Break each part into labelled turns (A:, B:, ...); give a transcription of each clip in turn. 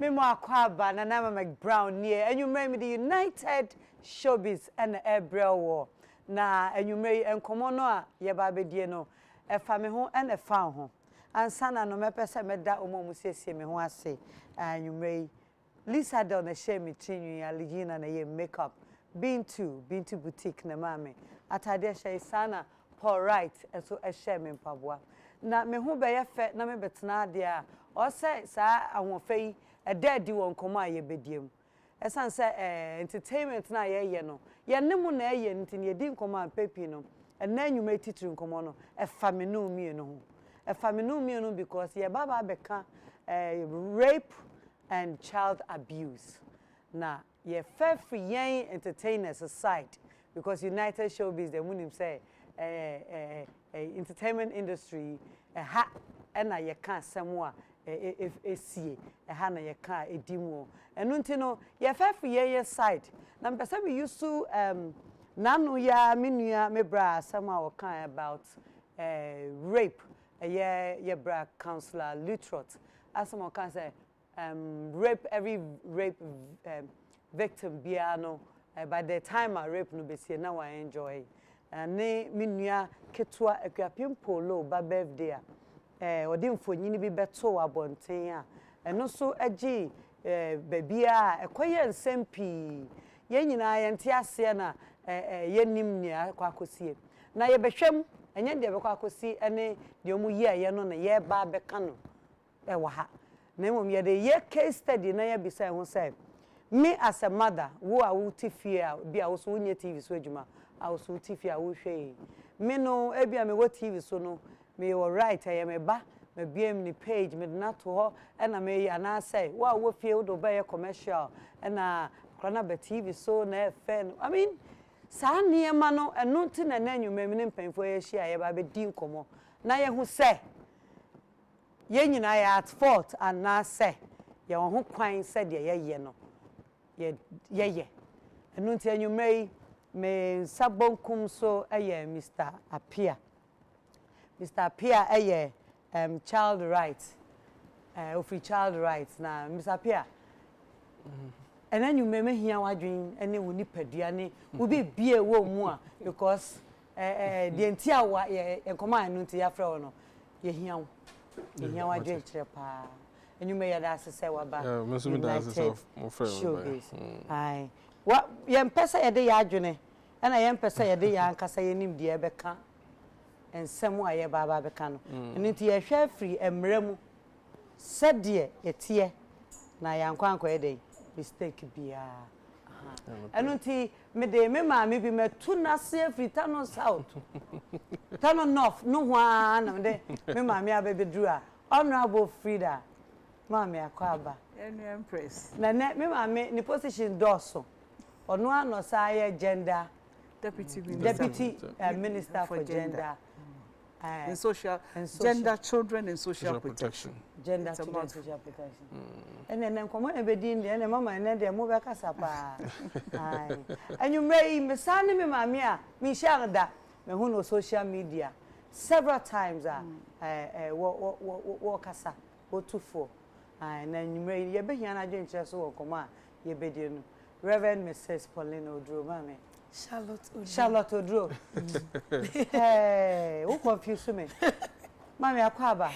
A: Me mo akwaba na na McBrown near enyumre the United Showbiz and Empress war. Na enyumre enkomo no a ye ba bedie no e fa me ho e fa ho. Ansa na no mepese meda omo siesie me ho ase enyumre Lisa Del na share me trinwi aligina na ye makeup Bintu boutique na mame atade share sana Paul right so e share me mpaboa na me ho be ye fe na me betena de a o se sa ahofei e daddy won komo aye bediem esan se entertainment na ye no ye ne mu na ye ntin ye di nkomo ampepi no na anwuma titiri nkomo no e fa me no mie no ho e fa me no mie no because ye baba beka rape and child abuse na ye fair free yen entertainers aside because United Showbiz the munim say entertainment industry ha na ye kan semwa if see ha na ye kan edimu enu ntino ye fair free yen side na mpesa we used to nanu ya minua mebra sama o kan about rape ye bra counselor Lutrot asama kan say rape every rape victim biano by the time I rape no be see now I enjoy ne minua ketua akuapim polo ba birthday odi mfonyini bi beto abonten a eno so agi babia ekoye nsempi ye nyina ye nte ase na ye nim ni akwakosie na ye behwem enye de bekwakosi ene de omu ye ye no na ye ba beka no wa ha na mom ye de ye case study na ye bisa ho say me as a mother wo a wo tifia bia wo so nye TV so adwuma a wo so tifia wo hwe me no e bia me wo TV so no me wo right I me ba me bia me page me na to ho e na me ya na say wo fie wo do ba ye commercial e na krana be TV so na FN I mean sa niema no eno nti na nanwuma me ne mpanfo ye hia ye ba be di nkomo na ye hu say ye nyina ya at fault and na say ye ho kwan say de ye no ye enu nti anwumai me sabonkum so eye Mr. Apia eye child rights of child rights na Mr. Apia and anwumai me hia wadwen ene wo nipadua ne wo be bie wo mu a because the entia wa enkomo anu nti ya fra wo no ye hia wo wadwen kire pa and you may ask say waba
B: me that's my friend
A: ai what yem pesa ye de ya adwene na yem pesa ye de ya ankasa ye nim de beka ensem a ye baba beka no nti ye hwe free emremu sede ye tie na ya nkwanko ye de mistake bia enu nti me de me ma me bi metu na se free tano south tano north no hwa na me de me ma me abebedru a honorable Frida Mami akwaba
C: Empress
A: na me mama ni position doso ono ano say gender
C: deputy
A: minister for gender
C: and social gender children and social protection
A: gender children and social protection enen komo e be din de mama enen de mo be kasa pa ai anwumrei me sane me mama a me share da me hu no social media several times wo kasa wo tufo na nyumre ye behia na dwenche so wokoma ye bedie no Reverend Mrs. Pauline Odro mame Charlotte Odro hey who confuse me mame akwaba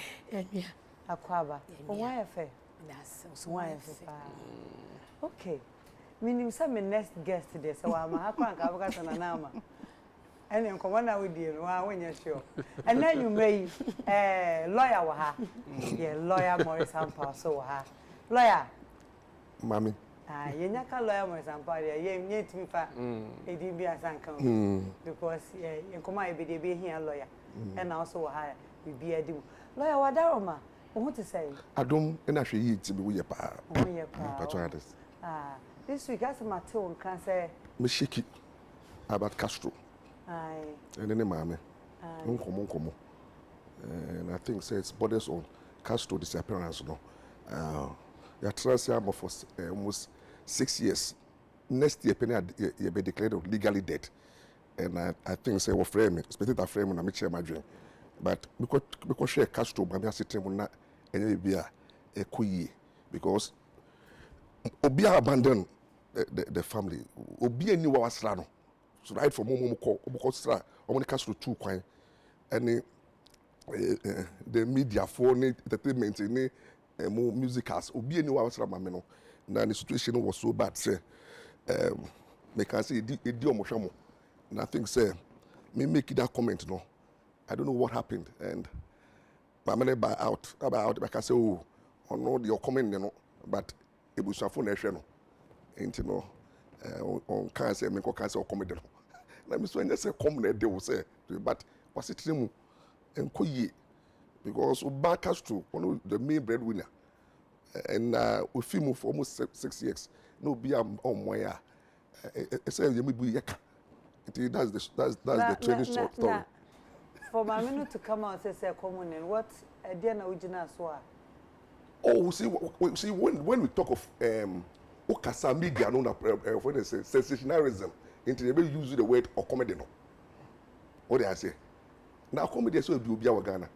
A: akwaba why fe that's why fe okay meaning some next guest today so am akwanka abaka na nama ene nkomo na we die no wa wenya sure and then you may lawyer wa ha yeah lawyer Morris Ampa so wa ha lawyer
D: mami
A: yenya ka lawyer Morris Ampa ye nyetimi fa edi bi asanka because nkomo e be de be hia lawyer and also wa ha bi adim lawyer wa daroma wo to say
D: adom na hwe yi ti be wo ye pa
A: patronus this week as my tone can say
D: me shiki about Castro
A: aye
D: and then mama nkomo and I think says borders on Castro disappearance no ya trust am for almost 6 years next year penny you be declared legally dead and I think say we frame especially that frame na me share my dream but because share Castro mama sitem na enye bia ekoyi because Obia abandon the family. Obia ni wa wasra no. So right for momo ko sra, omo ka so two kwan. Any the media for entertainment ni more musicals. Obia ni wa wasra ma me no. Na the situation was so bad say me can say di omo hwamo. And I think say me make that comment no. I don't know what happened and my money buy out I can say oh no your comment no but ebusafo na ehwe no enti no on can say me can say o comment no na me so anya say come na dey wo say but was it mu enko yi because back us to one of the main breadwinner and we film for almost 6 years no be on wire say you be yeka that's the training story.
A: For my minute to come out and say common and what again original so.
D: Oh, see when we talk of Okasa media no when they say sensationalism into they use the word or comedy no. What they say? Now comedy so be obi Ghana.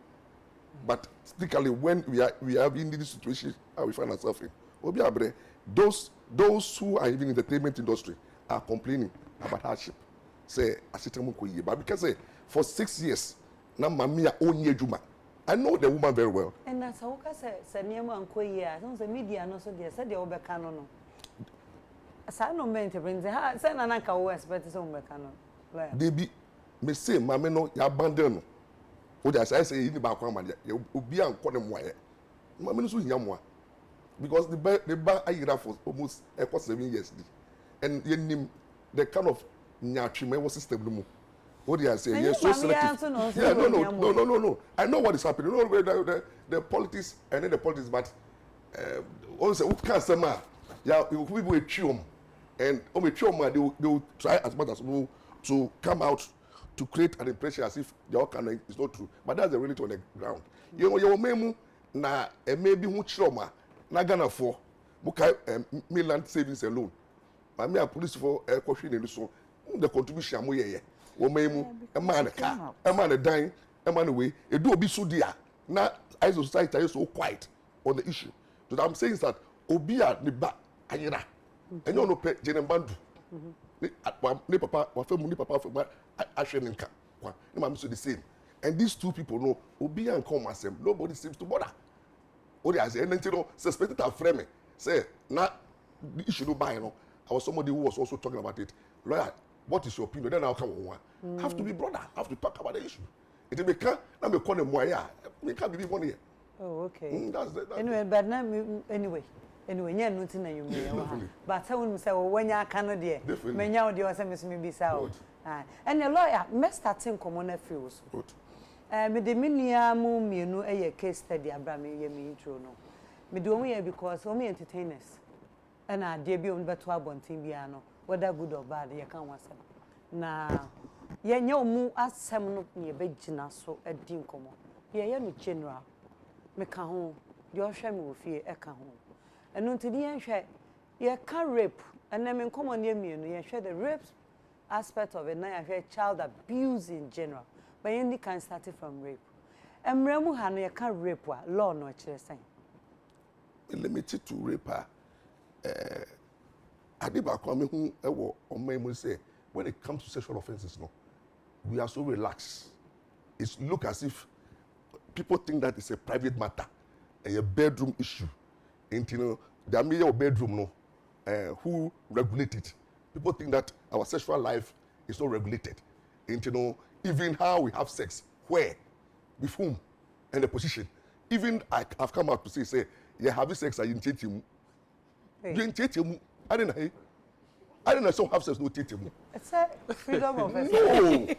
D: But typically when we are in this situation we find ourselves in obi abre those who are even in the entertainment industry are complaining about hardship. Say asitemu ko yie but because say for 6 years na mamia onye juma I know the woman very well
A: and that's how ka say niam anko yie so say media no so dey say dey obeka no no asa no ment bring say say na nanka wo expect say obeka no
D: they be me say mame no ya abandon no o dey say ni ba kwa ma obi anko ne moye mame no so hia moa because the ba ayira for almost 7 years and yenim the kind of nyatwime system no mu. What do I say? Yes, so selective. Yeah, no. I know what is happening. You know the politics and then the politics, but also who can't say ma? Yeah, people will chew and they will try as much as possible to come out to create an impression as if the outcome is not true. But that's the reality on the ground. You know, your memu na maybe who trauma na Ghana for muka mainland savings alone. But me a police for caution in so. The contribution mo yeye wo memu e man ka e man dan e man we e do obi so dia na as society is so quiet on the issue so I'm saying that obi a ne ba ayira enyo no pe jenembandu ne papa wa fam ni papa fam ahwe ne nka kwa ne ma so the same and these two people no obi an come asem nobody seems to bother what they say and you suspected a frame say na the issue no buy no I was somebody who was also talking about it lawyer. What is your opinion? Then I'll come on one. Have to be brother. Have to talk about the issue. It may come. Now me call them why? Me can't be one here.
A: Oh, okay.
D: That's
A: anyway, but now anyway, yeah, nothing that you may. But I wouldn't say when you cannot dear. Me now the other miss me be so. And the lawyer must start in common feels. Good. Me the minia mu me no a case study Abraham ye me intro no. Me do me because we entertainers. And I debut on better about Timbiano. Whether good or bad, you can't want them. Now, you know, mu as some no near Begina so a dinkomo. Ye no general. Make a home, your shame will fear a home. And until the end, you can't rape, and then in common near me, you share the rape aspect of it. Now, I hear child abuse in general, but any can start it from rape. And Remu Hano, you can't rape law no saying.
D: Limited to rape her. Adiba kwame hu ewo omemu say when it comes to sexual offenses no we are so relaxed. It look as if people think that it's a private matter, a bedroom issue. And you know, there may be a bedroom no who regulate it. People think that our sexual life is not regulated. And you know, even how we have sex, where, with whom, and the position. Even I've come out to say, you're having sex at you. I don't know. So have sex no tetimu.
A: It's a freedom of
D: expression.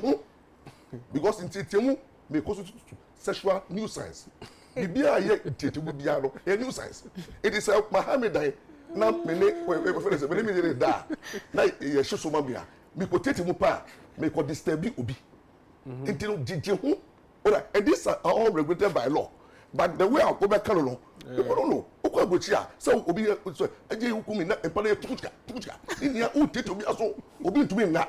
D: No, because in tetimu may cause sexual nuisance. Bibia ye tetimu bia no a nuisance. It is a Mohammedan. Na mene when me da. Na ye shoso mabia. Me ko tetimu pa. Me ko disturb obi. Until tetimu. Alright, and these are all regulated by law. But the way I go back no. People don't know. Okwa gochia. So obi so eje hukumi na empale tukuka. In here who take to me also obi to me na.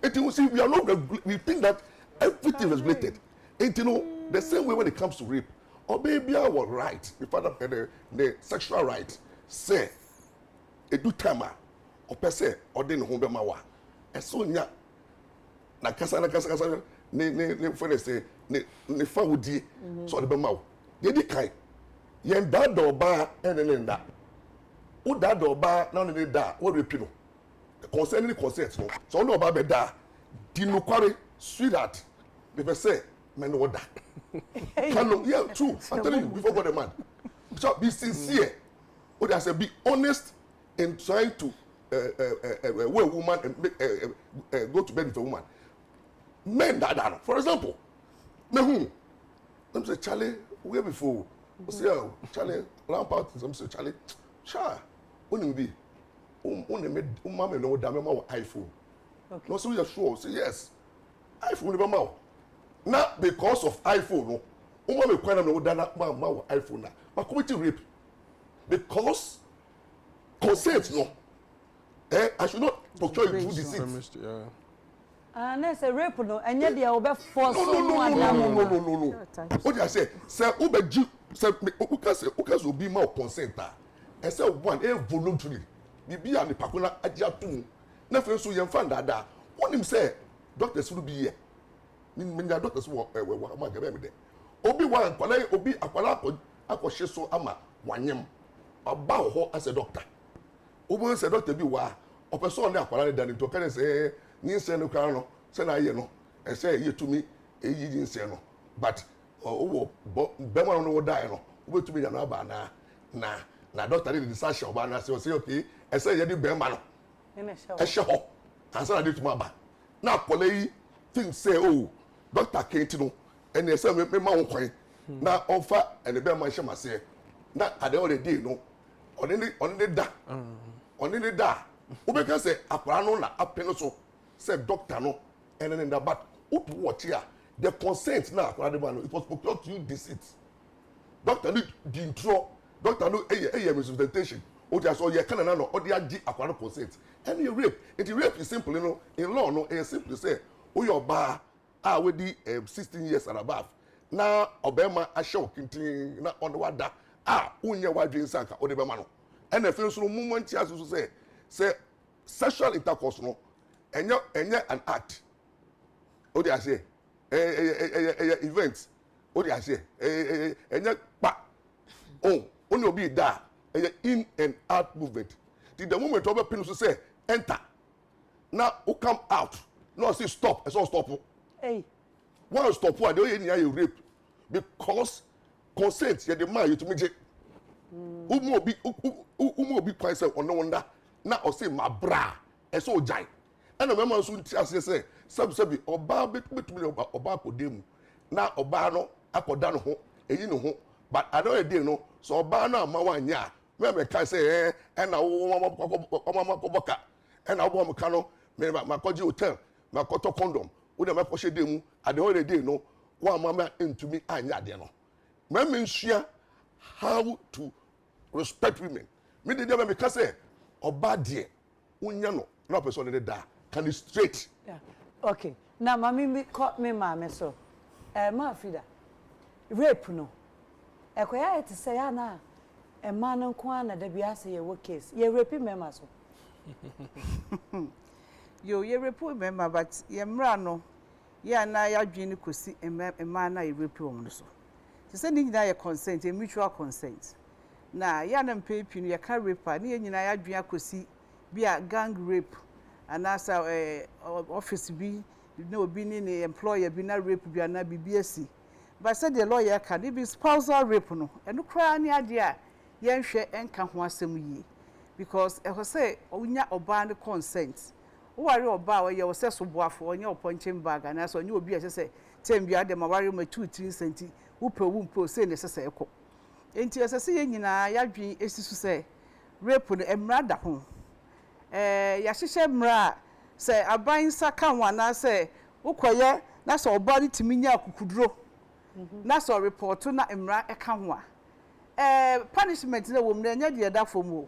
D: And you see we are not we think that everything is regulated. And you know the same way when it comes to rape. Or baby I was right. The father the sexual right say edu time o pese o de ne ho be ma wa eso nya na kasa ne for say ne fa wodi so de be ma wo ye di kai ye da do ba ene ne nda wo da do ba na ne da wo repi no concerning consent no so no ba be da di no kware sweetheart they be say men no da can yeah true I'm telling you before God the man so be sincere what I say be honest in trying to where a woman go to bed with a woman men that for example me who them say Charlie where before say Charlie Lampard some say Charlie cha onim be onim mama no da me ma iPhone okay no so you sure say yes iPhone be ma not because of iPhone no mama me kwena no da na ma iPhone na ma commit rape because consent no I should not procure you through deceit.
A: Yeah. Let's say rape no, and yet they are over force.
D: No. What I say ube say ukas obi ma consent I say one voluntary. Bibi and the pakuna aja tu. Na fe so yemfa dada. Wonim say doctors will be here. Me doctors wo ma gabe me de. Obi wan kwala obi akwala akɔhye so ama wanyem. Oba ho as a doctor. Obo say doctor bi wa opeso na akwala da ni to kan say nse no kan no say na ye no e say ye tumi eyi nse no but owo be mo no die no obetumi ya no aba na doctor dey decide oba na say okay e say ye di be ma no e she ho answer na dey tumi aba na akwala yi think say oh doctor kenti no and e say me ma won kwan na ofa and be ma she ma say na ade already no on the da obeka say akwara no na apeno so say doctor no and then that but what watch here the consent na akwara de man it was procured to you deceit doctor need the intro doctor no representation o just so ye kana na no o de agi akwara consent and you rape it rape is simple you know in law no e simply say o your ba we di 16 years and above na obema ahye okintin na on the wada unye wadwe nsanka o de be ma no and the feel so moment as so say sexual intercourse no enye an act o dey say event o dey say enye pa only obi da in and out movement the moment o be pin so say enter now o come out no say stop e so stop
A: hey
D: one stop what dey nya you rape because consent you the man you to me umo obi kwan say ono wonder na o say ma bra e so jai ena me man so nti ase say sabi oba betumi oba kodemu na oba no akoda no ho eyi no ho but another day no so oba no ama wanya me kai say ena wo boka ena wo mo ka no me makoji hotel makoto condom wo de makoshe demu at the holiday no wo ama ntumi anya de no me nsua how to respect women me dey me ka say oba de unya no na person dey da can it straight
A: yeah okay now mami me call me mama so ma fida rape no ekoya it say ya na ma no nko na da bia say ye wo case ye rape mema so
C: ye rape mema but ye mra no ye na ya dwene kosi ma na ye rape wo no so se ni nyina ye consent a mutual consent na ya na mpepi no ye ka rape ni ye nyina ya dwene kosi bia gang rape anasa office bi na obi ni employer bi na rape bi na BBSC but said the lawyer can it be spousal rape no eno kra ni ade a ye nhwe enka ho asem yi because e ho say onya oba ne consent wo ware oba wo ye wo se so boafo onya oponchen bag anasa onya obi a se tem bia de ma ware ma 2-3 centi wo mpo say ne se ekọ enti esese ye nyina ya dwen esisu say rape no emra da ho ya hihye mra say aban saka wana say ukoye na so oba ri timi nya akukuduro na so report na emra eka ho a punishment na wo mna nya de da fomu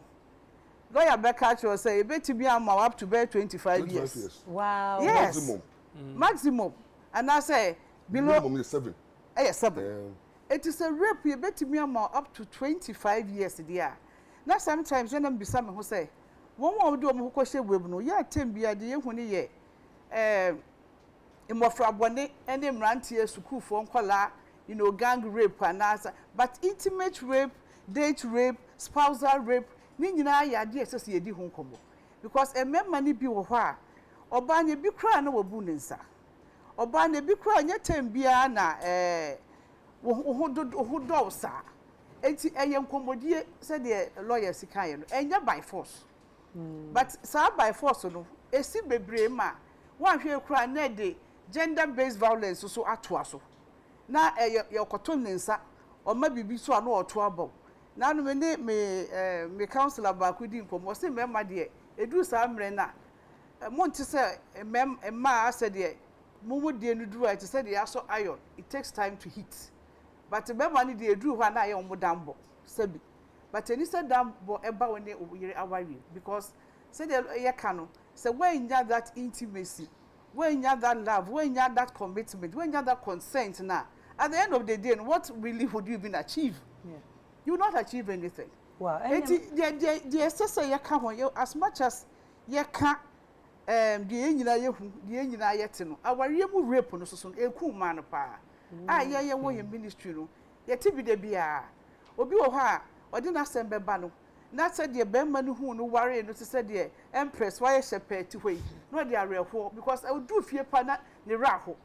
C: lawyer beka cho say e betimi ama up to 25 years
A: wow
C: yes. Maximum and I say below
D: minimum is 7
C: 7 it is a rape e betimi ama up to 25 years there na sometimes when am bisa me ho say One do mo ko she web no ya tembia de yehu ne ye imofra bone ene mrantie schoolfo nkola gang rape anasa but intimate rape, date rape, spousal rape ni nyina ya de esese yedi ho nkomo because ememma ni bi wo ho a oba nya bi kra na wabu ne nsa oba na bi kra nya tembia na wo do sa enti eye nkomodie se de lawyers kan no enya by force but sa by force no esi bebre ma wan hwe kra na de gender based violence so atoa so na yokoto nsa o ma bibi so na oto abom na no me counselor ba ku di nkomo se mema de edu sa mre na monti se ma ase de mumu de no duru ati se de aso iron it takes time to heat but mema ni de edu ho na ye omo dambo sabi but any said dambo eba woni oyire awari because se de ye ka no se when you that intimacy, when you that love, when you that commitment, when you that consent now, at the end of the day, what really would you even achieve? Yeah. You will not achieve anything. Wow. The assessor you come on you as much as you can the engineer yet no. Our real rape no so a cool man pa. Ah yeah wo ministry no. Yet be the bia. Obi wo ha odi na sembe ba no. Na said the Bemman who no worry no said the Empress why shepherd to way. No they are real because I would do fear pana ne raho.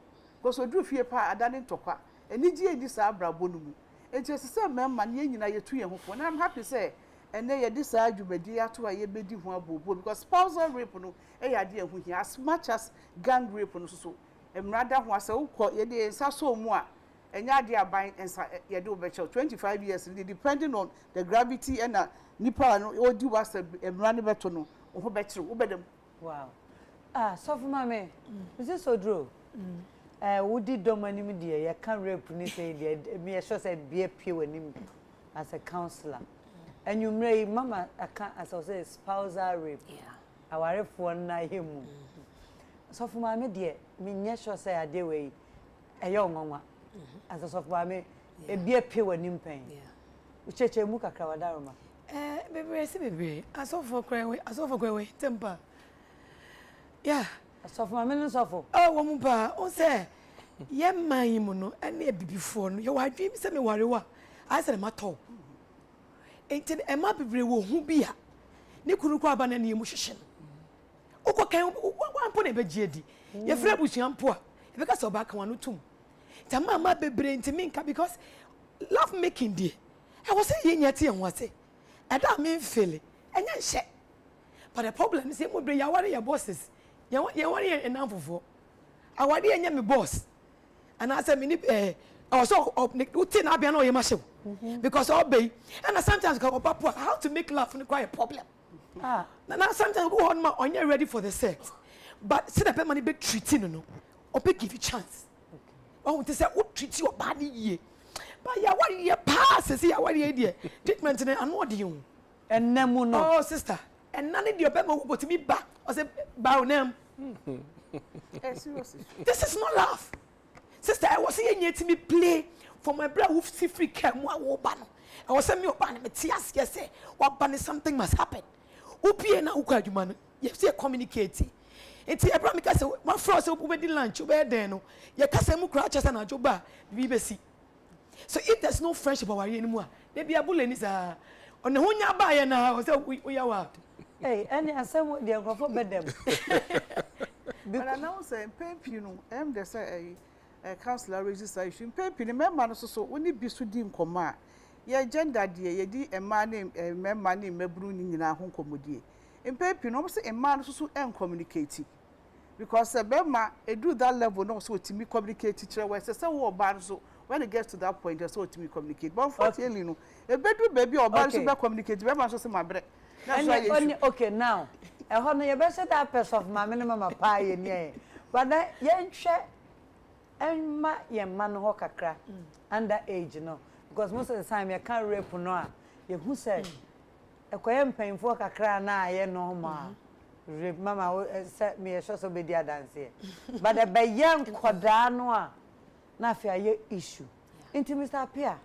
C: Because I do fear pa adanin toka. And Niji this abra bonumu. And just say man yen na ye 2 year and I'm happy say and they this argument dear to a ye bedi ho because spousal rape no e idea who as much as gang rape no so. And rather who say wo ye dey so mu a enya dia ban ensa ye do be 25 years depending on the gravity and nipa no odi was emrane beto no ho be kire wo bedem. Wow.
A: So for mama is this so true? Would domani me dear, you can't rape ni say dear, me sure said be a pure him as a counselor. And you may mama as I say spousal rape. Yeah. Our if one na him. So for mama dear, me sure say a day way a young mama. As a soft mama a be a pure him pain. Yeah. Ucheche muka krawadaroma. Baby,
E: as of for cry, as of for way, temper. Yeah.
A: So for my minutes of
E: oh, woman, oh, say, yeah, my mono, and near before you are dreaming, send me worry. I said, my toe. Ain't it a map who be a Nikuru Quaban and musician? Oh, what can one put a bejedi? Your friend was young poor, because of back one or two. Tamama be brain to minka because love making dear. I was saying yet, and was it? And that mean Philly, and then shit. But the problem is, it would be your bosses. You want enough for. I want to boss. And I said, I was so up, Nick, I be no muscle. Because obey. And I sometimes go, Papa, how to make love quite a problem. Now sometimes go on you're ready for the sex. But sit up money big treating, no, or big give you chance. Oh, to say, what treat you a body ye. But ya what ye pass, see, I want the idea. Treatment and what do you? And Nemo, no, sister. And none of your people will to me back. I said, bow them. This is not love. Sister, I was saying yet to me play for my brother who see free came one ban. I was saying, your ban, yes, yes, what ban is something must happen. Upie na ukaju man, you see communicating. It's a promise. My frost over the lunch, where then, your cousin crouches and a joba, BBC. So if there's no friendship anymore, there be a bullet is on the Hunya buy now, so we are out.
A: Hey, and I said, what they are for bedem.
C: But I now say, Pep, you know, they say a counselor registration. Pep, remember, so when you be so dim command, your gender, dear, ye did a man named McBrown in our home commodity. And Pep, you know, say a man so communicating. Because a Bema, do that level, no, so to me communicate each other, so bad so. When it gets to that point, just so to me communicate. But unfortunately, no, a bedroom baby or bad super communicate. Remember, so my bread.
A: Okay, now, I honor your best at that person of my minimum of pie and ye. But that young share and my young man hawker crack under age, you know, because most of the time you can't rape no. You who said a quaint pain for a cry now, ye no more. Mamma set me a shot of media dance here. But a by young quadranoa. Na fear your issue. Into Mr. Pierre,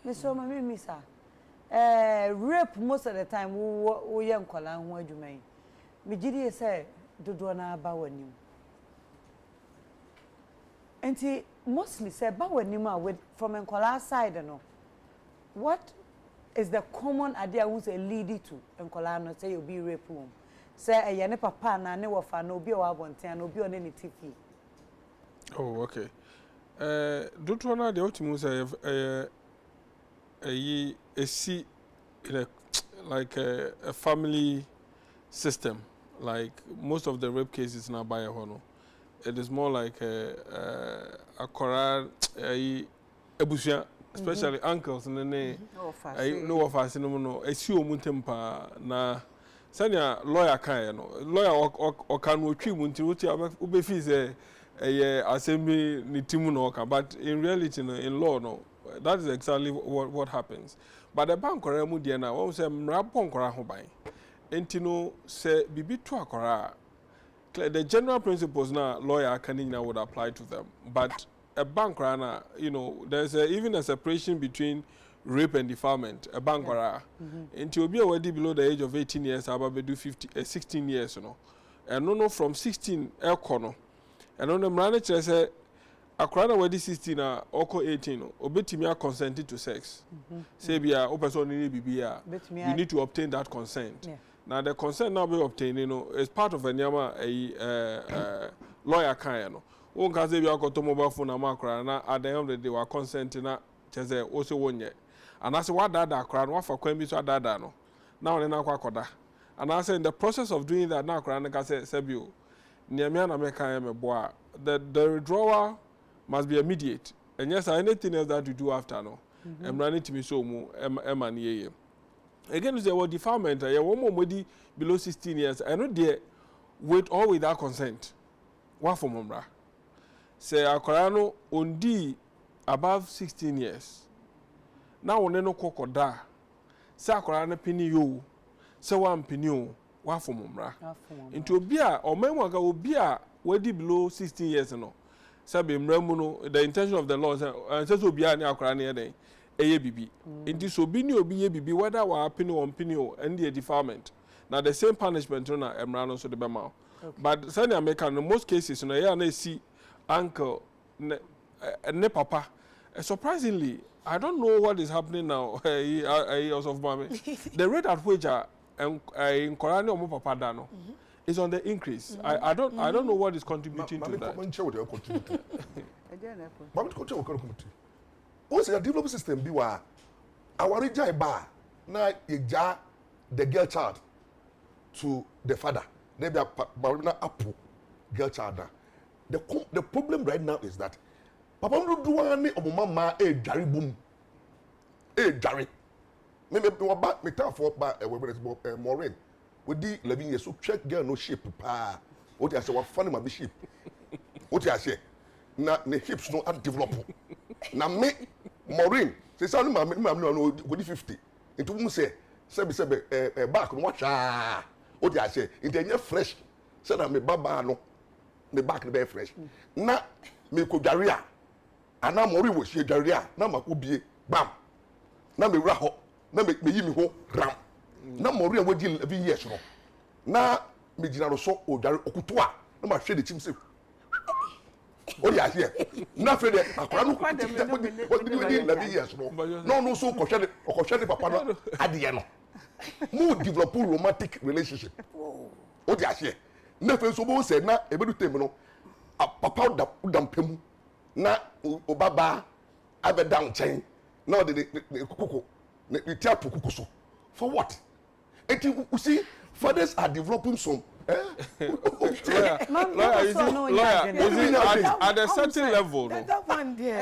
A: Miss Roma, Missa. Rape most of the time, we young Colan, what you mean. me gidi say dodo na aba wanim enti mostly say ba wanim a with from enkola side no what is the common idea who's a lead to enkola no say you be rape home say ye ne papa na ne wofa na obi o abonten na obi o ne ne tifi.
B: Oh, okay. Dodo na de ultimu say a see like a family system, like most of the rape cases now by a hono. It is more like a choral ebusia, especially uncles and then no of us no a see omuntempa na sanya lawyer kan no lawyer or can we trim until ube fees a assembly ni timu no ka, but in reality no, in law no, that is exactly what happens. But the bank kora mu dia na won say mrapon kora ho ban entino say bibi to akora the general principles na lawyer kanina would apply to them, but a bank kora na, you know, there's even a separation between rape and defilement. A bank kora enti obi already below the age of 18 years about do 16 years, you know, and no from 16 ekono and on the manager say akora na wedi 16 na oko 18 no obetimi a consent to sex. Say bia o person ni bibia you need to obtain that consent. Now the consent now be obtained, you know, is part of a nyama a lawyer kan no won ka say bia akoto mobile phone na makora na at the end of the day wa consent na cheze also wonye and as what that akora no wa fa kwan bi so adada no now na akwa and I say in the process of doing that na akora na ka say sebio niamia na meka me boa the withdrawal must be immediate, and yes, anything else that you do after no, I'm running to me so more emani. Again, there was defilement. I one more below 16 years. I know there with or without consent. What for Mombra? Say Akorano undi above 16 years. Now on no kokoda. Say Akorano pini yo. Say one pini yo. What for Mombra? Into beer or memoga will beer wedi below 16 years no. Sabi mramuno the intention of the law says obi ani akora na eden eye bibi enti so bi ni obi ye bibi whether wa happen or opinion and the defilement now the same punishment na emra no so the bema but say na make in most cases no ya na see uncle ne papa surprisingly I don't know what is happening now also of mommy the rate at which in Korani or papa da no is on the increase. I don't know what is contributing to that.
D: Once a development system be wa our rejai ba na eja the girl child to the father. Maybe a marina apu girl child. The problem right now is that papa no do any of mama e jari boom. E jari. Me ba me tell for ba Maureen. We di 11 years so check girl no shape pa. What you say what funny my shape. What you say na the hips no develop. Na me Maureen say say no go di 50. Into who say back no watch what you say into any fresh say na me baba no me back be fresh. Na me ko dware a na Maureen wo hie dware a na ma ko bie bam. Na me wura ho na me yi me ho ram. Na Maureen we di 11 years no na me gina ro so odware okuto a na ma hwe de chim se o ya here na fe de akora no we di 11 years no so ko hwe de papa no ade no mo develop romantic relationship o di here na fe so bo se na ebedu tem no papa da mpemu na o baba abeda nchen na o de kukuko na itiapo kukuko so for what? And you see, fathers are developing some.
B: Lawyer, at a certain level.
E: That one there.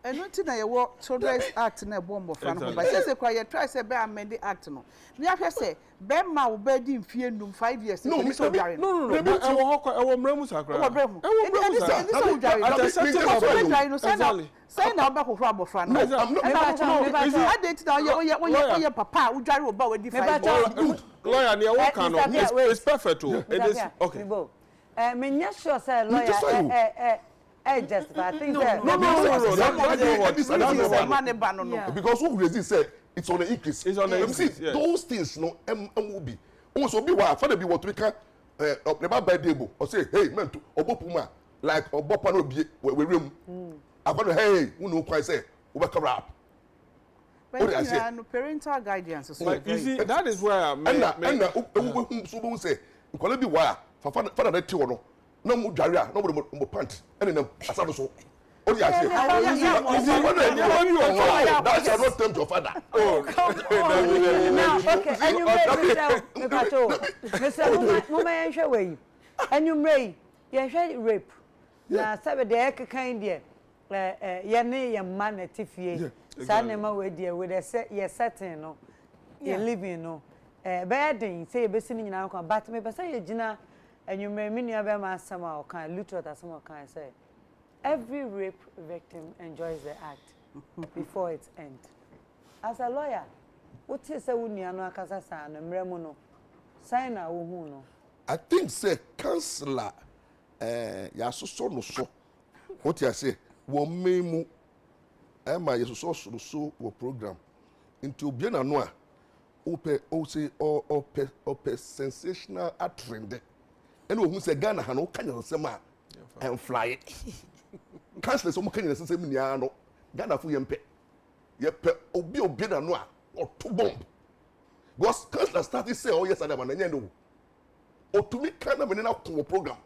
C: And nothing I work Children's Act na bomb of fan. But say quiet try say be amend the act no. Me have say be ma wo be di mfie num 5 years.
B: No. I will mremu sakra.
C: At
B: a certain level.
C: Say na ba kokwa abofra no. I date now your papa wo dware wo ba we di 5 years.
B: Lawyer near work it's perfect. It is okay.
A: Me nya sure say lawyer justify things that
D: because who resist say it's on the increase.
B: It's on the increase.
D: Those things no will be Also be wa father be what we can never buy debo or say hey man to obopuma like obopa no be we room. I go hey who know quite say we cover up.
C: But you parental guidance so
B: you see that is where
D: so say nkola bi wa father that you no no mu dware no mo pant ene na asado so o di ase that's not time your father
A: okay and you may Mr. Mama yenhwe wey and you may yenhwe rape na sabe de ekkan de ye ne ye man na tifie sa na ma we de we de say ye setting no ye living no bedding say be sini nyina ko but me be say ye gina and you may mean you have my summer or kind literate as someone can say every rape victim enjoys the act before it ends. As a lawyer, what is a uniano akasa and mremono sign a no?
D: I think say counselor ya so no so what you say wo memu ma ya so wo program into obi na no a o say or sensational trend and who say Ghana ha no kanya sema and fly it counselor so mo kanya sema nia no Ghana fu yempe obi na no a or to bomb because counselor started say oh yes adama na nya no o to me kind of na ko program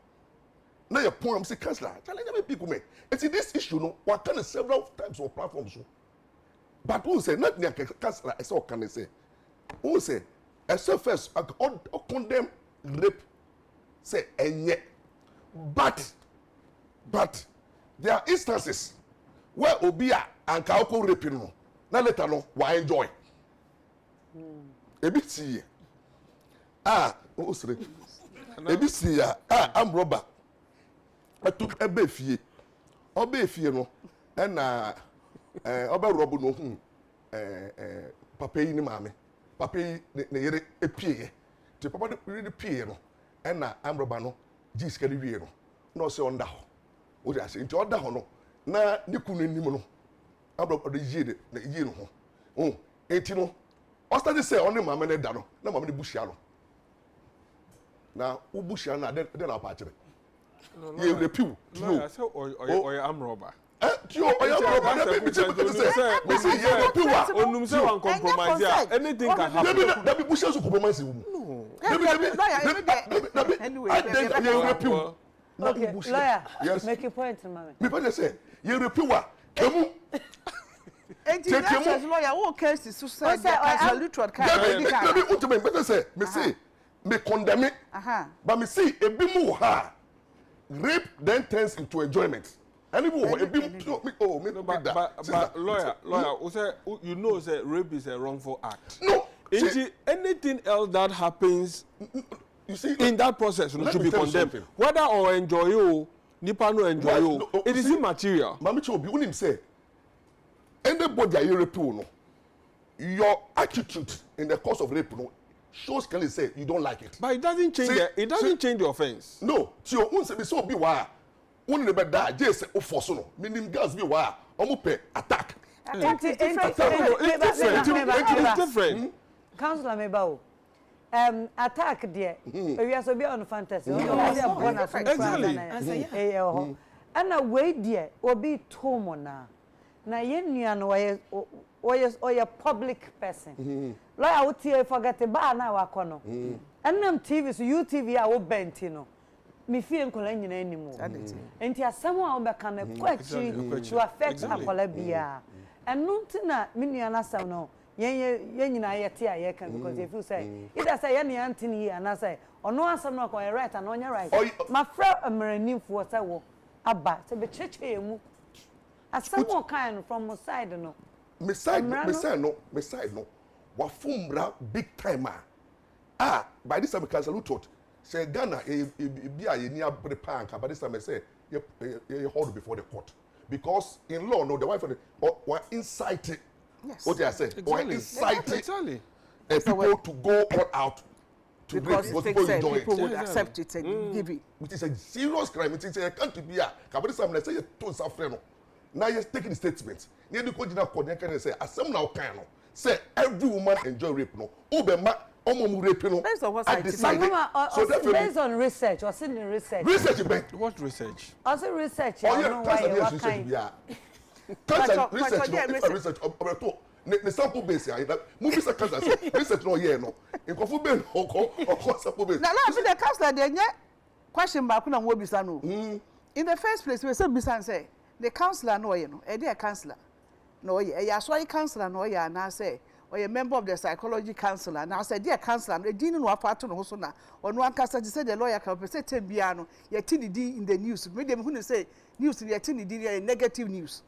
D: na your poem say counselor challenge me people me it's this issue no what can several times on platforms so but who say not near counselor I saw can say who say I say first I condemn rape say enye but there are instances where obia and kaoko raping no na later no why enjoy ebi see o sere ebi see am robber atu ebe fie no na oba rob no papa yi ni maame papa yi ne yere epie ti papa de pie no na am robber no ji skari wie no no se onda ho o de ase nti onda ho no na ne kunu nim no am robber de yie no ho enti no o start say on maame ne da no na maame ne bushia no na u bushia na de na pa kire ye repew
B: no I say or am robber
D: Tio, I am robber. Me say ye repew wa
B: onum say wan compromise ya anything can happen
D: that be bushia so compromise no anyway ye repew
A: okay lawyer yes make a point mama
D: me pa say ye repew wa kemu
C: As lawyer, who cares to suicide? As a literal
D: let me ultimate better say, me say, me condemn it, but me see a bit more hard. Rape then turns into enjoyment. And
B: but lawyer, you know, say rape is a wrongful act.
D: No.
B: Anything else that happens,
D: you see,
B: in that process, should be condemned. Whether or enjoy you, nipa no enjoy you, it is immaterial.
D: Mami Chobi, when him say. Anybody you rape no, your attitude in the course of rape no shows clearly say you don't like it.
B: But it doesn't change. It doesn't change the offense.
D: No, tio unse be so be wa. One never die. Just say force no. Meaning girls be wa. Omo pe attack.
A: It's
B: different.
A: Councillor Mebao. Attack there. We are so be on fantasy. Exactly. And a way there will be tomona. Na yenu no oye public person lawyer what you forget ba na wakono enam tv so utv a wo benti no me fie nkola nyina animu enti asem a wo beka na kwachi to affect akola bia enu ntina me nua na asem no yen nyina yete a ye kan because if you say either say yen antini here na say ono asem no ko right and onye right ma fra amranimfo say wo aba say be cheche emu some kind from my side no. My side no. Wafumra big timer. By this time I cancel thought. Say Ghana be a near prepared. By this time I say you hold before the court because in law no the wife were incited. Yes. What I say? Were incited people to go all out. To
C: because people would accept it and give it.
D: It is a serious crime. It is a country be a. By this time I say you told suffering. Now you're taking the statement. You need to go to that court and say, as some now can say every woman enjoy rape no. Obema omo rape no.
C: Based on what
D: I decided.
A: So based on research, or seen the research.
D: Research ben.
B: What research?
A: Also research.
D: Oh
A: yeah,
D: yeah, research. Research. The sample base ya. Movie cancer research no here no. In kofu ben or sample base.
C: Now the counselor dey question back na wo bisa no. In the first place we say bisa say the counselor no ye no. E dey counselor. No ye. E ya so counselor no ye na say or a member of the psychology council and I said dear counselor the dean no apart no so na onu ankasa say the lawyer can say bia no ye tin di in the news me dem who say news ye tin di negative news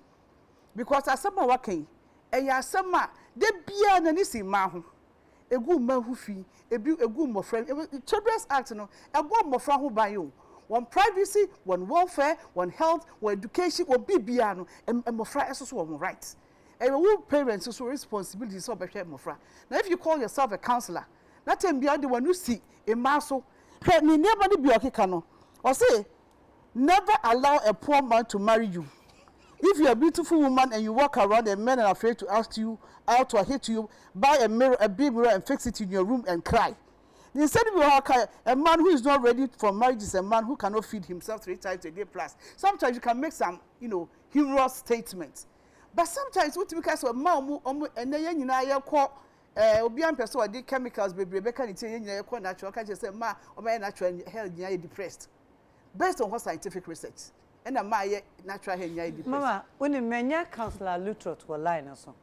C: because asema wakan e ya asema de bia na ni si ma ho egu ma hu fi egu mo friend children's act no ego mo fra ho ban yo one privacy one welfare one health one education one bibia no mo fra eso so one rights. And we parents also responsibilities of a mofra. Now, if you call yourself a counselor, that time be the one you see a maso, nobody be okay cano. Or say, never allow a poor man to marry you. If you're a beautiful woman and you walk around and men are afraid to ask you out or hit you, buy a mirror, a big mirror, and fix it in your room and cry. Instead of a man who is not ready for marriage is a man who cannot feed himself 3 times a day plus. Sometimes you can make some, humorous statements. But sometimes what because of mom and then you call obi am person or the chemicals baby be can you call natural can just say ma or my natural health you depressed based on what scientific research and am my natural health you depressed.
A: Mama when the menya counselor Lutrot were line so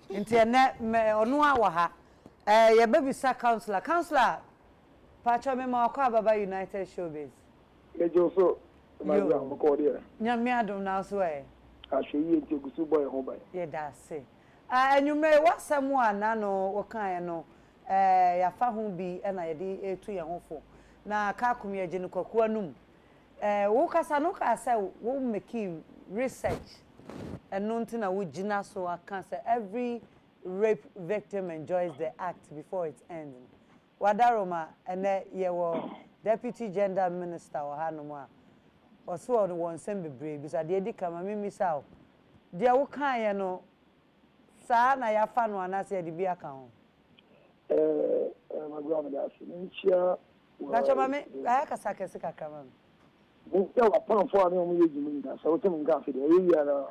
A: internet me onu awa ha ye baby sa counselor pacho me ma kwa baba United Showbiz
F: ye jo so my grand ko there
A: nyame adom na so e
F: ahwe nti gusu boy ho bai
A: ye da se anyume wasam ana no wokan no ya fa ho bi na ye de etu ye hofo na ka akum ye gene kwaku anum wo kasa no ka say wo make research eno ntina wo gina so aka say every rape victim enjoys the act before it ends wadaroma ene ye wo deputy gender minister wa hanom a oso on won sem bebre bi so de edi kama mimi saw de wo kan ye no sa na ya fa no anase de bi aka ho
F: McBrown da asi nchia
A: na chama me aya kasa kese kakama
F: mo ya wa pan fo ani mo yeji mi da so tem nga fi de yi ya na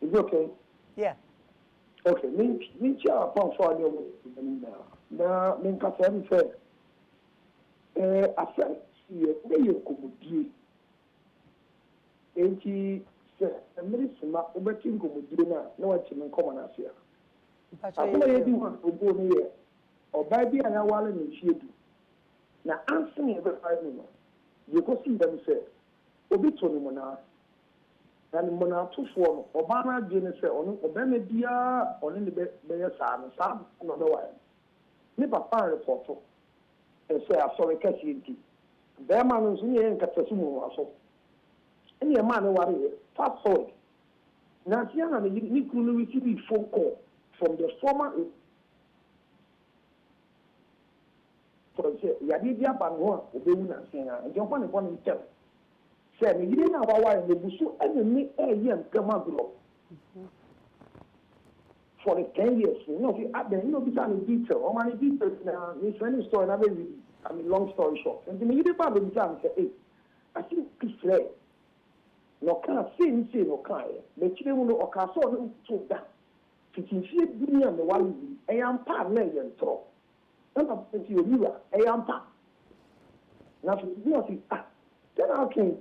F: is okay
A: yeah
F: okay nchia pan fo ani mo yeji mi da na min ka fa mi fe afa ye ye komodie enti se emirisima obeti komodie na wa chimi nkoma na afia akoma ye di ho obo ni ye oba bi anya wale ni chiedu na ansen ye be fa ni no ye ko si dem se obi to ni mo na ni mo na to fo no oba na je ni se onu oba na bia onu ni be ye sa no be wa ni papa report e se asori kasi nti be ma no so ni en katasu mu aso eni e ma na ware fast forward na tia na ni kunu ni receive phone call from the former ya di dia ba no obewu na sen a nje kwa ne kwa ne tell say me yiri na wa wa ne busu enemi eye nkama bro for the 10 years fi aben bisa ni detail o ma ni detail na ni funny story na be I mean long story short and me yiri ba be bisa say eh I think it's no can see no kan me chire mu no okaso no to da fitinfie dunia me wali e yam pa na ye ntro na penti obiwa e yam pa na fitinfie si then I can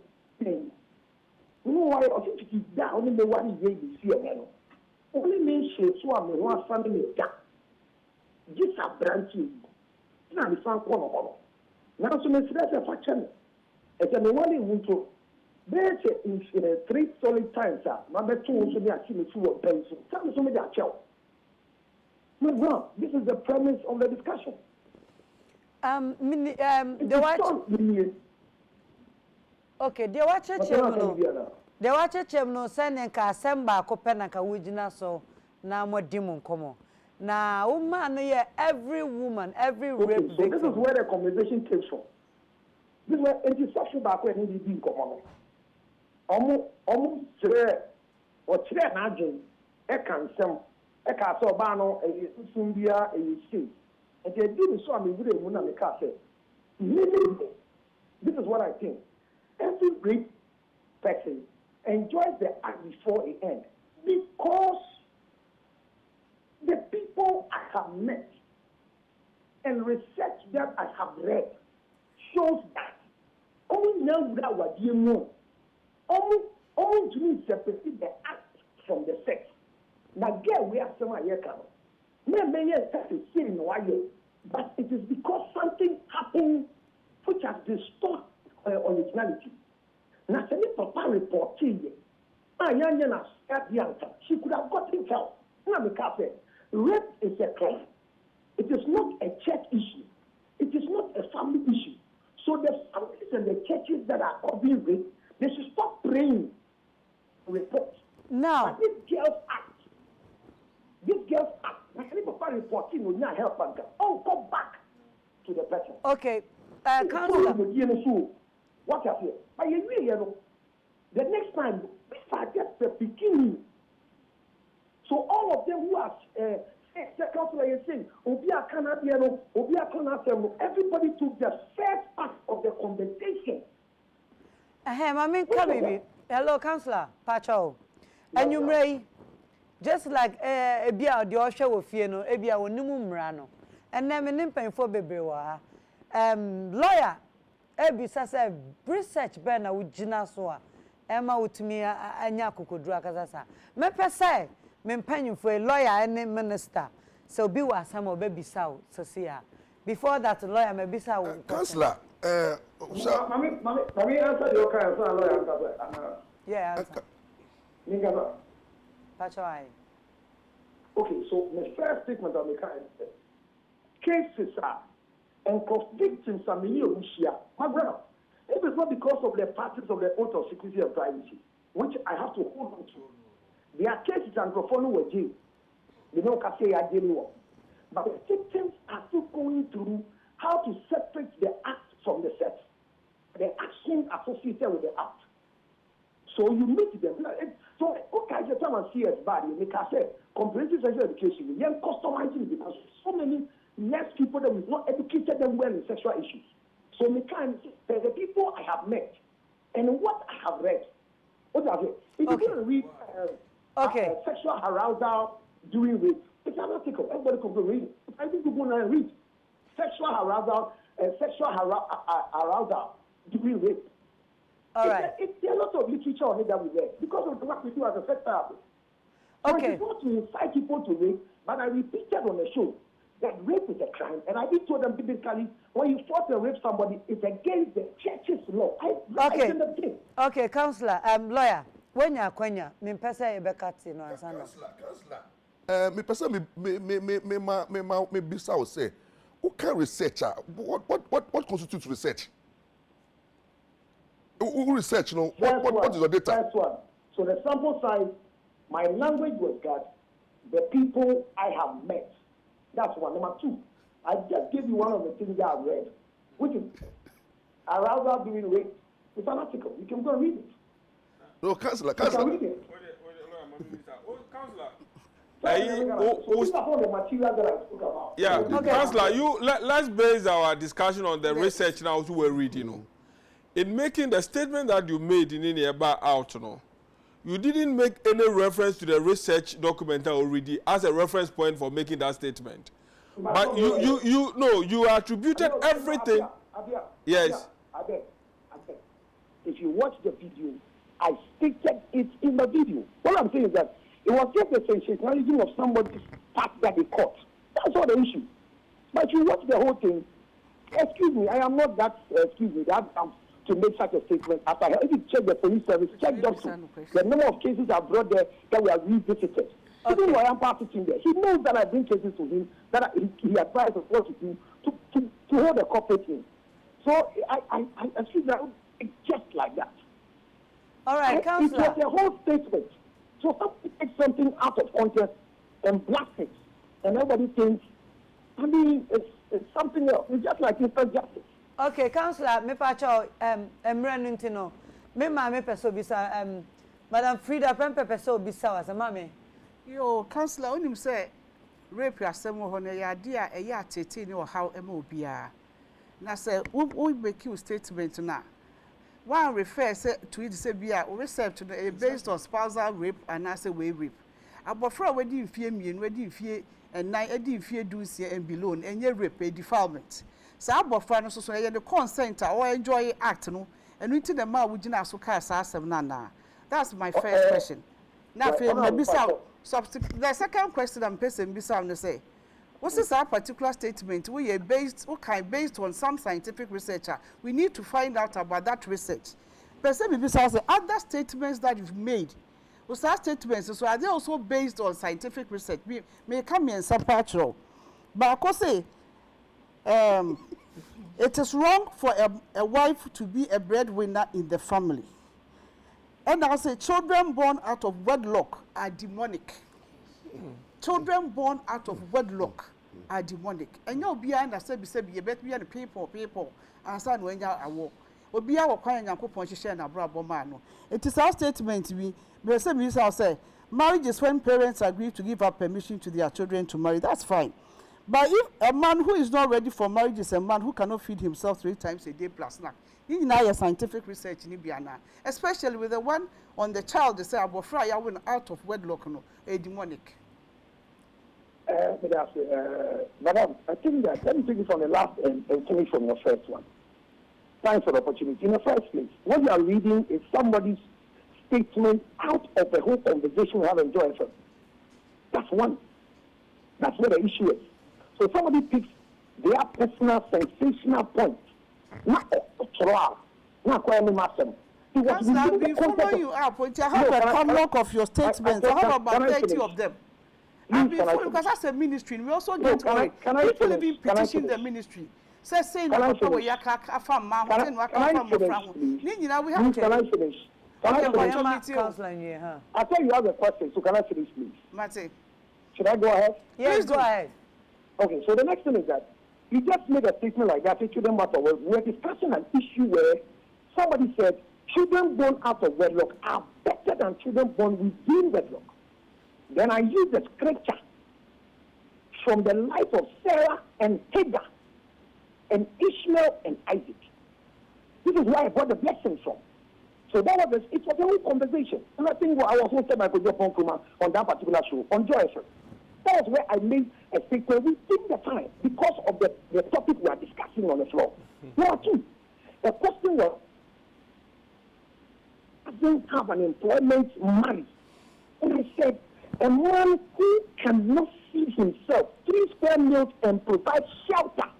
F: no why o fiti da oni me wali ye bi si e no only me she so am no afani me da gisa branchi na mi fan ko no na so me sira se fa chen e se me wali wunto there's 3 solid times my better so be actually to what pay so tell me so me that chill no this is the premise of the discussion
A: the watch okay the watch the watch no send nka assemble akopɛ na ka wugina so na modimu nkomo na woman no yeah every woman every rape
F: so this is where the conversation takes from this is where anti-social back when he be nkomo omu chere o chere na adwen e kan sem eka so ba no sumbia say and they did so am evre mu na me ka say this is what I think. Every great person enjoys the act before it ends because the people I have met and research that I have read shows that only now that what you know, only to me separate the act from the sex. Now, girl, we are someone here come. Maybe sex is seen no but it is because something happened which has distorted originality. Now, say papa reporting, she could have gotten help. Rape is a crime. It is not a church issue. It is not a family issue. So the families and the churches that are covering rape, they should stop praying reports.
A: Now,
F: but this girl's act, any papa reporting will not help her. Oh, go back to the person.
A: Okay, Councillor.
F: What have you? But you know, the next time, if I get the beginning, so all of them who are Councillor, you saying, everybody took the first part of the conversation.
A: Hello, Councillor Pacho. And you may just like a beer, the Osha of Fieno, a beer, Nimu Murano, and then an impen for Bebewa. Lawyer, Ebi Sasa, research Berna with Jinaswa, Emma with me, and Yakuko Drakazasa. Mepe say, Mempenny for a lawyer and a minister. So be what some of baby sow, Sosia. Before that, lawyer may be sow.
D: Councillor,
F: Mommy, answer your kind of lawyer.
A: Yeah, Pacho.
F: Okay, so my first statement on the kind cases are and victims are many of McBrown. It is not because of the practice of the oath of secrecy and privacy, which I have to hold on to. There are cases and performing with jail. They don't say I jail. But the victims are still going through how to separate the act from the sex, the action associated with the act. So you meet them. So okay, just come and see us bad. You make us say comprehensive sexual education. We are customizing because so many less people that we've not educated them well in sexual issues. So we can the people I have met and what I have read. What have you? If you go and read sexual arousal during rape, it's an article. Everybody can go read it. I think you go and read sexual arousal arousal during rape.
A: All right.
F: There are a lot of literature on it that we read because of the work we do as a sex therapist.
A: Okay.
F: It's not to incite people to rape, but I repeated on the show that rape is a crime, and I did told them biblically when you force to rape somebody, it's against the church's law.
A: Okay, Councillor, lawyer, when you're Quenya, me pesa ebekati no answer.
D: Councillor, me pesa me bisa will say, who can research? What constitutes research? Who research? You know, what is the data?
F: First one. So the sample size, my language was that the people I have met. That's one. Number two, I just gave you one of the things that I've read, which is arousal during rape. It's an article. You can go and read it.
D: No, Councillor.
F: You can read it. These are all the material that I spoke about.
B: Yeah, Councillor, let's base our discussion on the research now to we read, you know. In making the statement that you made in any about out, you know, you didn't make any reference to the research document already as a reference point for making that statement. But you attributed everything. Yes.
F: If you watch the video, I stated it in the video. What I'm saying is that it was just the sensationalism of somebody's fact that they caught. That's all the issue. But you watch the whole thing. Excuse me, I am not that. That to make such a statement. After if you check the police service, check the number of cases I brought there that were revisited. Even though I am participating there, he knows that I bring cases to him that he advised us what to do to hold the corporate in. So I feel that it's just like that.
A: All right, Councillor.
F: It was a whole statement. So somebody takes something out of context and blast it, and everybody thinks, I mean, it's something else. It's just like instant justice.
A: Okay, Councillor, me pacho Emre Nuntino. Me ma me peso bisa Madam Frida Pempe peso bisa was mama.
C: Yo, counselor, when you say rape asem ho na ya de a eya atete ni o how ema obia. Na say we make you statement na. One refer say to it say bia we research to based on spousal rape and I say we rape. Abofra we di mfie mienu, we di mfie enan, e di mfie dusia and below enye rape a defilement. Sa abofra no so ye the consent or enjoy act no enu ti the ma wo gina so ka sa asem na. That's my first question. Now the second question I'm person bisa say what is our particular statement we are based on some scientific research. We need to find out about that research. Person bisa say other statements that you've made. What's that statements so are they also based on scientific research? May come in some partial. But I say it is wrong for a wife to be a breadwinner in the family. And I say children born out of wedlock are demonic. Children born out of wedlock are demonic. And you'll be under you bet me and people and son when you are walk. Or be our quiet and coupon and a bravo man. It is our statement to be say marriage is when parents agree to give up permission to their children to marry. That's fine. But if a man who is not ready for marriage is a man who cannot feed himself 3 times a day plus snack. In our scientific research in Ibiana, especially with the one on the child, they say abofra ya win out of wedlock no a demonic.
F: Madam, I think that let me take it from the last and finish from your first one. Thanks for the opportunity. In the first place, what you are reading is somebody's statement out of the whole conversation we have enjoyed. That's one. That's where the issue is. So somebody picks their personal sensational point. Not quite any matter.
C: Before you up, I have a catalog of your statements. I have about 30 of them. And before, because that's a ministry, we also get worried. People have been petitioning the ministry. Saying that we have
F: Can I finish? Can I tell you have a question, so can I finish, please?
C: Mate.
F: Should I go ahead?
A: Yes, go ahead.
F: Okay, so the next thing is that you just made a statement like that, it shouldn't matter. We're discussing an issue where somebody said children born out of wedlock are better than children born within wedlock. Then I use the scripture from the life of Sarah and Hagar and Ishmael and Isaac. This is where I got the blessing from. So that was it was a whole conversation. And I think I was hosted by Kojo Ponkuma on that particular show, on Joy FM. That was where I made a statement within the time because of the topic we are discussing on the floor. Number 2, the question was, I don't have an employment marriage. And I said, a man who cannot feed himself 3 square meals and provide shelter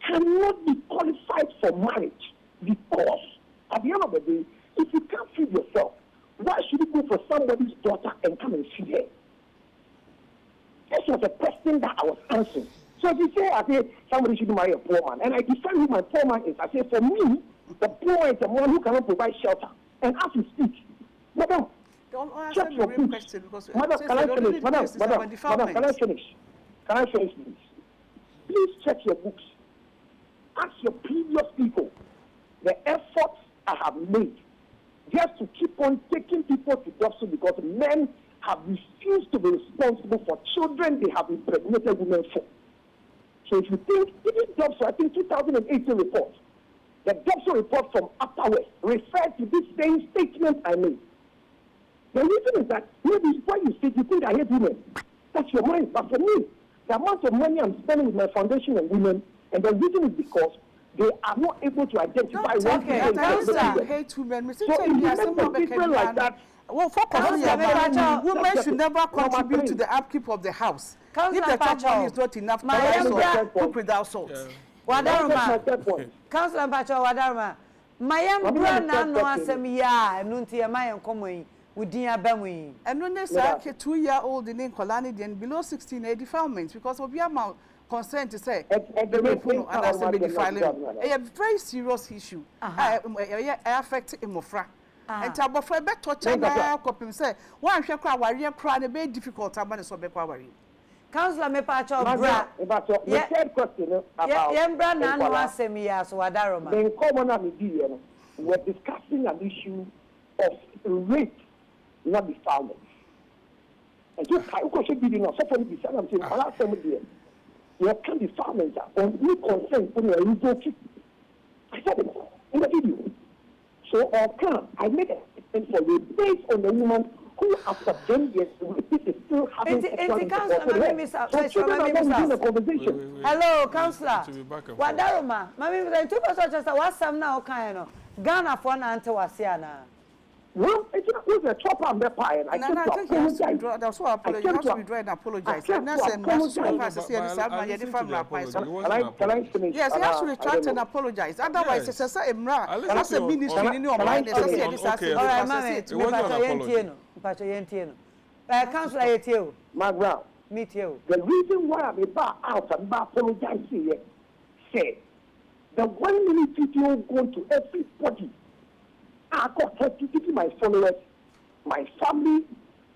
F: cannot be qualified for marriage because at the end of the day, if you can't feed yourself, why should you go for somebody's daughter and come and feed her? This was a question that I was answering. So if you say, I say somebody should marry a poor man, and I define who my poor man is, I say for me, the poor man is the one who cannot provide shelter. And as you speak, madam, check your books. Madam, can I finish? Madam, can I finish? Can I finish, please? Please check your books. Ask your previous people the efforts I have made just to keep on taking people to adoption because men have refused to be responsible for children they have impregnated women for. So if you think, even Dobson, I think 2018 report, the Dobson report from Upper West referred to this same statement I made. The reason is that maybe when you say you think I hate women, that's your mind. But for me, the amount of money I'm spending with my foundation on women, and the reason is because they are not able to identify one
C: thing. Hate women.
F: So if you make a statement like that,
C: well, women should never contribute to the upkeep of the house. If the top money is not enough to buy cook without salt.
A: Wadaruma. Councillor Mpacho Wadaruma. McBrown na no asem ya nunti e mayen komo yi udin abamu yi.
C: Eno ne sa ke 2-year-old in Kolani then below 16 a defilement because obi amount consent to say the rape and as a defiling a very serious issue. Affect imofra. And Tabafra bet touch and copy say one shall cry warrior cry a very difficult time so be worry.
A: Councillor Mepacho Bra.
F: The third question about
A: Empress na no asem ya so Wadaruma.
F: The common media we're discussing an issue of rape, not defilement. And you can't be no suffering the same thing. I last time there. You can't be farmers on new consent when you are invoking. I said it in the video. So I made a statement for you based on the woman who after 10 years is still having sexual conversation.
A: Hello, Councillor. Wadaroma, Mammy, the two persons are what some now kind of Ghana for an Antawasiana.
F: Well, it's a chopper and the pie, and I can't apologize.
C: That's why I apologize. You have to apologize. And that's a Can
F: I finish?
C: Yes, he has to retract and apologize. Otherwise, it's a Emra. That's a ministry in your mind.
A: All right, Mammy, it was a Councillor,
F: McBrown,
A: meet you.
F: the reason why I'm about out and about apologizing here, say, the 1 minute video going to everybody. I got to my followers, my family,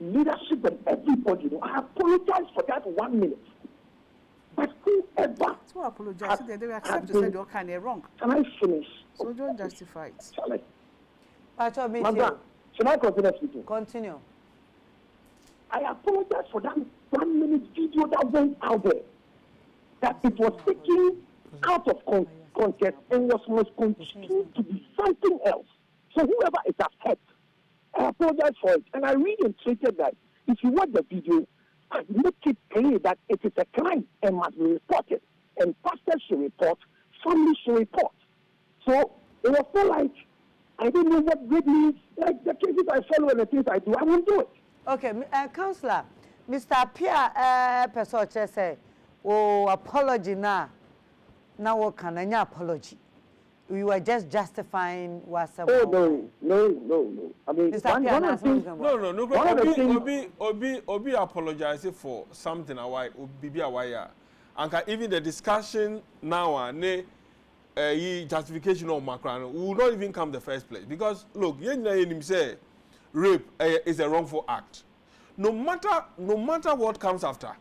F: leadership, and everybody. I apologize for that 1 minute. But whoever.
C: So apologize. They accept to say you're kind of wrong.
F: Can I finish?
C: So don't justify it.
F: Should I continue speaking?
A: Continue.
F: I apologize for that 1 minute video that went out there. That it was taken out of context and must continue to be something else. So whoever is upset, I apologize for it. And I reiterated that if you watch the video, I make it clear that it is a crime and must be reported. And pastors should report, families should report. So it was so like, I don't know what good means. Like the cases I follow and the things I do, I won't do it.
A: Okay, Councillor, Mr. Pierre Pesoche say, oh, apology now. Now what can I apology? You were just justifying what some.
F: Oh no. I mean, one of the things.
B: No. Obi apologizing for something. Why? Obi awaya. And even the discussion now, justification of McBrown will not even come the first place because look, you say rape is a wrongful act. No matter what comes after,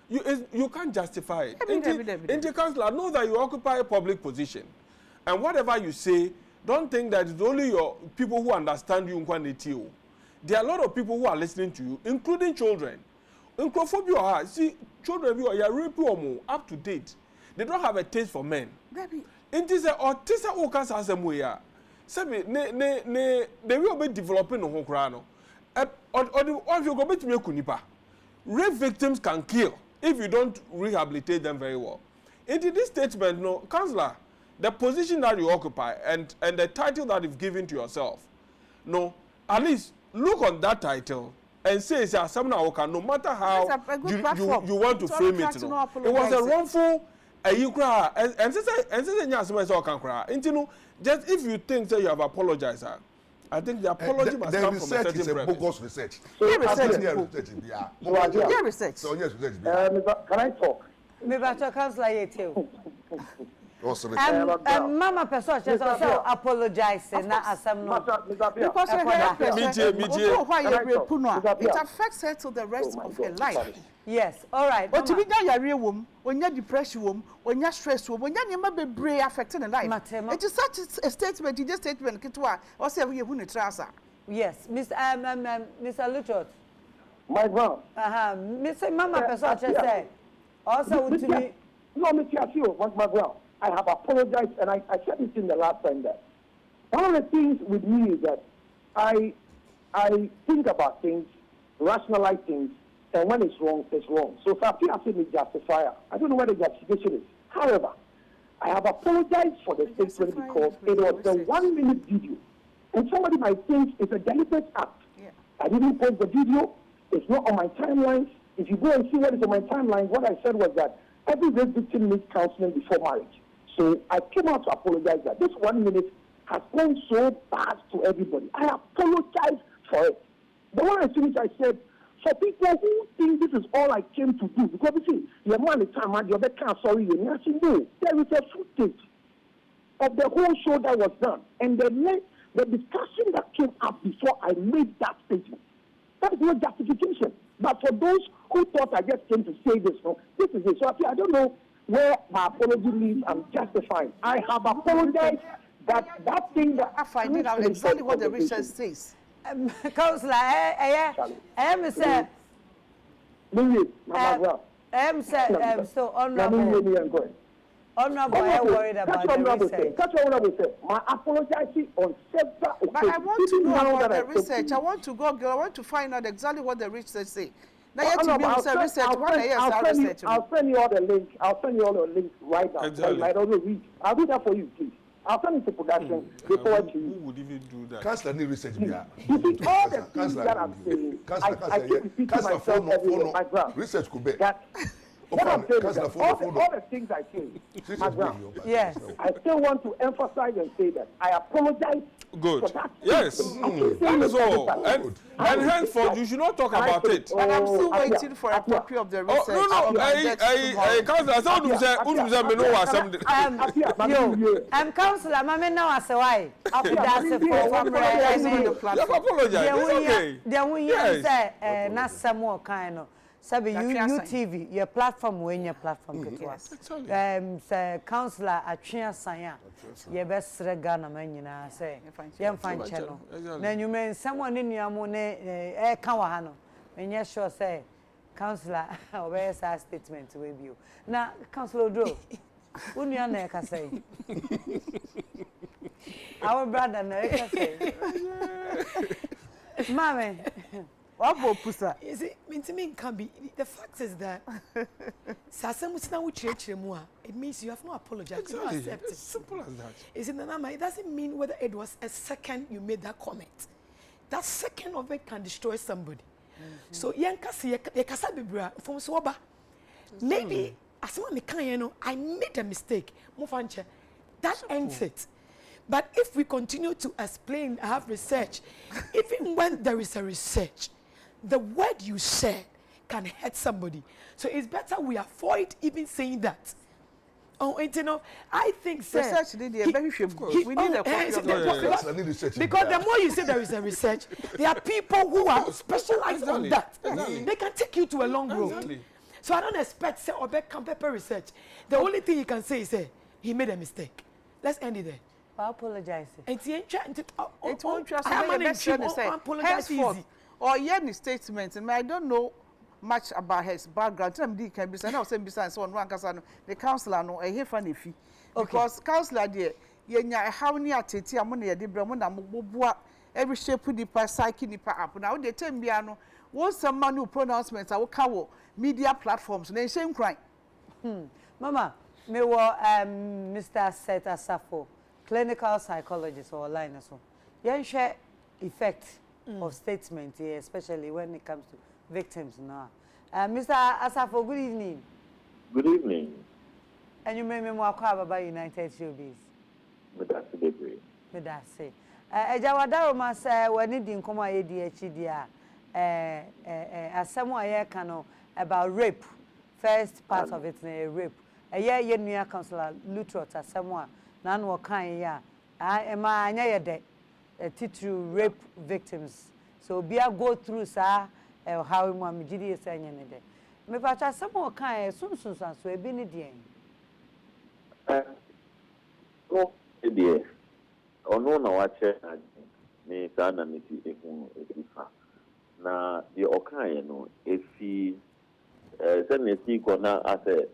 B: you can't justify it. In the council, know that you occupy a public position. And whatever you say, don't think that it's only your people who understand you. There are a lot of people who are listening to you, including children. See, children you are really up to date. They don't have a taste for men. It is a autistic workers as a way. They will be developing on Hokrano. Or if you go back to Kunipa, rape victims can kill if you don't rehabilitate them very well. Into this statement, no, Councillor. The position that you occupy and the title that you've given to yourself, no, at least look on that title and say, no matter how you want to frame it, no, it was a wrongful, just if you think that you have apologized, I think the apology must come from a certain premise.
D: Bogus research.
C: Research.
D: So yes, research.
F: Can I talk?
A: Maybe I talk Councillor too.
C: Mama
A: Pesoche just also apologizing now as some no.
C: Because it affects her to the rest of her life.
A: Yes, all right.
C: But to be that real woman, when you're depression woman, when you're stressed woman, when you're be brain affecting the life. It is such a statement, it just statement kitwa or say we who trouser.
A: Yes, Mr. Luchot.
F: McBrown.
A: Mr. Mama Pesoche say also to me.
F: No, Mr. McBrown. I have apologized, and I said it in the last time that one of the things with me is that I think about things, rationalize things, and when it's wrong, it's wrong. So if I feel as a justifier, I don't know what the justification is. However, I have apologized for the statement because it was the 1 minute video, and somebody might think it's a deliberate act. Yeah. I didn't post the video. It's not on my timeline. If you go and see what is on my timeline, what I said was that every rape victim needs counseling before marriage. So I came out to apologize that this 1 minute has gone so bad to everybody. I apologize for it. The one I finished, I said, for people who think this is all I came to do, because you see, your man is time and the other can't sorry you. I said, no, there is a footage of the whole show that was done. And the discussion that came up before I made that statement, that is no justification. But for those who thought I just came to say this, no, this is it. So I don't know where my apology leaves. I'm justifying. I have apologized that thing that
C: I find out exactly what the research says.
A: Councillor, So honorable. Honorable, I am worried about the research.
F: That's what I say. My apology on several occasions.
C: But I want to know about the research. I want to go, girl. I want to find out exactly what the research say. Now, I'll send you all the link. I'll send you all the links right now.
B: Exactly.
F: I'll do that for you, please. I'll send it to production before
B: Who would even do that?
D: Councillor need research.
F: You see, all the things that I'm saying, I keep repeating myself everywhere. My ground.
D: Research could be.
F: What I'm saying is that all the things I say, my ground.
A: Yes.
F: I still want to emphasize and say that I apologize.
B: Good.
F: For that.
B: Yes. That is all. And henceforth, you should not talk about it.
C: But I'm still waiting for a copy of the research.
B: Oh, no. Councillor, I said, me know what something.
A: Councillor, Mamma, now I say why. That's a for
B: apologize. It's okay.
A: The one you say, not some more kind of. Sabi UTV, your platform, when your platform get was. Say councillor Atria Saya, your best regana man, say, young fine channel. Then you mean someone in your money, Kawahano, and yes, sure say, councillor, where's our statement to review. Now, Councillor Drew, wouldn't your neck say? Our brother, neck say, Mammy.
E: Is it mean to me can be the fact is that it means you have no apologized. You don't accept it.
B: Simple as that.
E: Is it it doesn't mean whether it was a second you made that comment. That second of it can destroy somebody. So from Swaba. Maybe as I made a mistake. That ends it. But if we continue to explain, have research, even when there is a research, the word you said can hurt somebody. So it's better we avoid even saying that. Oh, you know, I think
C: research we need a copy of the
E: research. Because the more you say there is a research, there are people who are specialized on that. They can take you to a long road. So I don't expect say Obek paper research. The only thing you can say is he made a mistake. Let's end it there.
A: I apologize.
C: It won't trust me. Or any statement, and I don't know much about his background. Can be sent out same besides on one casano. The councillor no a here funny fee. Because councillor dear, how near Titi Amonia de Bramona Mubua every shape with the psyche nipa up. Now they tell me once some man who pronouncements I will cover media platforms, and they same crime.
A: Mama, me wa Mr. Seth Asafo, clinical psychologist or line as well. You share effect of statement here, especially when it comes to victims now. Mr. Asafo, good evening.
G: Good evening.
A: And you may me more about United Showbiz. Medase. Ejawadaro ma say when it din komo ADHD dia asemo aye kan about rape. First part of it na rape. Ye nua counselor Lutrot asemo a na no kan ya ma anya ye de titru rape victims. So bia go through sa how mo amgidi say anya ne de. Me pa cha asemo kan sunsun san so e bi ni de.
G: No idea. Ono na wache ni sana miti ehun efifa na the okan no efi se na si ko na ase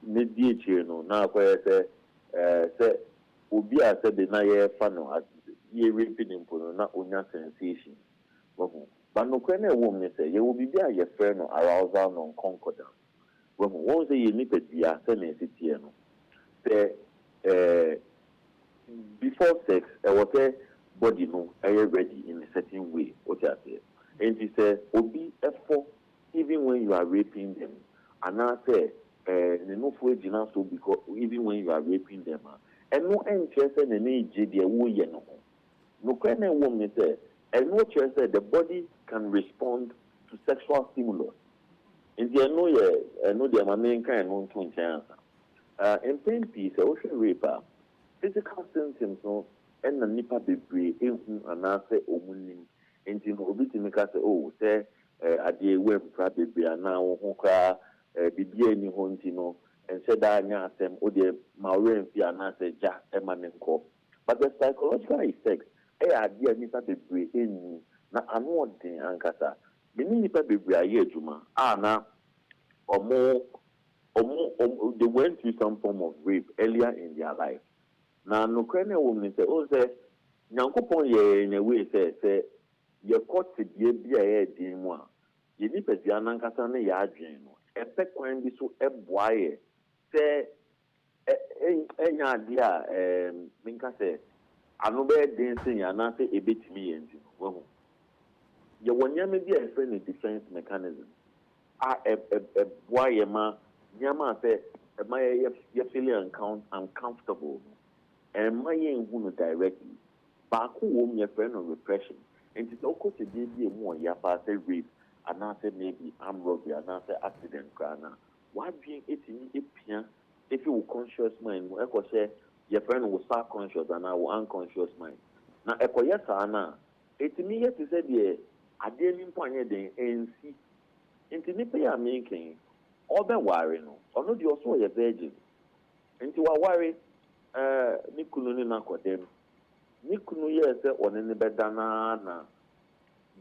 G: ne die chire no na akwa se obi ase de na ye fa no ye repeat impo no na onya sensation wo ba no kwa na ewo me se ye obi bia ye frɛ no arousal no concordance wo se ye ni pedua se na sitie no se before sex, our body no are ready in a certain way. What you say? And he said, "Obi effort even when you are raping them." And I say, "No for so because even when you are raping them, and no interest in any JD way no. No kind of woman say, and no interest the body can respond to sexual stimulus. And the no the main kind no to chance. And pain piece, also raper." Physical symptoms no and the nipa bebre ehun anase omunim enti no obi timi ka say oh say ade we mpra bebre ana wo ho kra bibia ni ho nti no ense da anya asem o de mawe mfi anase ja emanenko but the psychological effects ade nipa bebre enu na ano den ankasa many nipa bebree ayɛ adwuma na they went through some form of rape earlier in their life. Na nokra na wo say o say nyankopon ye na we say ye court die bia ye din mu a ye nipa dia nankasa na ya adwen no epe kwan bi so eboaye say enya dia minka say ano be den sin ya na say ebetimi ye nti wo ye wonyame bi a friend defense mechanism boaye ma nyama say you feeling uncomfortable and my who directly back home your friend of repression and it's of course a baby more ya say rape and now say maybe armed robbery and now say accident crana why being it in if you conscious mind say your friend will start conscious and now unconscious mind now yes ana it me yet to say the I didn't point then and see into nipa ya making obe worry no ono di oso ye virgin nti wa worry ni kunu ni na kodem ni kunu ye se one ne beda na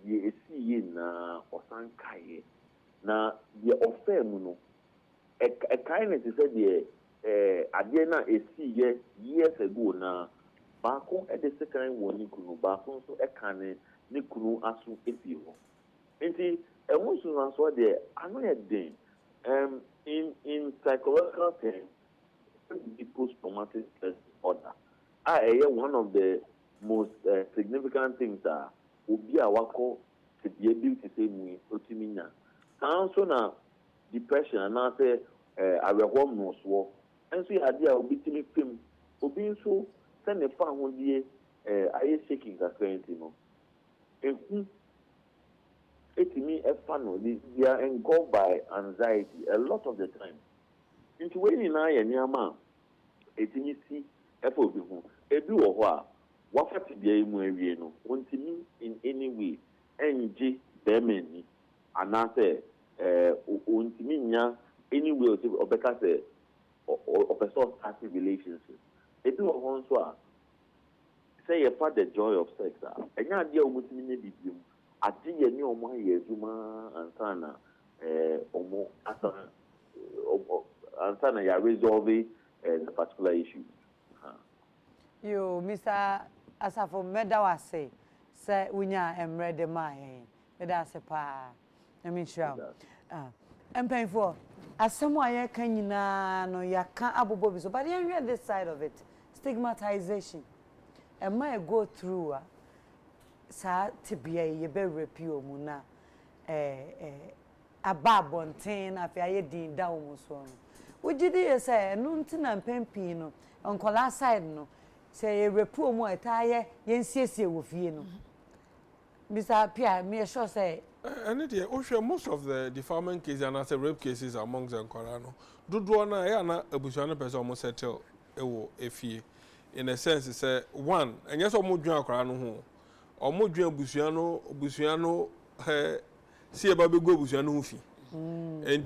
G: ye esi ye na osan kaye na ye ofem no e kindness se de ade na esi ye years ago na ba ko e de second one ni kunu ba so so e kan ni kunu aso efi ho nti e won so na so de ano ye den in psychological terms, the post-traumatic stress disorder, one of the most significant things that would be our call to be able to say me, Otimina. Also now, depression, and I say, I will home no swore, and so idea will be to me film, for being so, send a fan one day, I shaking that current, and it me a fun. They are engulfed by anxiety a lot of the time. Into when you know your man, it me see effort with whom a do or what to be a movie, no, want to me in any way, NG, Bemeni, and I say, want to me any way of because of a sort of relationship. A do of one so say about the joy of sex, and your idea of me be you. I think you know my Yezuma and Sana, Asana, you resolve the particular issue.
A: You, Mr. Asafo Medawa say Unya am ready my that's a pa. I mean, sure. I'm paying for as someone can you know, you can't Abu Bobby, so but you read this side of it stigmatization. And my go through. Sa tibia ye be repio mu na aba bonten afia ye din da wo mu so no wogidi ye say no ntina mpempi no onkola side no say ye repio mu ataye ye nsiesie wo fie no Mr. Pia me sure say
B: and it most of the defilement cases and as rape cases amongst the Korano dodo na ya na abusuano person almost settle ewo efie in a sense say one and yes omo dwan Korano ho omo dwan busuano si e ba be go busuano ho fi and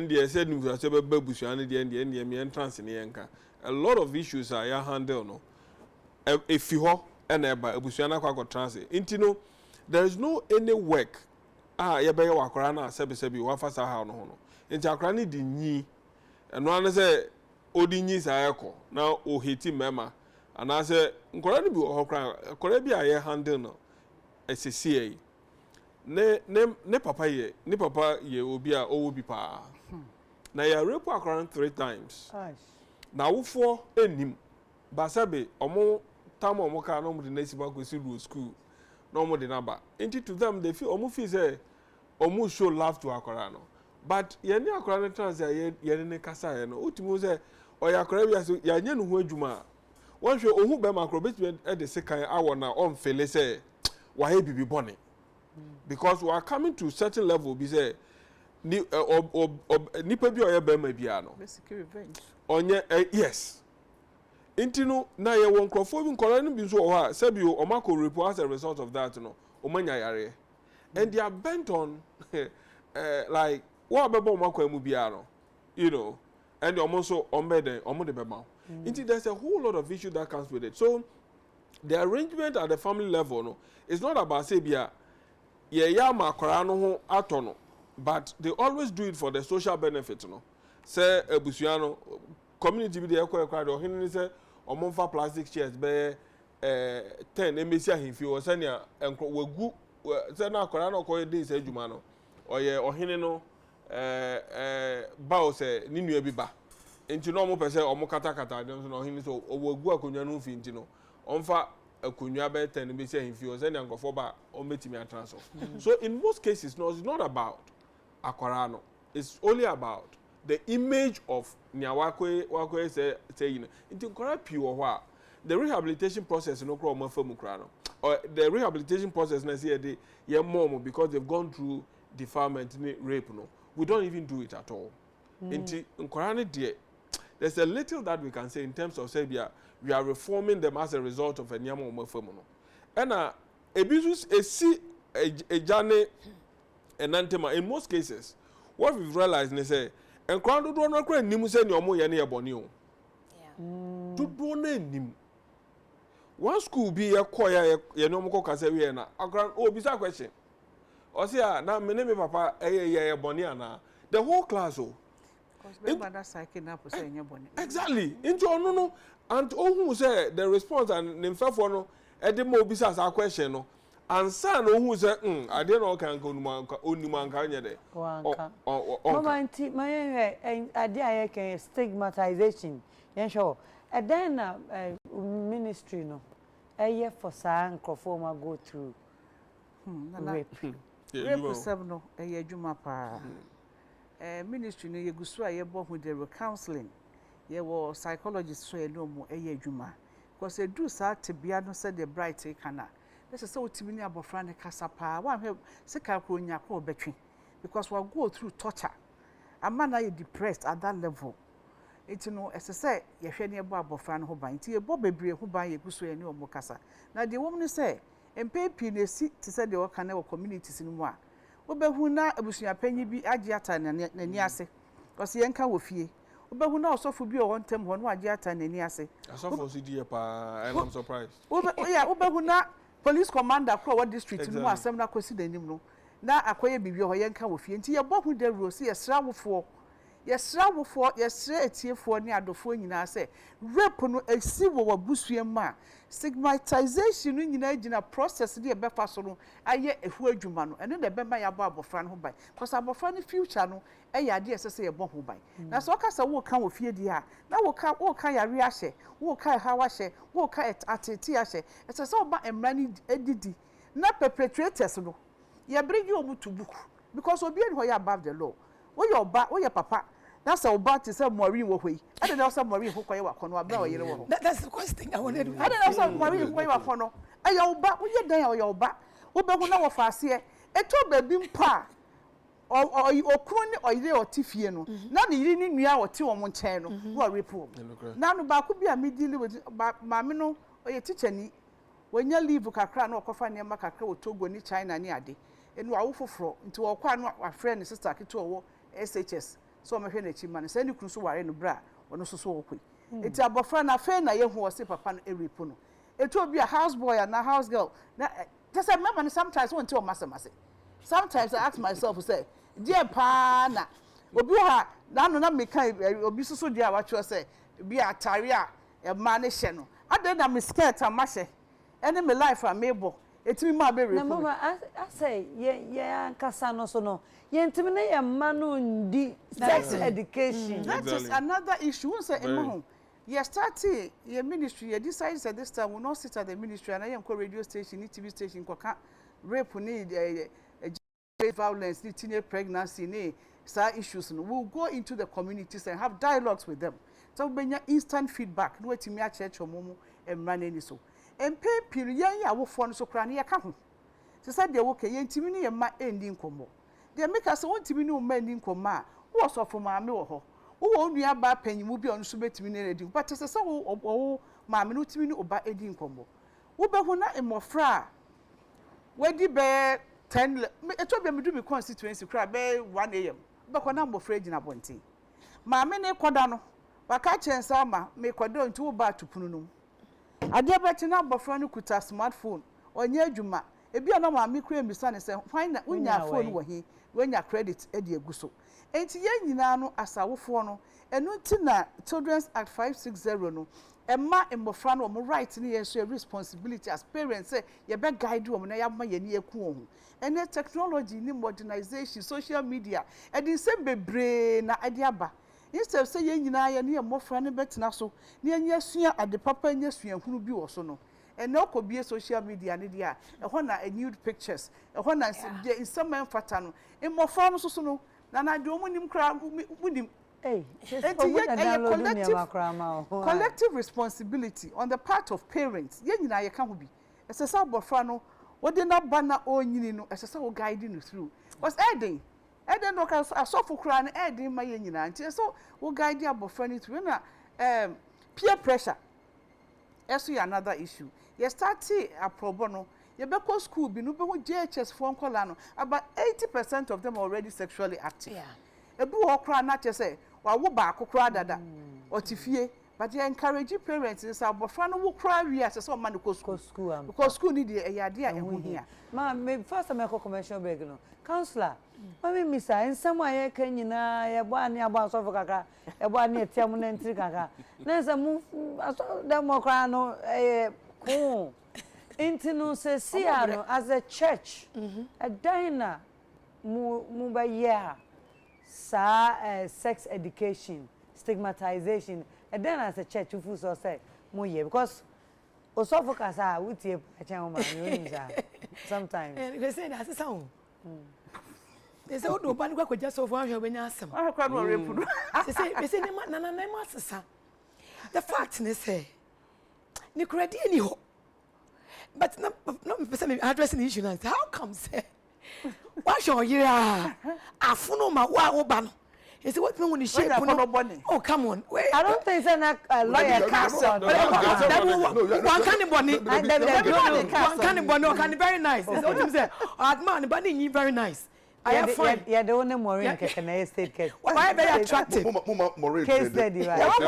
B: they said you say be busuano de me entrance ne yenka a lot of issues are ya handle no if you ho and e ba busuano kwa transit into no there is no any work ye be wa akora na sebi wa fasa ha no ho no nti akora ne di nyi eno an say odi nyi sa ekọ na o hiti mema ana say nkora ne bi ho kra akora bi aye handle no SCA ne papa ye obi a owo bi pa na ya rape akora 3 times na wofo enim ba sabe omo tam omo ka no mo de nasi ba go si school no mo de naba into to them they feel omo feel say omo show love to akora no but ye ni akora ne trans ye ne kasa ye no utimo say oya akora bi aso ya nya no ho adwuma won hwe ohu be makro betime e de sekan awo na on fele say why bibi bonny because we are coming to certain level be say ni nipa bi oya be ma bia no
C: basically revenge
B: onye yes intino na ye won crofo bi nkora no bi so o ha sabio o mako report as a result of that no o manya yare and they are bent on like what bebo mako mu bia no you know and almost ombeden omo de bema into there's a whole lot of issue that comes with it so the arrangement at the family level no it's not about say bia ya ma akora no ho atono but they always do it for the social benefit no say ebusua no community bi de ekwa de ohene ni say omonfa plastic chairs be 10 emesi ahemfi wo say na wagu say na akora no ko dey say adwuma no oye ohene no ba o say ni nua bi ba enti no mo pese o mo katakata dem so no ohene so wagu akonwa no mfi enti no onfa akonwa be 10 emesi ahemfi wo say na nkofo ba o metimi atranso so in most cases no it's not about akora no it's only about the image of Niawakwe say you know into correct pure the rehabilitation process no crow no or the rehabilitation process na say they mom because they've gone through defilement rape no we don't even do it at all into there's a little that we can say in terms of say we are reforming them as a result of a nyama no and ebisus a journey and antema in most cases what we've realized is say and crowd do not cry nimu say ni omo ye na ye boni o do na nim one school be ye koya ye no mo ka say we na akran o bi sa question o say na me ne me papa ye boni ana the whole class o
C: because remember that cycle na say ye boni
B: exactly into ono no and ohun say the response and nimfafo no e de mo bi sa question no ansa no hu se ade no kan ko onum anka nya de
A: mama nti my ade aye kan stigmatization yen sure and then ministry no aye for sa nkrofo ma go through rape
C: rape sef no aye adwuma pa ministry no ye gusu aye bo hu the counseling ye wo psychologist so ye no mo aye adwuma because e do sa tebia no said the bright kana this is so tibini abofra ne kasa pa wa hwe sika kro nya ko betwe because we go through torture amana you depressed at that level it no say ye hwe ne ebo abofra ne ho ban ti ebo bebre ho ban ye guso ye ne omo kasa na de wom ne say empepi ne si ti say de work na communities ni mu a wo behu na abusua panyi bi agi ata na ni ase because ye nka wo fie wo behu na osofo bi o wontem ho no agi ata na ni ase
B: asofo si die pa I'm surprised
C: wo behu na police commander kro what district mu asem na kwesi danim no na akoye bibi ho ye nka wo fie nti ye bohu de rose ye srawofo ye sra etiefo ne adofo nyina se rape no esi wo wabusua ma stigmatization no nyina gina process de be fa so no aye ehu adwuma no ene de be ma ya bo abofra no ho bai because abofra no future no eya de esese ye bo ho bai na so kasa wo ka wo fie di ha na wo ka yare ahye wo ka hawa hye wo ka ateti ahye esese wo ba emra ni edidi na perpetrators no ye bring you omu to book because obi en ho ya above the law wo your papa that's oba to say Maureen wo hoi I don't know say Maureen ho koye wa kono abra wo yere wo
E: that's the question I wanted to
C: I don't know say Maureen koye wa kono aye oba wo ye dan aye oba wo be hu na wo faase eto ba bi mpa okru ni oyire otifie no na ne yiri ni nua wote wo mo nchen no wo rape wo na no ba ko bi a me deal with maame no oye teacher ni wonya leave kakra na okofa ne ma kakra wo Togo ni China ni ade enu awo foforo nti wo kwa no wa friend ni sister kito wo SHS so me hwe na chi man se ni kunu so ware no bra wono so wo kwi eti abofra na fe na ye hu wo se papa no eripo no eti obi a house boy and a house girl na just remember sometimes when to masemase sometimes I ask myself say dear pa na obi ha na no na me kan obi so dia wa cho say bi atare a e ma ne hye no ade na me skirt amahye ene me life am able etimi ma be
A: na mama I say ye ankasa no so no ye ntimi na ye ma no ndi sex education
C: that is another issue we say emma ye started ye ministry ye decide say this time we not sit at the ministry and I am call radio station TV station koka rape ni violence ni teenage pregnancy ni sa issues no we'll go into the communities and have dialogues with them so we bring instant feedback no etimi a church omomu emra na ni so empe piri yan ya wo fo no so kra na ye ka ho se say de wo ke ye ntimi ni ye ma endi nkomo de make us won timi ni o ma endi nkomo a wo so fo ma me wo ho wo nua ba panyimu bi onu so betimi ni edi but se say wo ma me no timi ni oba edi nkomo wo be hu na emofra wedi be 10 eto be me do me constituency kra be 1 am be ko na mofra gina bonti ma me ne koda no waka chensa ma me kodo nti wo ba tupunu no ade beti na bofra no kuta smartphone onye adwuma ebi ana ma me kura mi sane say why na unya phone wo hi wenya credit e de aguso enti ye nyina no asawofo no enu nti na Children's Act 560 no emma embofra no mo right ne ye so responsibility as parents say ye be guide wo na ya ma ye ne eku ho ene technology ni modernization social media e din se bebre na ade aba instead say ye nyina ye ne embofra ne betena so ne anya sua ade papa anya sua hunu bi wo so no and no could be a social media and idea a one nude pictures a one in some man fatano in more farms so no and I don't want him crowd with him. Hey, collective responsibility on the part of parents. Yen I can't be as a sabofrano, what did not banner or you know as a soul guiding you through was adding. I don't know I saw for crying adding my yen and so will guide you about friendly through peer pressure. That's another issue. You start a pro bono. You be go school, be no be JHS phone call no. About 80% of them are already sexually active. Yeah. A boo or cry not just say, well, wo back or cry dada or tifie. But you encourage parents in South Bofrano will cry we as a son man go school because school need a idea and here. Ma, maybe first I make a commercial break. No, counselor. Mami misa in somewhere can you na ya bwani about Sofaka, a bwani a Tiamun Tricaka. There's a move democrano cool. Intino says Siano as a church, a diner mubaya sa sex education, stigmatization, and then as a church who so say Muye because Osofocas are with you sometimes. And they say that's a sound. They say, "Oh, but we just over here when you ask them." They say, the fact is, say, you credit any hope, but not addressing the issue. How come, say, what's your year? I follow my wow ban. He said, "What when you shake oh, come on. Wait. I don't think it's a lawyer castle. One kind of bonnet, one kind of bonnet, kind of very nice. It's what you say. Man, bunny, very nice. I have fun. Yeah, the only Maureen can I state case. Why very attractive? Case steady, right?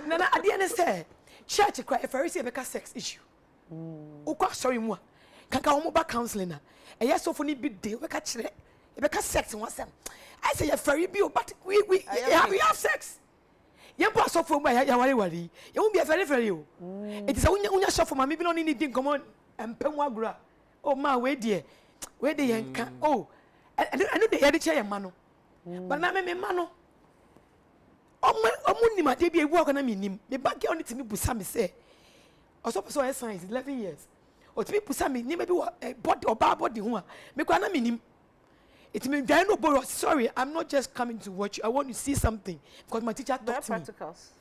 C: Nana, at the end of the day, church cry if I receive a sex issue. Uko sorry mo. Kanka omo ba counseling na. E yes so for ni big deal we ka kire. E be ka sex one sem. I say you very be but we have sex. You pass off for my ya worry. You won't be very very o. It is a unya shop for me be no need thing come on empem agura. Oh ma we there yanka oh I know the head chair man no but na me man no omo ni ma de bi ewu akona me nim me back on it me busa me say also person science 11 years o ti me busa me ni me bi body oba body ho a me kwa na me nim it me dai no borrow sorry I'm not just coming to watch you I want to see something because my teacher taught me practicals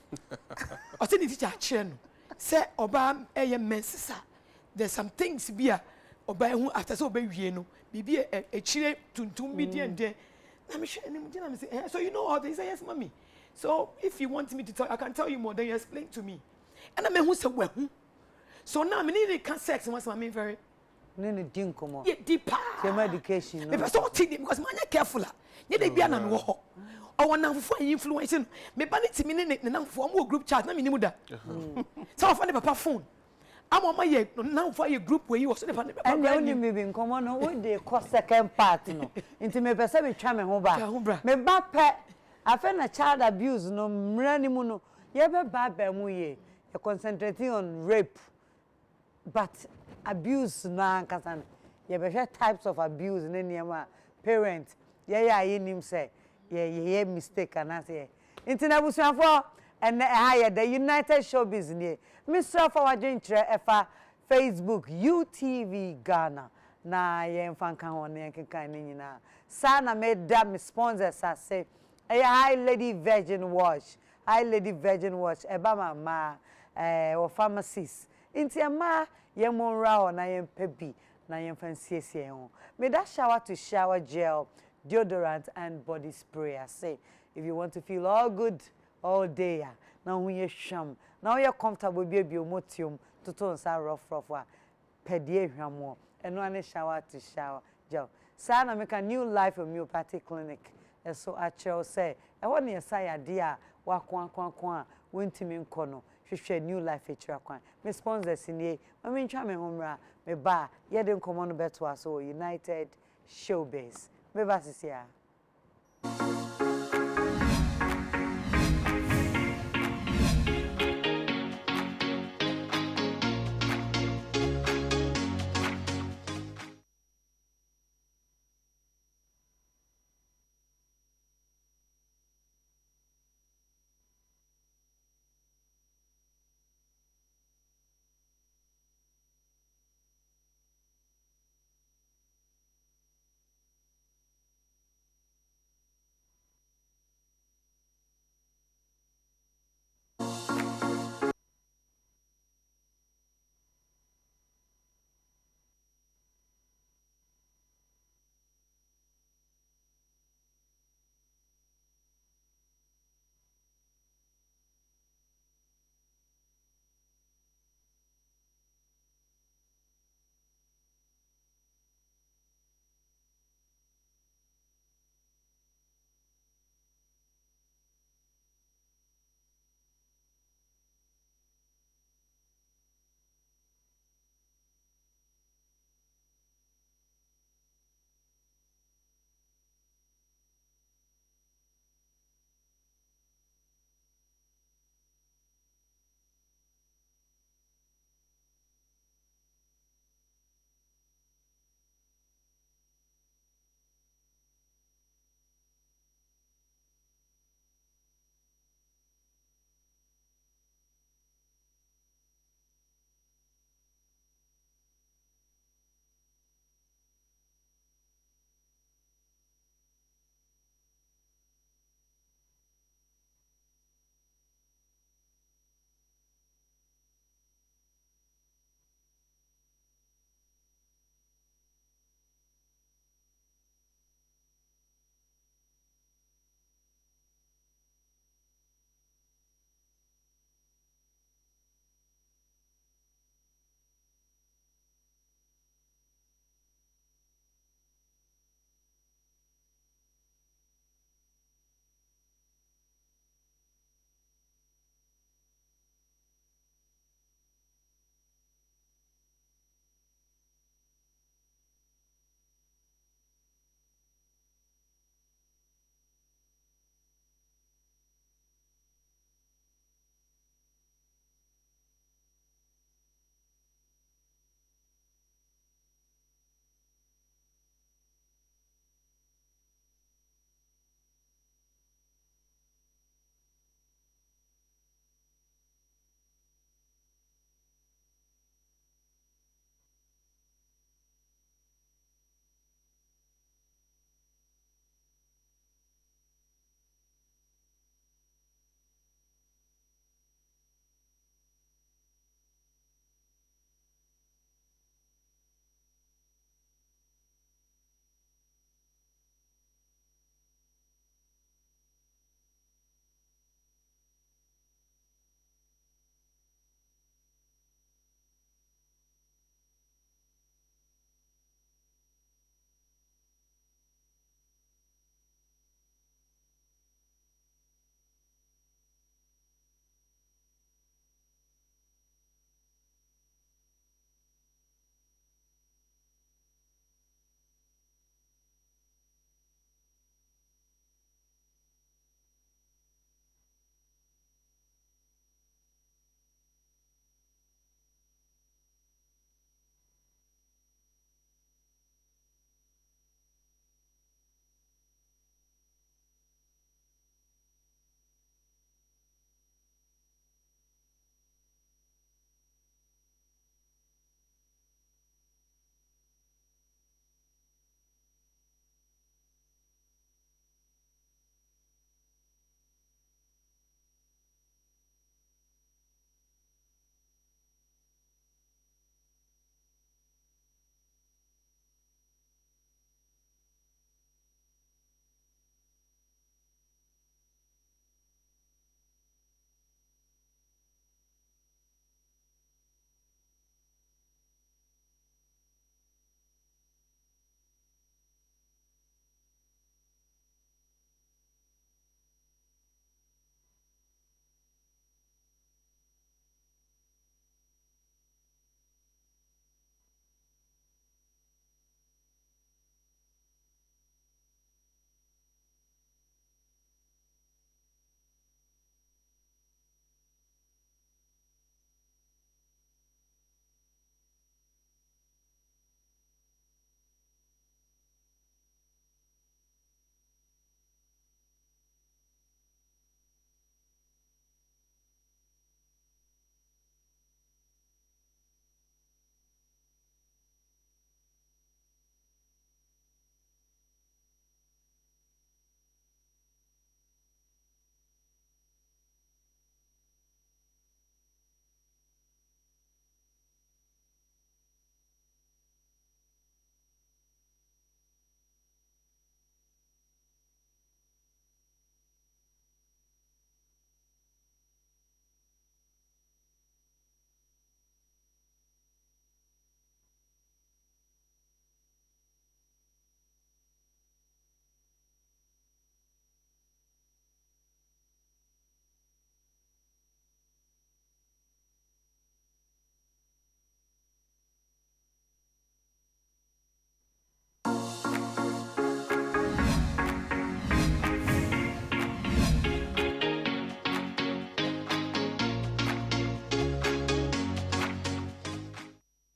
C: o ti ni teacher chair no say oba mensisa there's some things be a oba hu after so oba wie no bibi e chire tuntum bi de de na me hwe ni me say so you know all this yes mommy so if you want me to tell I can tell you more then you explain to me and I me hu say hu so now me need can sex once mommy very
A: no din komo
C: yeah deeper
A: education
C: no me so think because man careful nye de bia na me wo ho o wona fofo influence no me ba ne timi ne na fofo mo group chat na me ni mu da so of the papa phone I'm on my now for your group where you was
A: and the only me being common no we dey call second part no into me person be twa me ho ba me ba pe afa na child abuse no mra ni mu no ye be ba mu ye concentrating on rape but abuse na kasan ye be types of abuse na niam parent ye nim say ye mistake and say into na busuafo and higher the United Showbiz near Mr. Fawadjintre efa Facebook UTV Ghana na ye mfanka ho ne kenkan ni nyina sa na me da me sponsors say High Lady Virgin Wash eba mama or pharmacies inti ama ye monra o na ye pebi na ye fansiesie ho me da shower to shower gel deodorant and body spray I say if you want to feel all good all day now when you sham now you're comfortable be omotium to ton sa rough pedie hwamo eno ane shower to shower gel sa na make a new life homeopathic clinic eso akyerɛw sɛ ɛwɔ ne yɛsa yade a wakon a wontimi nkɔ no hwehwɛ new life ekyira kwan me sponsors nie mami ntwa me homra me ba yɛde nkɔmɔ no bɛto aso United Showbiz me ba sisia.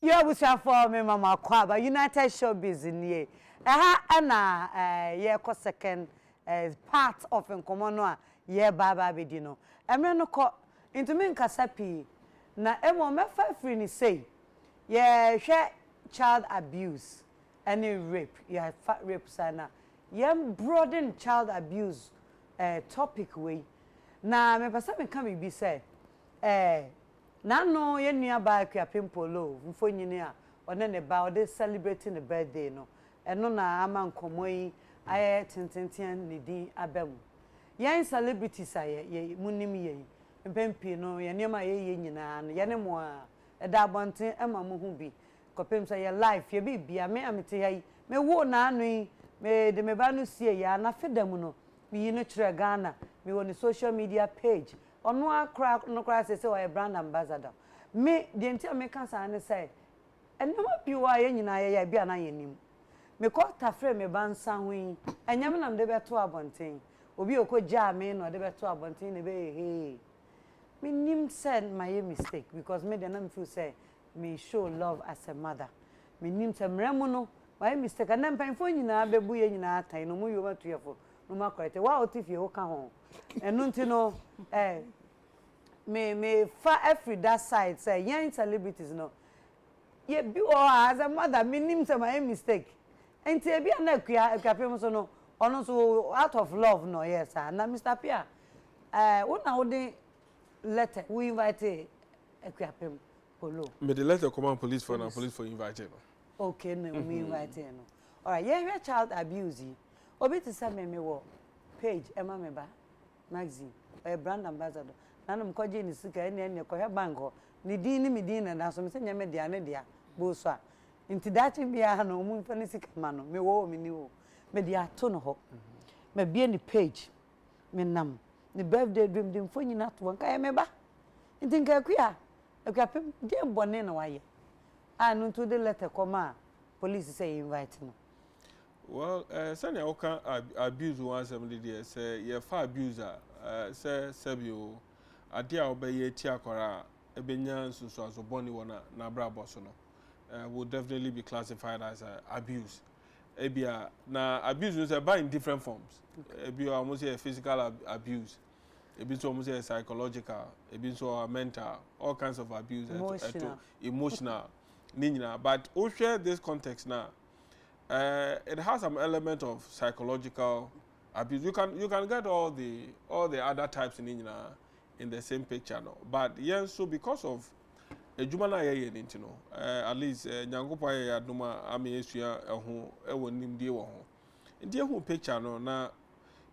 A: You always have for me, Mama Kwaba, United Showbiz in ye. Anna, ye ko second part of Nkomono, ye Baba Bidino. No call into me Kasapi. Na emo me fa free ni say, ye share child abuse, any rape, yeah, fat rape sana. Ye broaden child abuse topic way. Na me pasa me kan be say, na no ye nua ba akwa pimpolo mfo nyini a one ne ba ode celebrating the birthday no eno na ama nkomo yi aye tententen ne din abam ye celebrities aye ye munim ye mpempi no ye nema ye nyina no ye ne mo a eda abonten ema mo hu bi kopem say ye life ye bi bia me amete yi me wo na anu yi me de me ba no sie ya na fedam no me yi no kire Ghana me won social media page ono akra no kra say o brand ambassador me the entire me can say enema biwa ye nyina ye bia na yenim me ko tafre me bansa hwin enyam nam de beto abonten obi okogya me no de beto abonten ne be hey me nim said my mistake because me dem feel say me show love as a mother me nim say mremu no my mistake and then painful nyina bebu ye nyina atan no mu yo matuyefo no makorete wa otifie wo ka ho enu ntino me fa every that side say young celebrities no ye bi o as a mother me nim say my mistake enti e bia na akapem so no ono so out of love no yes na Mr. Pia una wo de letter we invite akapem polo
B: me the letter command police for invite no
A: okay no we invite no all right yeah child abuse obi to say me wo page ema me ba magazine brand ambassador nanum koje ni sika ene ko he banko ni din ni medin na so me se nyame dia ne dia bo so a nti dachi bia na omu fa ni sika ma no me wo me ni wo me dia to no ho me bia ni page me nam ni birthday dream dim fo nyina to nka me ba nti nka akua pem dia bone na waye anu to the letter come police say invite no.
B: Well, sani oka abuse 170 say ye fa abuser say sebio ade a obeye ti akora ebenya nsusu azoboni wona na bra boso no will definitely be classified as abuse. Ebia na abuse is by in different forms. Ebia almost say physical abuse. Ebi so almost say psychological, ebi so mental, all kinds of abuse, emotional, ninyina. But we share this context now. It has some element of psychological abuse. You can get all the other types in the same picture now. But yeah, so because of a jumana at least nyangopa ya duma ami esua eho ewo nimdie wo ho. Ndie ho picture no na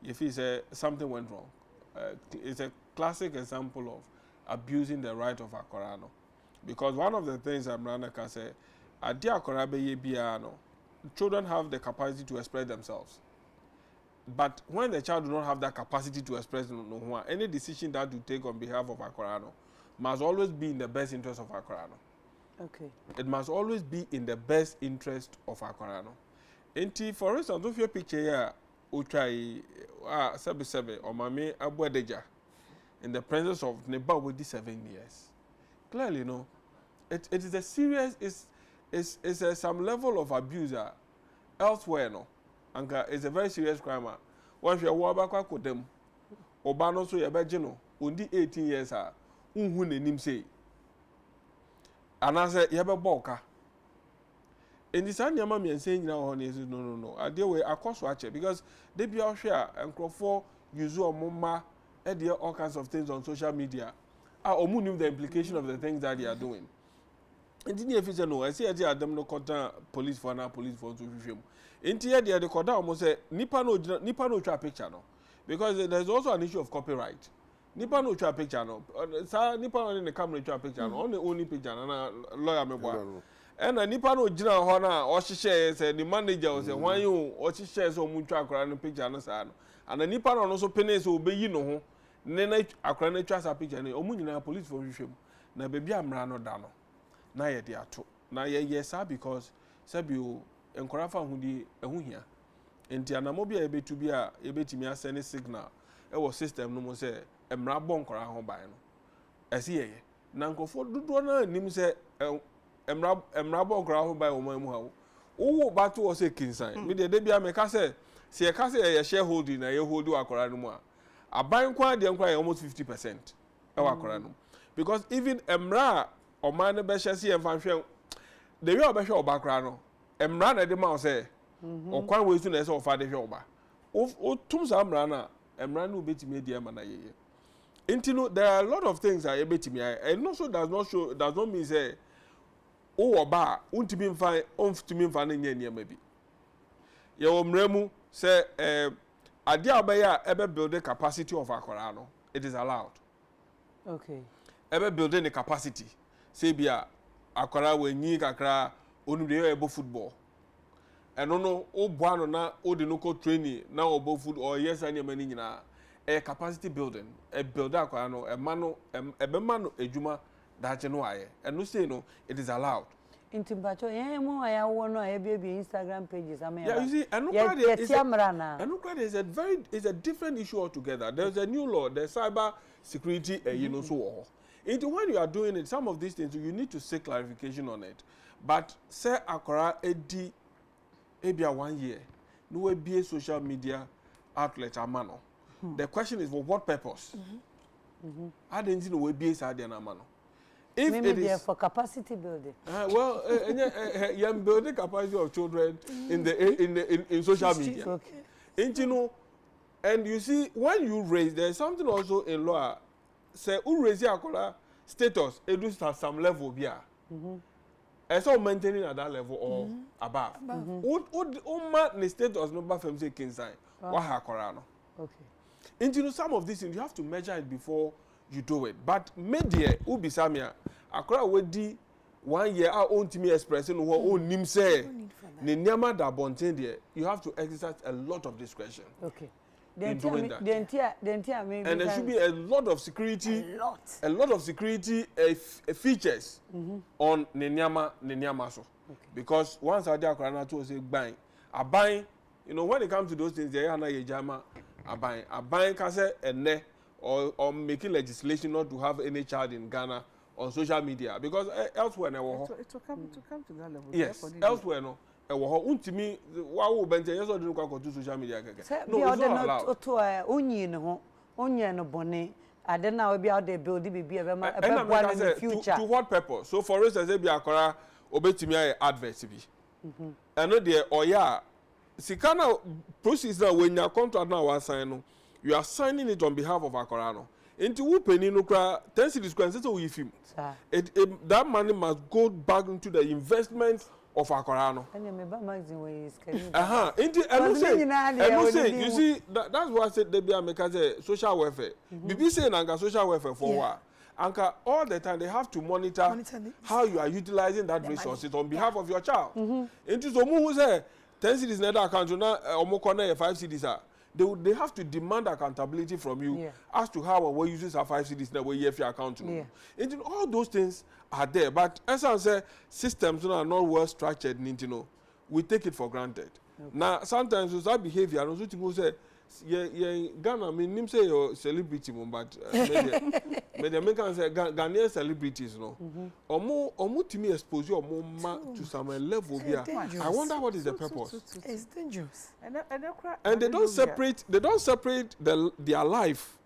B: if you say something went wrong. It's a classic example of abusing the right of akorano. Because one of the things Amrana can say, adi akora be ye bia no. Children have the capacity to express themselves. But when the child do not have that capacity to express any decision that you take on behalf of Akorano must always be in the best interest of Akorano.
A: Okay.
B: It must always be in the best interest of Akorano. Enti, for instance, if your picture here, utrai sebe or mame abwedeja in the presence of neighbor with 7 years. Clearly, no, it is a serious is some level of abuse elsewhere, no, and it's a very serious crime. Once you walk back with them, Obano so you bet undi 18 years unhu nenim say, and I said you have a boka. And this time, your mommy and saying now, no. I deal with a cost watcher because they be out share and for use your mama and all kinds of things on social media. I knew the implication of the things that they are doing. And then if you no, I see I them no contact police for to film. In here they contact almost say nipa no try picture no, because there's also an issue of copyright. Nipa no try picture no, sa nipa on the camera try picture no, on the only picture na lawyer me boy. And nipa no gina ho na o hihye say the manager say wan you o hihye so mu twa akora no picture no sa no. And nipa no so pene so obeyi no ho ne na akora na twa sa picture no omu nyina police for hwehwem na bebi amra no da no. Na ye de ato na ye yes because sabio enkora fa hudi ehu hia enti anamo bia ebetu bia ebetimi asene signal e wo system no mo se emra bo nkora ho ban no esi ye na nkofo dodo na nim se emrabo kra ho by woman mu ha wo ba to say kinsan me de bia me ka say se ye ka say ye shareholding na ye hold akora no mu a aban kwa de nkwa almost 50% e wa akora no because even emra oman ne be hye se ye mfanhwe the way obehwe oba kra no emra na de ma o say okwan we su na say ofa de hwe oba o tum sa emra na no betimi de ma na ye intino there are a lot of things that betimi and also does not mean say o oba untimi mfa na nya niam bi ye wo mramu say ade obaya ebe build the capacity of akora no it is allowed
A: okay
B: ebe building the capacity say bia akora wenyi kakra onu de ebo football eno no o boano na o de no ko training na obo food or yes any mani nyina capacity building build akora no ebe ma no ejuma da che no aye eno say no it is allowed
A: intimbacho mo aya wo no e bi Instagram pages am
B: yeah you see eno is a different issue altogether. There's a new law, the cyber security you know so when you are doing it, some of these things you need to seek clarification on it. But say akora edi ebia 1 year no we be a social media outlet amano. The question is for what purpose? I didn't know we be a amano. If
A: maybe
B: it is
A: for capacity building.
B: Well, you building capacity of children in social media.
A: Okay.
B: And you know, and you see when you raise, there's something also in law. Say who raise your status, it does at some level here. And so maintaining at that level or above. What the status number from say kinsai? What hakorano?
A: Okay.
B: And you know some of these things you have to measure it before you do it. But media ubi samia akora wedi 1 year our own team expressing what own nim say ne nyama da bonten there you have to exercise a lot of discretion.
A: Okay.
B: In doing that.
A: And
B: there should be a lot of security features on ne nyama so. Okay. Because once I dey akora na to say buying you know when it comes to those things there na ye jama aban ka say ene or making legislation not to have any child in Ghana on social media because elsewhere
C: it will come to that level.
B: Yes, elsewhere no. Untimi wa wo bente yeso de kwa to social media keke.
A: No, it's not allowed. To onyi ne ho, onye no bone. Ade na we be out there build bibi e be ma e be in the future.
B: To what purpose? So for instance, e be akora obetimi aye advert bi. Eno de oya sikana process na when your contract na wa sign no. You are signing it on behalf of Akorano. Into who penny no cry 10 cities so we film. That money must go back into the investment of Akorano. I'm saying, you see, that's why I said they be a social welfare. Bibi say nanga social welfare for what? Anka all the time they have to monitor how you are utilizing that resources on behalf of your child. Into so who say 10 cities net account na omo 5 cities are. They have to demand accountability from you as to how and what uses our 5 cities that way if your account. And all those things are there. But as I say, systems are not well structured, we take it for granted. Okay. Now, sometimes with that behavior, and people say, Ghana, I mean, say you're celebrity, but maybe Americans say Ghanaian celebrities, no. Or to me expose you to some level here. I wonder what is the purpose.
E: It's dangerous.
B: And they don't separate their life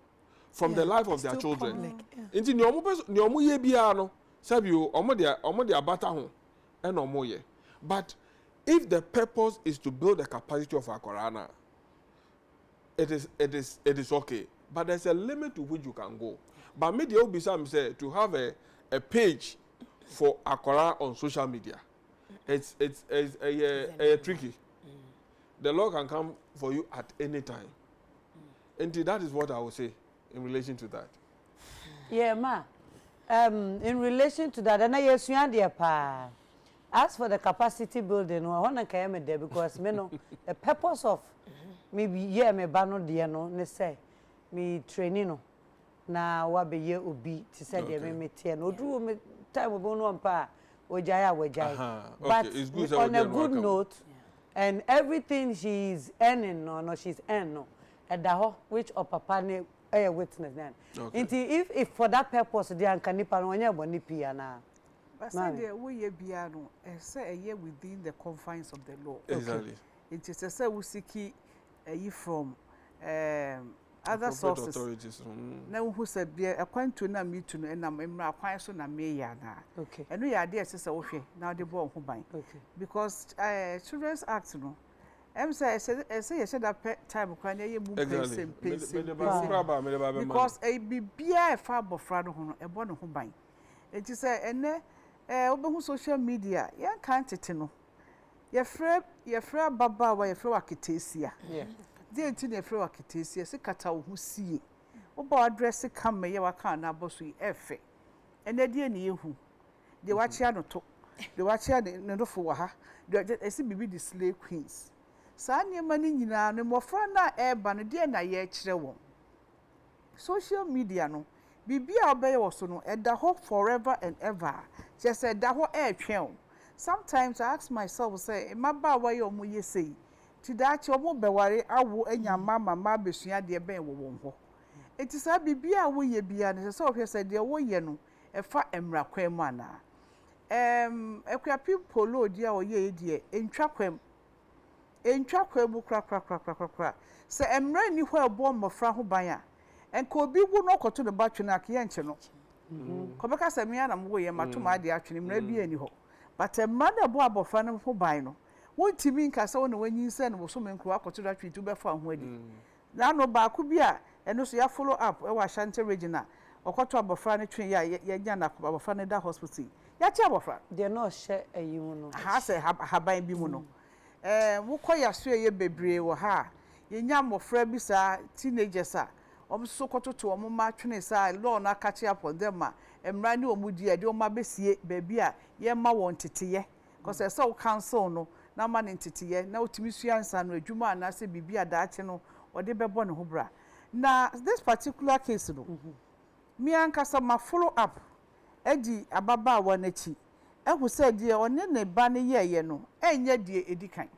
B: from the life of their children. Inti nyomu ye bia no sabi o omo de abata ho e no mo ye. But if the purpose is to build the capacity of Akorana, it is okay, but there's a limit to which you can go. But media will be some say to have a page for Akora on social media. It's tricky. The law can come for you at any time. And that is what I would say in relation to that.
A: Yeah, ma. In relation to that, and I pa. As for the capacity building, I want to come there because me know the purpose of maybe me bano dia no ne say me training no na wa be ye obi ti say dey me tie no do me time obo no ampa ojaya. But
B: it's good
A: on a good note and everything she's earning no she's earn no at the which of papa ne witness then. If for that purpose dey anka nipa no onye boni pia na
C: But say we bia no say a year within the confines of the law.
B: Exactly.
C: It is a say we seek from other sources.
B: Authorities.
C: Now who said be a point to na me to no na memra kwan so na me ya na.
A: Okay.
C: And we are there say wo hwe now the boy who buy.
A: Okay.
C: Because Children's Act no say you said that time kwan ye mu person. Because a bibia fa bofra no ho e bo no ho ban. It is ene obehu social media yan kan tete no. Ye frɛ baba wa ye frɛ wakitesia.
A: Yeah.
C: Dey nti na frɛ wakitesia se kata wo ho sie. Wo ba address kam ye waka na boso yi efe. Ene de ne yehu. De wachia no to. De wachia ne no fo wa ha. De esi bibi the slave queens. Saa niema ni nyina no mofra na eba no de na ye kyerɛ won. Social media no bibia obeye wo so no eda ho forever and ever. Just eda ho etwen. Sometimes I ask myself say maba wa ye omo ye sei. Ti da che omo beware awo anya mama besua de ben wo won ho. Enti sa bibia wo ye bia no se ohwe se de wo ye no e fa emra kwan mu ana. Ekwa polo dia wo ye de entwa kwam. Entwa kwam mu kra. Se emra ni ho ebo mmofra ho ban a enka obi wu no koto ne batwe na ke enche no. Kobeka se me na mo ye matoma ade atwene mra bi ani ho. But a man abo abofra no ho ban no. Wontimi nka se wona wanyin se no so menkro akoto da twi tu be fa ho adi. Na no ba ku bi a eno so ya follow up e wa Ashanti regional. Okoto abofra no twen ya nya na abofra no da hospital. Ya chi abofra.
A: De no hye ayi mu no.
C: Ha se haban bi mu no. Wo koya so ye bebre wo ha. Ye nya abofra bi sa teenagers a omso kototo omo ma twene sa law na catch up on them ma emra ni omudi e de oma besie baabi a ye ma won teteye cause e so council no na ma ne teteye na otimi suansa no adwuma na se bibia daache no ode bebo ne ho bra na this particular case no mi ankasa ma follow up edi ababa wa nachi ehu se die one ne ba ne ye no enye die edikan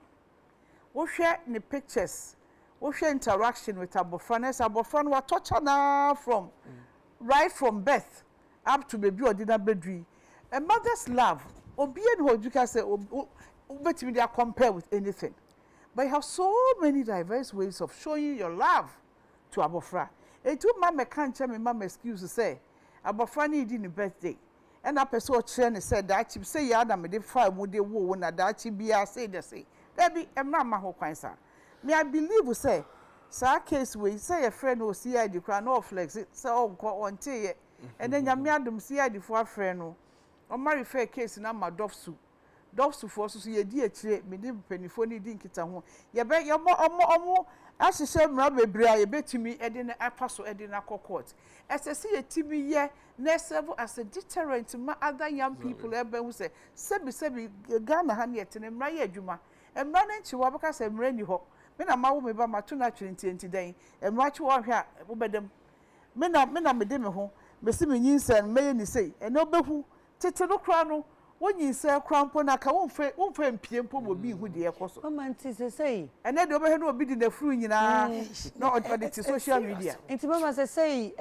C: wo hwe ne pictures we interaction with abofran wa torture na from right from birth up to baby odina bedri. A mother's love obi en ho duka say obetimi dey compare with anything, but you have so many diverse ways of showing your love to abofra. Etu mama kan che me mama excuse say abofra ni di ni birthday and a person chere ne say that chip say ya na me dey fa mu dey wo na that chip bia say dey say baby emma ho kwan sa. Me I believe say sa case we say a friend o CID kra no flex say on tie and then nyame adom CID for friend no o ma refer case na ma dofsu for so ye di akire me di penifo ni di nkita ho ye be ye omo asese mra bebre a ye betimi e de na apaso e de na court SSC ye timi ye na serve as a deterrent ma other young people e be who say sebi Ghana ha na ye tene mra ye adwuma emra na nchi wo beka se mra ni ho me na mawo me ba mato na twenti den emra chi wo hwe a wo bedem me na me de me ho me si me nyinsen me ye ni sei ene obehu tete no kra no wonyinsen kra mpo na ka wonfe mpie mpo mo bi hu de ekoso
A: mama nti se sei
C: ene de obehu no obi di na furu nyina no on the social media
A: nti mama se sei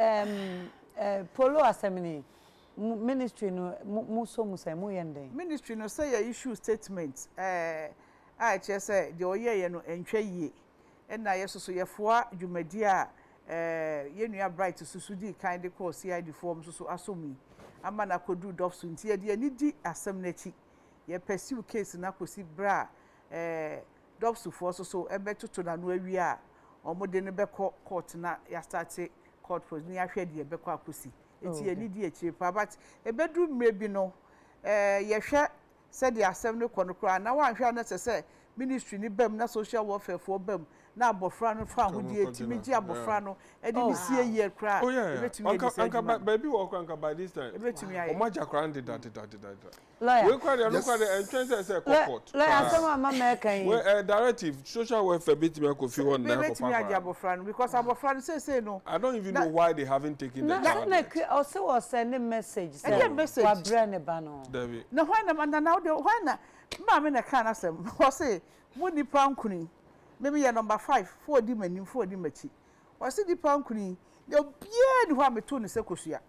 A: polo assembly ministry no mo so mo say mo yenden
C: ministry no say ya issue statement I just say the oye no entwa yie na yesoso yefoa dwumadi a yenua bright susudi kind de call CID form so asomi ama na kodu dofsu nti ye de ni di asem na chi ye pursue case na kosi bra dofsu for so ebetoto na no awi a omode ne be court na ya start court process ni ahwe de be akosi enti ye ni di akire pa but ebedu mre bi no ye hwe said the assembly konokra na wan hwa na se ministry ni bem na social welfare for bem na abofra no fa ho die timi gi abofra no e di sie ye kra
B: anka baby work anka by this time o ma jakra ndi that we kwa dey look at the entrance say court
A: like asema mama kan
B: we directive social welfare bit me ko fi won na ko
C: papa gi abofra no because abofra no say no
B: I don't even know why they haven't taken the
A: child na also send message say wa brand ba no
C: na why na now the why na mama na kan asem o say mo nipa nkuni maybe ya number 5 4 di manim 4 di machi o say nipa nkuni de obia ni ho ameto ne sekosua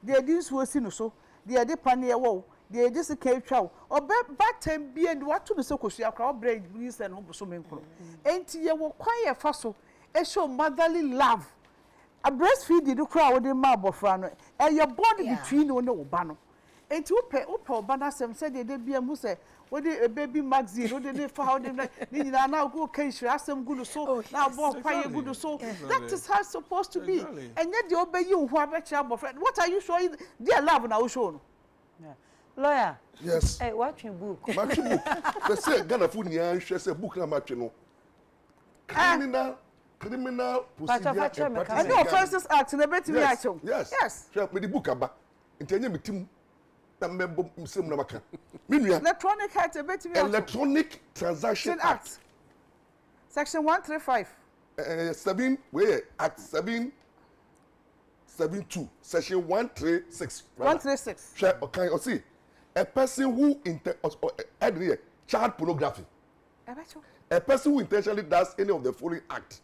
C: de di nso si no so the de panie wo the this can twa o be batem bi and what to be so kosu akra o bread please and ho so menkro enti ye wo kwan ye fa so e show motherly love a breastfeed the crowd with the mabofra no and your body between you no ba no enti wo ba na sem say de bia mu say what the baby magazine what the for how the ni na go can share asem good so na bo kwa good so that is how it's supposed to be and yet the obey you who have a friend what are you showing their love now show no
A: lawyer
D: yes
A: hey watching book
D: book they say Ghana food ni an hwe say book na match no criminal procedure
C: and no offenses act na betimi action
D: yes sure me the book aba ntenye metim na membo msem na maka minua
C: electronic act betimi
D: electronic transaction act
C: section 135
D: 7 where act 772 section 136 sure okay o see a person who child pornography a person who intentionally does any of the following act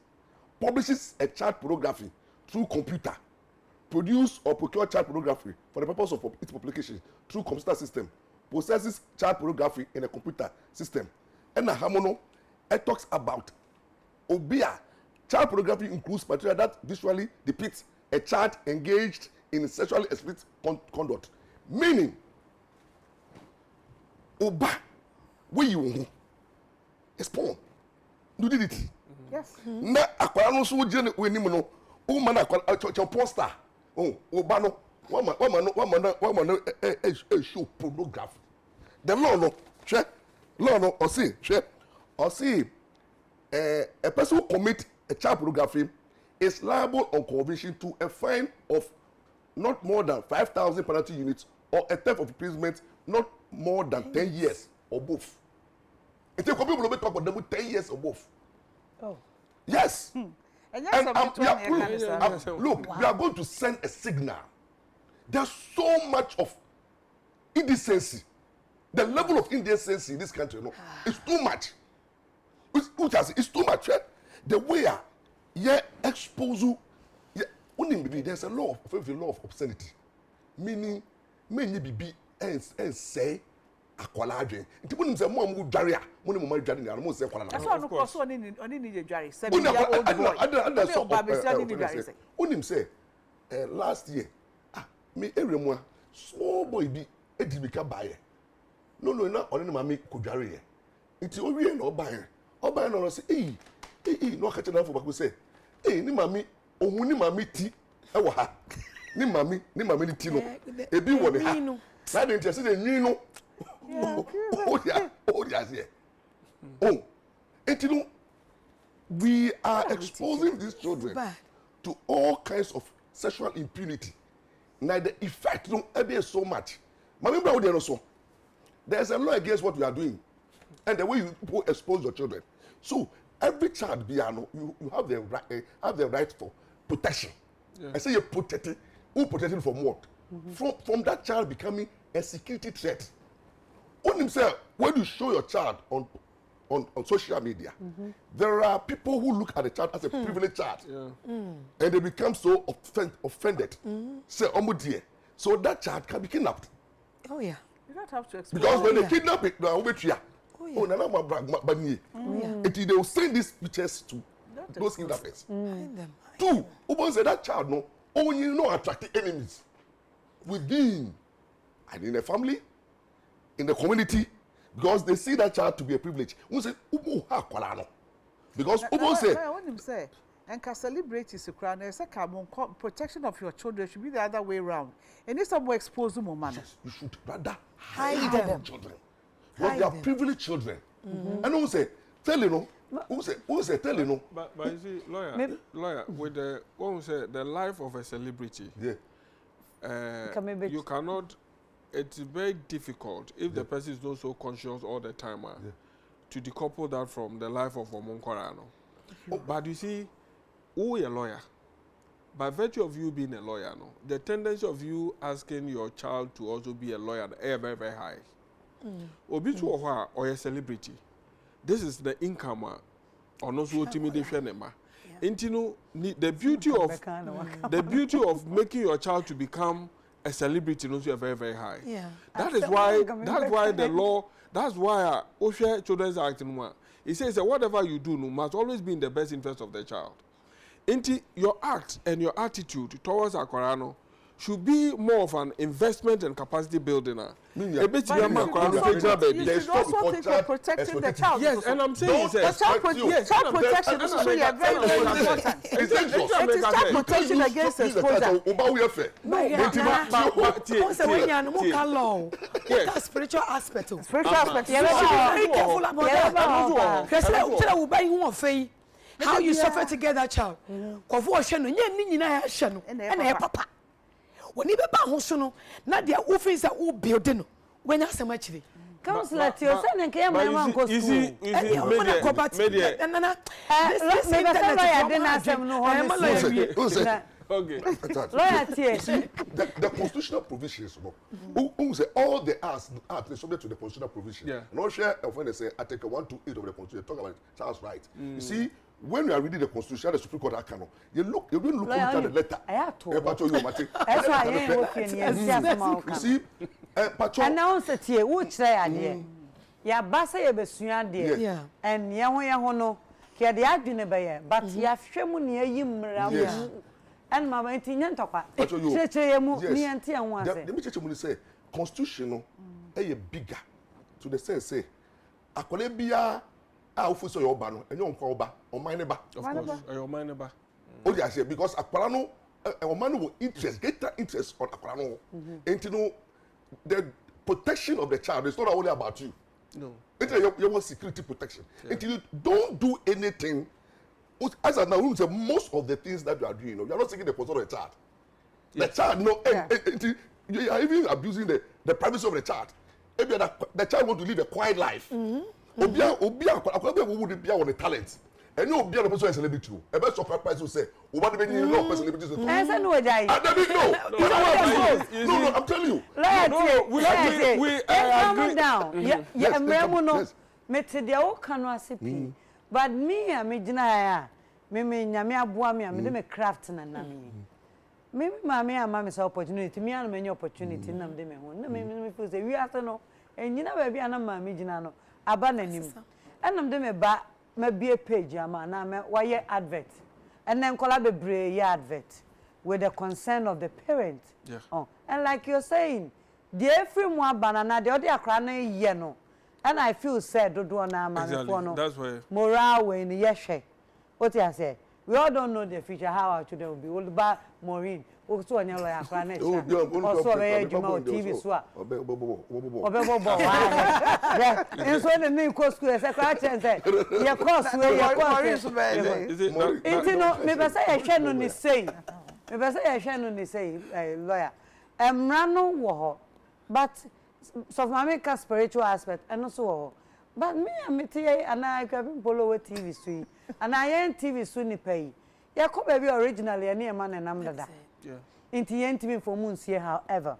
D: publishes a child pornography through computer produce or procure child pornography for the purpose of its publication through computer system possesses child pornography in a computer system and a hamono it talks about obia child pornography includes material that visually depicts a child engaged in sexually explicit conduct meaning oba wey you is porn you did it
C: yes
D: na akwara no so je we nim no o ma na akwara poster oba no wa no show pornography the law no che law no o see a person who commit a child pornography is liable on conviction to a fine of not more than 5,000 penalty units or a term of imprisonment not more than 10 years or both. It will be talk about them with 10 years or both.
A: Oh.
D: Yes.
C: And
D: look, we are going to send a signal. There's so much of indecency. The level of indecency in this country, is too much. It's too much. The way expose you, there's a law of obscenity. Meaning, many be and say akwala adwen nti bunim se mo amu dware a mo ne mo dware na mo se akwala na
C: that's why no course oni ni je dware se be ya old boy
D: ada so
C: ni dware se
D: unim say last year me eremu small boy bi edibika baye no na oni ma me ko dware ye nti owie na oban no say no ka chena fo ba ko say ni mami ohun ni mami ti e wo ha ni mami ni ti no ebi wo ni ha na dey interest dey nyin no we are exposing these children to all kinds of sexual impunity. Now the effect be so much. There's a law against what we are doing, and the way you expose your children. So every child, you have the right for protection. Yeah. I say you're protected. Who protected from what? From that child becoming a security threat. On himself, when you show your child on social media, there are people who look at the child as a privileged child, and they become so offended. Say, so that child can be kidnapped.
E: Oh yeah,
C: you don't have to explain.
D: Because when they kidnap it, they will send these pictures to those kidnappers. Two, who say that child only attracting enemies within and in the family. In the community, because they see that child to be a privilege. Because
C: say, and can celebrate is a crown. Protection of your children should be the other way around. And if someone expose them,
D: you should rather hide them children. Because they are privileged children. And who say, tell you no. Who say, tell you no.
B: But you see, lawyer, with the one who say the life of a celebrity, you cannot. It's very difficult if the person is not so conscious all the time to decouple that from the life of Omonkorano. But you see, who is a lawyer? By virtue of you being a lawyer, the tendency of you asking your child to also be a lawyer is very, very high. Or a celebrity. This is the income or also intimidation. The beauty of making your child to become a celebrity knows you are very, very high.
E: Yeah.
B: That's why the law, that's why OSHA Children's Act in one. It says that whatever you do must always be in the best interest of the child. Your act and your attitude towards Aquarano should be more of an investment and capacity building.
C: You should also think of protecting the child.
B: Yes, and I'm saying
C: child protection is very, very important.
B: It is
C: child protection against exposure.
E: Yes, spiritual aspect.
C: Spiritual aspect.
E: Very careful about that. How you suffer together, child. Papa. When you be back na dia wo fin say wo building when you say much.
A: Counselor Tio say na ke my man go school.
B: Easy
A: maybe
B: okay.
D: The constitutional provisions, who say all the acts is subject to the constitutional provision.
B: Yeah.
D: No share of when they say Article 128 of the Constitution talk about child's rights. You see, when you are reading the Constitution, the Supreme Court canon, you don't look at the letter.
A: That's why I working
D: you see,
A: announce it here. Which they are there. Ya basa ye besua de and ye ho no ke de adwene be ye but ya hwemu ne ayimra and mama ntinya ntokwa cheche mu ni anti anwo ase
D: the cheche mu say constitution no e bigger to the sense say akole bia a ofuso yo ba no enyo nkwa oba o man ne ba
B: of course your man ne ba
D: o dey say because akwara no o man no interest greater interest on akwara no enti no the protection of the child is not only about you.
B: No.
D: You want security protection. Until you don't do anything, as I know, most of the things that you are doing, you are not taking the control of the child. The child, no, you are even abusing the privacy of the child. Maybe the child wants to live a quiet life. Obia would be on the talent. And you be a person is celebrity. A best of price will say, "What do you know? Celebrities."
A: No,
D: I'm telling you.
B: We
A: calm down. Yeah, no. Mete dia o kanu asepi. But me gina ya. Me nyame aboa me me craft na na me. Me mama say opportunity. Me an me opportunity na me me ho. Na me feel say we after no. Enyina ba bia na mama gina no. Aba na nim. Enam de me ba maybe a page ama na me why advert and then collaborate advert with the consent of the parent.
B: Yeah.
A: Oh, and like you're saying, the every one banana the other akra ye no, and I feel sad do na man
B: exactly. That's why
A: morale when yeshe. What you say? We all don't know the future how our children will be. All about Maureen. Also, on your akra na. Also, we TV so. And so the name course school say kwa say your course where your course it no me be say ehwe no ni say me be say ehwe no ni say lawyer emra no wo ho but so for me ka spiritual aspect and also wo but me amete and I can follow TV so and I am TV so ni pay ya ko be originally and e man na nam dada
B: yeah
A: inti yentimi for moons here however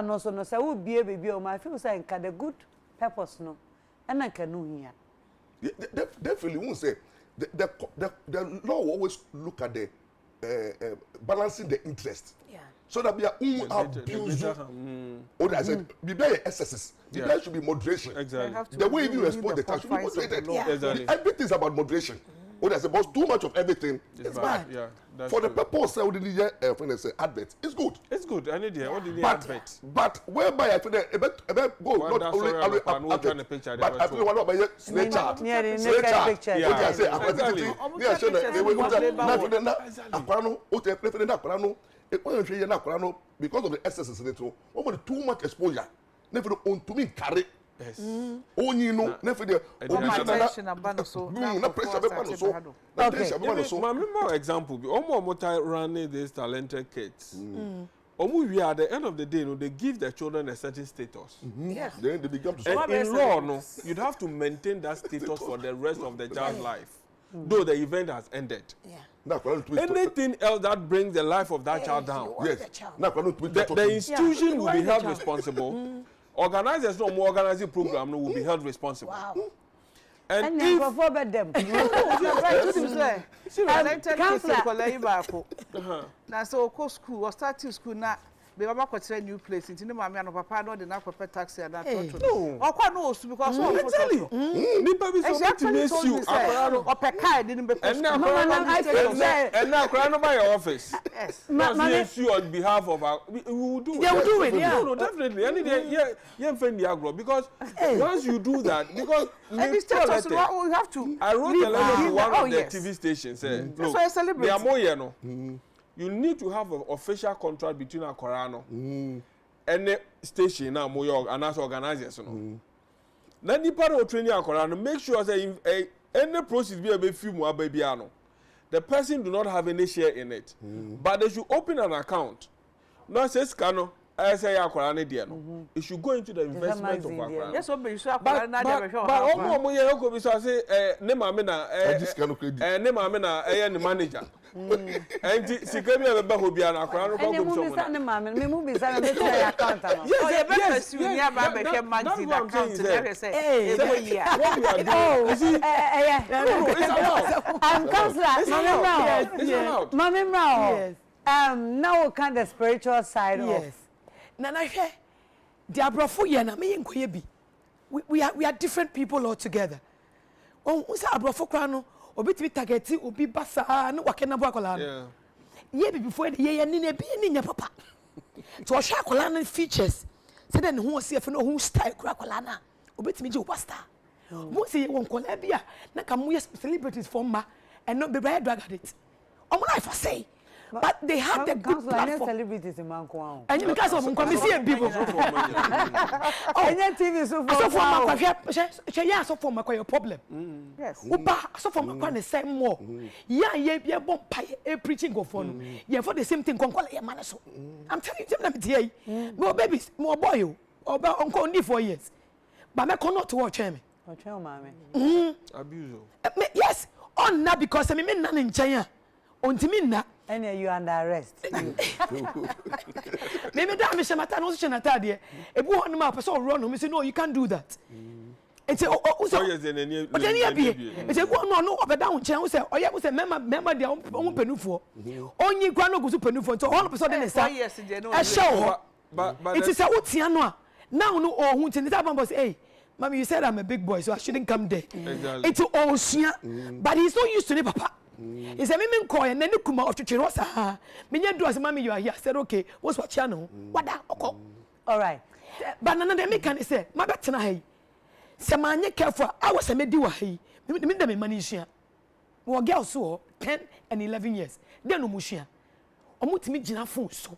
A: no so no say wo bie baby o my feel say nka the good purpose no and I can know here
D: definitely won't say the law will always look at the balancing the interest so that we are abuse or I said be there excesses there should be moderation
B: exactly
D: the way you respond the time should be moderated
B: exactly
D: everything is about moderation. Or there's about too much of everything.
B: It's bad. Yeah, that's
D: for
B: true.
D: The purpose of the when they say advert, it's good.
B: It's good. I need it. What did you advert?
D: But whereby I feel that go not only advert, but I feel one of my snake chart. Snake chart. What I say, I because of the excesses in it, too much exposure. Never on to me carry.
B: Yes.
D: Only no, never the
B: more example. Almost running these talented kids. We are at the end of the day, they give their children a certain status.
C: Yes.
D: Then they become to
B: and in law, no, you'd have to maintain that status for the rest of the child's life, though the event has ended.
C: Yeah.
B: Anything else that brings the life of that child down,
D: yes,
B: the institution will be held responsible. Organizers no more organizing program no will be held responsible.
A: Wow.
B: And
A: if for them,
C: now so school or starting school na be baba ko new place into mama and papa no dey na papa taxi and that
B: No.
C: Okwa no osu because
B: I tell you. Nipa bi so to miss you.
C: Akwara no opeka dey be
B: And now akwara no by your office.
C: Yes.
B: Yes, you on behalf of our we will do it.
E: They will do it, yeah.
B: No, definitely. Any day, yeah, friend the agro because once you do that, because
C: and the status we have to.
B: I wrote a letter to one of the TV stations.
C: That's why I celebrate.
B: They are more, you know. You need to have an official contract between a Korano and the station now, more and as organizers. Then the part of training a Korano, make sure that any process be a few more baby. The person do not have any share in it, but they should open an account. Not say Scano. I say Akorane dear no. It should go into the investment of Akorane.
C: Yes, but you say Akorane na dey show.
B: But omo mo ye ko bi so say ne maame na ne maame na the manager. Enti sika bi e be ho bia na Akorane ko go so mo.
A: Ne maame me mu bi sa me try account no.
C: Yes, you near ba be hwe magazine account there say
B: what you are doing. It's allowed.
A: Counselor, Mama Brown.
E: Yes.
A: Now kind of spiritual side
E: yes. Na hwe the abrofo ye na me nkoye bi we are different people altogether. On say abrofo kra no obitimi target obi basa na wakena bo akola no ye bi before ye ni na bi ni nya papa to hwe akola no features say den ho osi afi no ho style kra akola na obitimi je star mo say won kola bia na ka mo celebrities for ma and no be brand drag at it omo life for say. But they had the good platform.
A: Celebrities in Mankwao.
E: And because of Mkwamisi people.
A: Any TV so for my problem.
C: Yes.
E: Uba so for my the same more. Yeah, bomb pie preaching go for. Yeah, for the same thing kon call man so. I'm telling you them there. More babies, more boy. Or uncle only 4 years. But me cannot to watch him.
A: Watch him, mommy.
B: Abuse.
E: Yes, on na because me nna nchanya. Ontimi nna.
A: And you under arrest.
E: Maybe that me shemata no shenata de. Ebu ho no ma person run me say no you can't do that. It's so
B: yes then any
E: it's a go no obeda wo nchen wo say oye wo say member dia wo penufo. Onyi kwa no go so penufo so all person dey say. E show.
B: But
E: it is a utia no now no ohun tin that man say hey mommy you said I'm a big boy so I shouldn't come there.
B: Exactly.
E: It's osia but he's so used to the papa. Is a women call and then come out to Chirosa. Many do as mommy you are here. I said, okay, what's what channel? What that?
A: All right.
E: But none of them can say, my better tonight. Samanya careful. I was a mediwa. Me them money share. Well, girls so 10 and 11 years. Then no mushia. Omutimi jina phone so.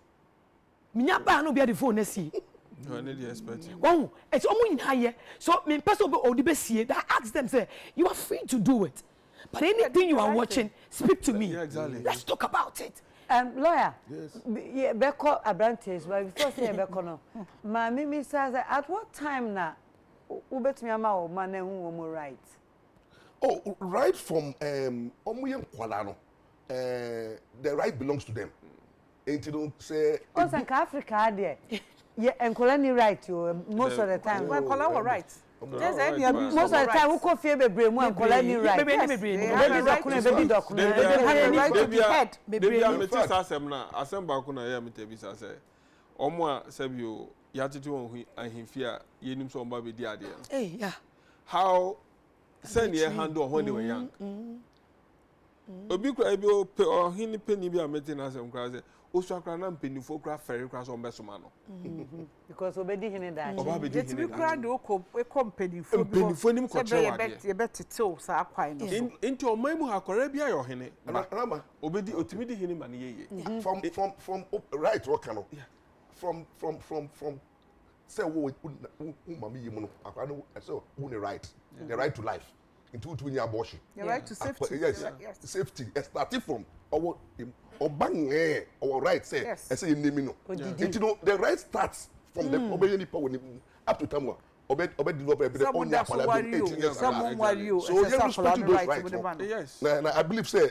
E: Minya ba no be the phone see.
B: No, I need the expert.
E: Wow, it's almost in higher. So, me person be all the best here. That ask them say, you are free to do it. But anything you are watching, speak to me.
B: Yeah, exactly.
E: Let's talk about it.
A: Lawyer.
D: Yes.
A: Yeah, Beko Abrantes, but before say Beko no. Ma Mimi says at what time na ubet me ama o man who mo right.
D: Oh, right from Omuyem Kwalano. The right belongs to them. Ain't you don't say
A: Also in Africa there. Yeah, and colony right you most of the time.
C: Well, Kola right. There's any abuse.
A: Most of the time, we could feel baby more colony right.
E: Baby
B: head. Baby, I'm a test assembly. Assemble kuna ya mitebisa say. Omwa sebio yatitu on him fear yenim so mba be dia there.
E: Hey, yeah.
B: How send your handle when they were young. Obi kra ebi o pe o hini penny bi ameti na asem kra say osakra na mpenifo kra ferry kra so mbesoma no.
A: Because obedi hini that.
C: Let me cry do e company for
B: mpenifo nim ko tre wade.
C: You bet till sa kwai no.
B: Into omamu hakore bia yo hene.
D: Rama
B: Obedi otimi di hini man yeye.
D: From right what kind of from say wo mama yimu no akwa no so who the right the right to life into to abortion.
C: The right to safety.
D: Yes. Safety starting from our bang our right say say you name no. You know the right starts from the obey any power up to time obey develop every on their
C: someone worry you
D: so you respect those rights.
B: Yes.
D: Now I believe say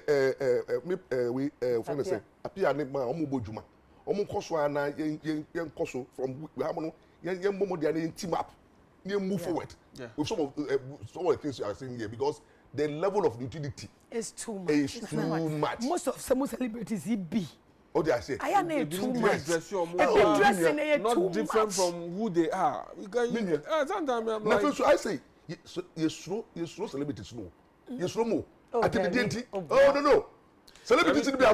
D: we friend say appear na omo bojuma omo koso na yen koso from we have no yen momo dia na team up move forward with some of the things you are saying here because the level of utility
E: is too much.
D: It's too much.
E: Most of some celebrities he be
D: Oh, I say.
E: I am too much.
B: Dressing
E: not
B: different from who they are. Sometimes I'm like,
D: so I say, you slow celebrities no. You slow mo.
A: Oh,
D: At the beginning. Oh no. Celebrities in the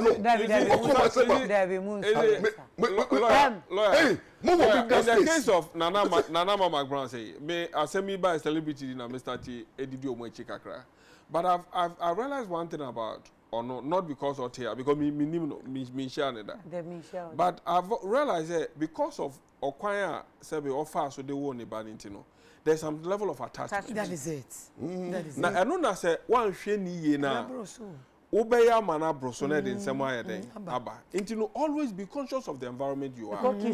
B: Hey, in the case of Nana McBrown say, me asemi by celebrity na Mr. T edidi omo chikakra. But I've realized one thing about or no, not because of here, because me share that. But I've realized that because of Okwaya Sebe offer so they won't abanintino. There's some level of attachment.
E: That is it. That is it.
B: Now I know that say one sheni ye na. Obeya mana brosone in some way then. Abba. Intino always be conscious of the environment you are. Very,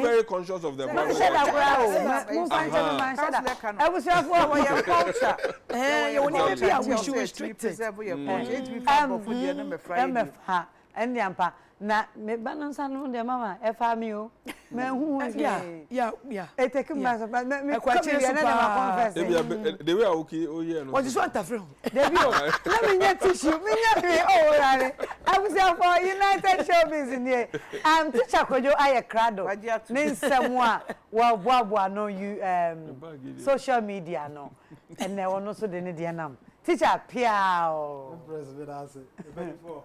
B: very conscious of the environment.
A: I was here for your culture. Na me banansa no de mama e fa mi o me hu
E: yeah
A: e take me me kwache so pa
B: the way okay o ye no
E: o just want afre
A: Debi o na me nya tissue me nya me o rare I was here for United Showbiz in here teacher kojo aye crado ne nsem a wa boaboa no you social media no and na wono so de ne de nam teacher pia o
H: president ase before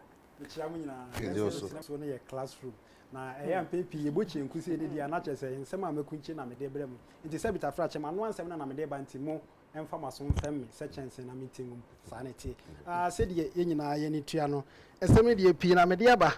H: so na classroom na am pepi ebochi enkusi edi dia na chese nsem a mekunchi na mede brem nti se bita fra chema no ansem na mede banti mo emfa maso mfem me se chance na meeting sanity se de yenyina ye ni tua no esem de pi na mede aba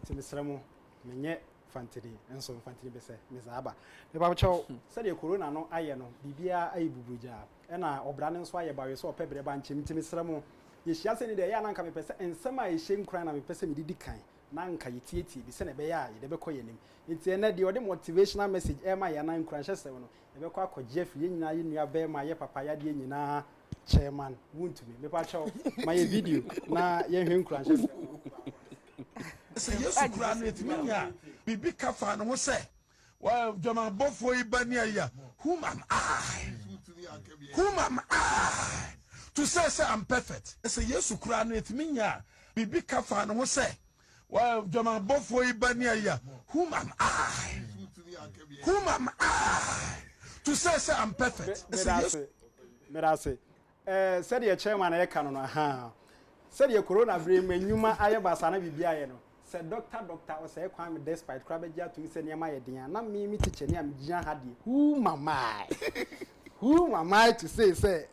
H: nti mesremo menye fantiri enso fantiri be se mezaba me ba chaw se de corona no aye no bibia ayi bubuja na obra ne nso aye bawe so opebre banchi nti mesremo yeshia se ni de ya na nka mepese ensema yehye nkran na mepese medidi kan na nka yetieti bi se na be ya ye de be koyenim nti ene de ode motivational message e ma ya na nkran hyese no e be kwa akogye afi ye nyina ye nua be ma ye papa ya de nyina chairman wuntumi me pa chaw ma ye video na ye hwe nkran hyese
I: se yesu kura no etiminya bibi kafa no ho se wa jama bofo ibani aya whom am I to say I'm perfect. Say yes, Ukraine it minya. Bibi kafa no say. Well, Jama bofo ibani aya. Whom am I? To say I'm perfect.
H: Merase. Said your chairman e kan no ha. Said your corona bring nyuma aye basana bibia ye no. Said doctor o say kwam despite krabegia to say niam aye den. Na me teacher ni am gian ha de. Whom am I to say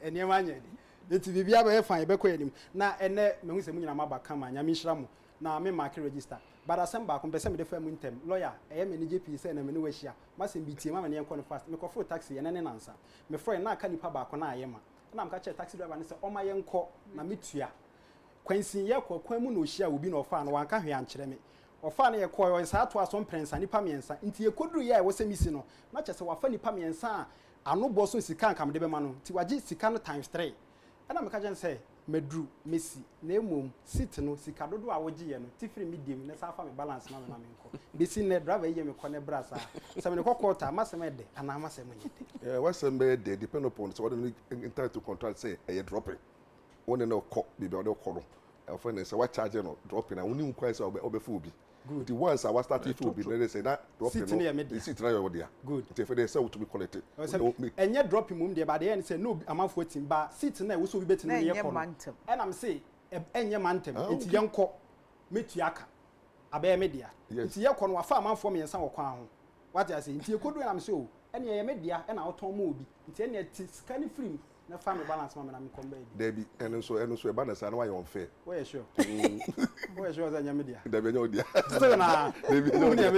H: niam anya de. Eti bibia be fan ye be ko yanim na ene mehu se munyina maba kama nyame hira mo na me mark register but asem ba ko pese me de fa mu ntem lawyer e me ne JP se na me ne wahia masem bitie ma ne enko no fast me ko fo taxi ye ne nansa me friend na aka nipa ba ko na aye ma na am ka che taxi driver ne se o ma ye enko na metua kwansin ye ko kwan mu na ohia obi na ofa na wanka hwe ankere me ofa na ye ko yo sa ato aso prensa nipa miensa nti ye koduru ye wo se misi no na che se wafa nipa miensa ano bo so sika nkam de be ma no ti wagi sika no times 3 ana me ka jen say medru Messi na emom sit no sika dodo a wogi ye no tifiri medium na safa me balance na me nko besi ne driver ye me ko ne brasa se me ne kokota masem de ana masem nyete
D: wasem be de depend upon so what entitled to contract say e dropping one no call bibi o call no for say what charge no dropping and uni nkwa say obefu obi good the ones I was starting to be they say that dropping no sit na your there good if they say to be collected
H: enye dropping mum dey but they say no amafo tim ba sit na we so bi betin ye call and am say enye mantem enti yenko metuaka abaye media enti ye call no wafa amafo me yensa wo kwan ho what I say enti e kodu na am say o ene ye media e na oton mo obi enti ene scan free na family balance mama na me come baby
D: Debbie and so e balance na why unfair
H: where sure where sure za media
D: Debbie no dia
H: so na
D: Debbie no dia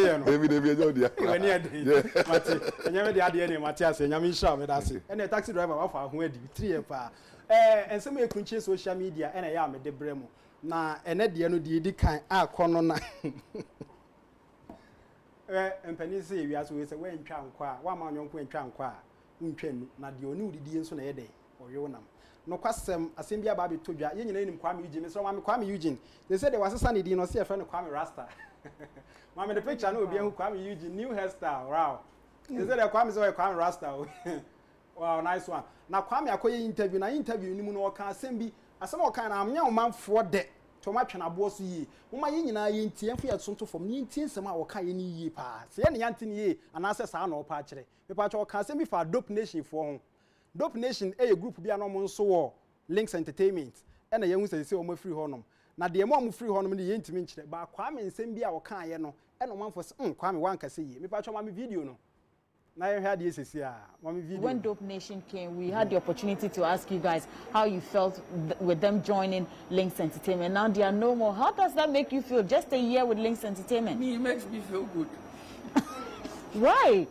H: when you dey mate enya media dey na mate ase enya me sha me da se ene taxi driver wa fa ho adi 3 pa ensem e kunchi social media ene ya me de bremu na ene de no de di kan akono na empani se wi aso we se we ntwa nkwa wa ma nyonko ntwa nkwa untwanu na de oni udidi enso na ye dey oyonam no kwasem asem bia ba be todwa ye nyina nim Kwame Eugene so Kwame Eugene they say they was asani di no see friend Kwame Rasta mama the picture no obi hu Kwame Eugene new hairstyle wow they say they Kwame so Kwame Rasta wow nice one na Kwame akoye interview na interview ni mu no ka asem bi asem o kan na amnya o manfo de to ma twena bo so yi mo ma nyina ye ntie mfa ye sonto fom ni ntie nsem a wo ka ye ni yi pa se ye ne yante ni ye anase sa na wo pa kire me pa cho ka se mi fa Dope Nation fo ho Dope Nation e group bia no mo nso wo Links Entertainment e na ye hu se o ma free honom na de mo free honom ni ye ntimi nkire ba kwa me nsem bia wo ka ye no e no manfo se kwa me wan ka se yi me pa cho ma me video no.
J: When Dope Nation came, we had the opportunity to ask you guys how you felt with them joining Links Entertainment. Now they are no more. How does that make you feel? Just a year with Links Entertainment.
K: It makes me feel good.
J: Why?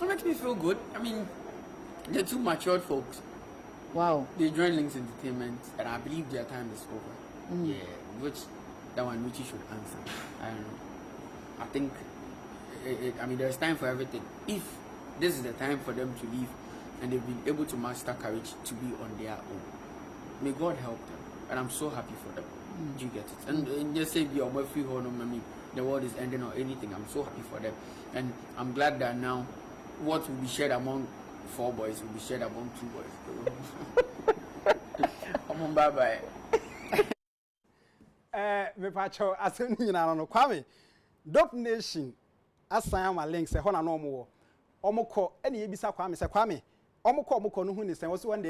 K: It makes me feel good. I mean, they're two matured folks.
J: Wow.
K: They joined Links Entertainment, and I believe their time is over. Yeah, that one Richie should answer. I don't know. I think. I mean, there's time for everything. If this is the time for them to leave and they've been able to muster courage to be on their own, may God help them. And I'm so happy for them. Do you get it? And just say, be on free home, I mean, the world is ending or anything. I'm so happy for them. And I'm glad that now what will be shared among 4 boys will be shared among 2 boys. Come on, bye-bye.
H: Me pacho, asem ni na no Kwame. Dope Nation asan ma Links e ho na no mo omukọ ene yebisa Kwame se Kwame omukọ no hu ni sen wo so wonde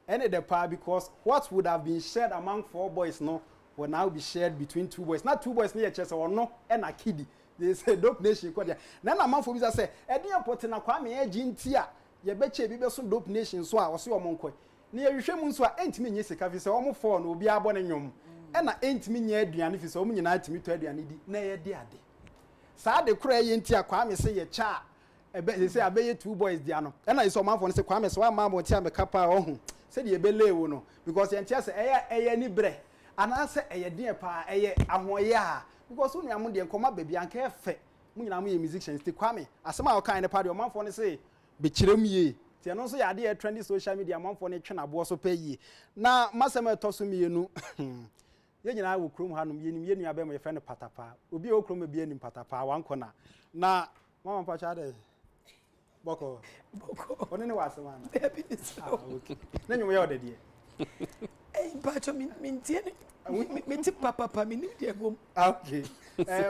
H: ene de pa because what would have been shared among 4 boys no will now be shared between 2 boys. Not 2 boys near chese or no and a kiddie. They say Dope Nation ko dia na na man for bisa say e dey put na Kwame agenti a ye beche bi be so Dope Nation so a wo se omonko na ye hwehwe mu nso a entimi nye sika fi se omo 4 na obi abo ne nwom e na entimi nye aduane fi se omo nyina atimi to aduane di na ye de ade sa de kura ye ntia Kwame se ye cha ebe se abeye 2 boys dia no e na iso manfo ne se Kwame se wa ma mo tia me kapa ohun se de ebe lewo no because ye ntia se eye ni bre ana se eye de pa eye ahoye a because unu am de nkoma baby anka efe mu nyina mu ye musicians te Kwame asema o kan ne pa de manfo ne se be kirem ye tie no so ya de trendy social media manfo ne twe na bo so pa yi na masema to so mienu ye nyina wo krom hanom yenim yenu abem ye fe ne patapa obi o krom bi enim patapa wankona na mama pa cha de boko oni ne wasema na
E: baby so
H: okay na nyum ye odede
E: eh pacho min tie me ti papa mi ni de gom
H: okay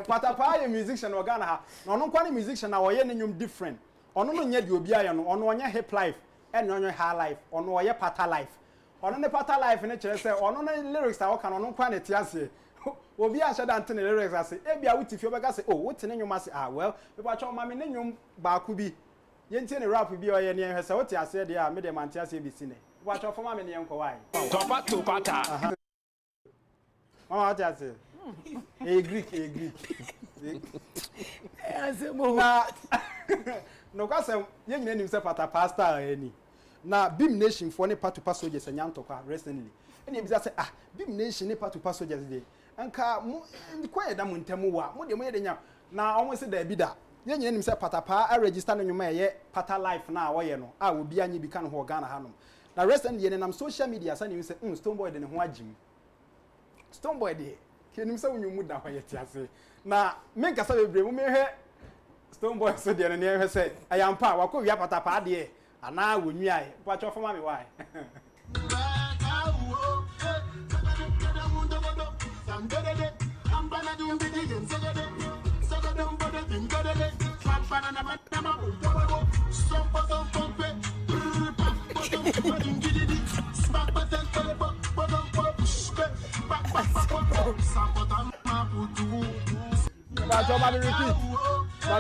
H: patapa ye musician o Ghana ha na ono kwa ne musician na wo ye ne nyum different ono no nya de obi aye no ono onya hip life and onyo high life ono wo ye pata life ono ne pata life ne kire se ono ne lyrics a wo kan ono kwa ne ti ase obi a shada ante ne lyrics ase e bia wuti fi obega se oh wuti ne nyum ase well me ba cho ma me ne nyum ba ku bi ye ntie ne rap bi o ye ne hwese wuti ase de a me de manti ase bi sine ba cho fo ma me ne enko wai
L: topa to pata
H: mama ati ase e Greek
E: ase mo
H: no kwa se ye nyina nim se pata pastor ani na Beam Nation for ne patupa soldiers anyanto kwa recently ene bi say Beam Nation ne patupa soldiers de anka mu kwa yeda mu ntemu wa mu de mu yeda nya na omo se da bi da ye nyina nim se patapa a register no nyuma ye pata life na wo ye no a obi anya bi kan ho Ghana hanom na recently ye nam social media sa nim se Stoneboy de ne ho agim Stoneboy de ke nim se wonyum da ho ye ti ase na me nkasa bebre mu me hwe Stoneboy so de ne hwe se ayampa wa ko wi patapa de ana wonwi ai pacho foma me why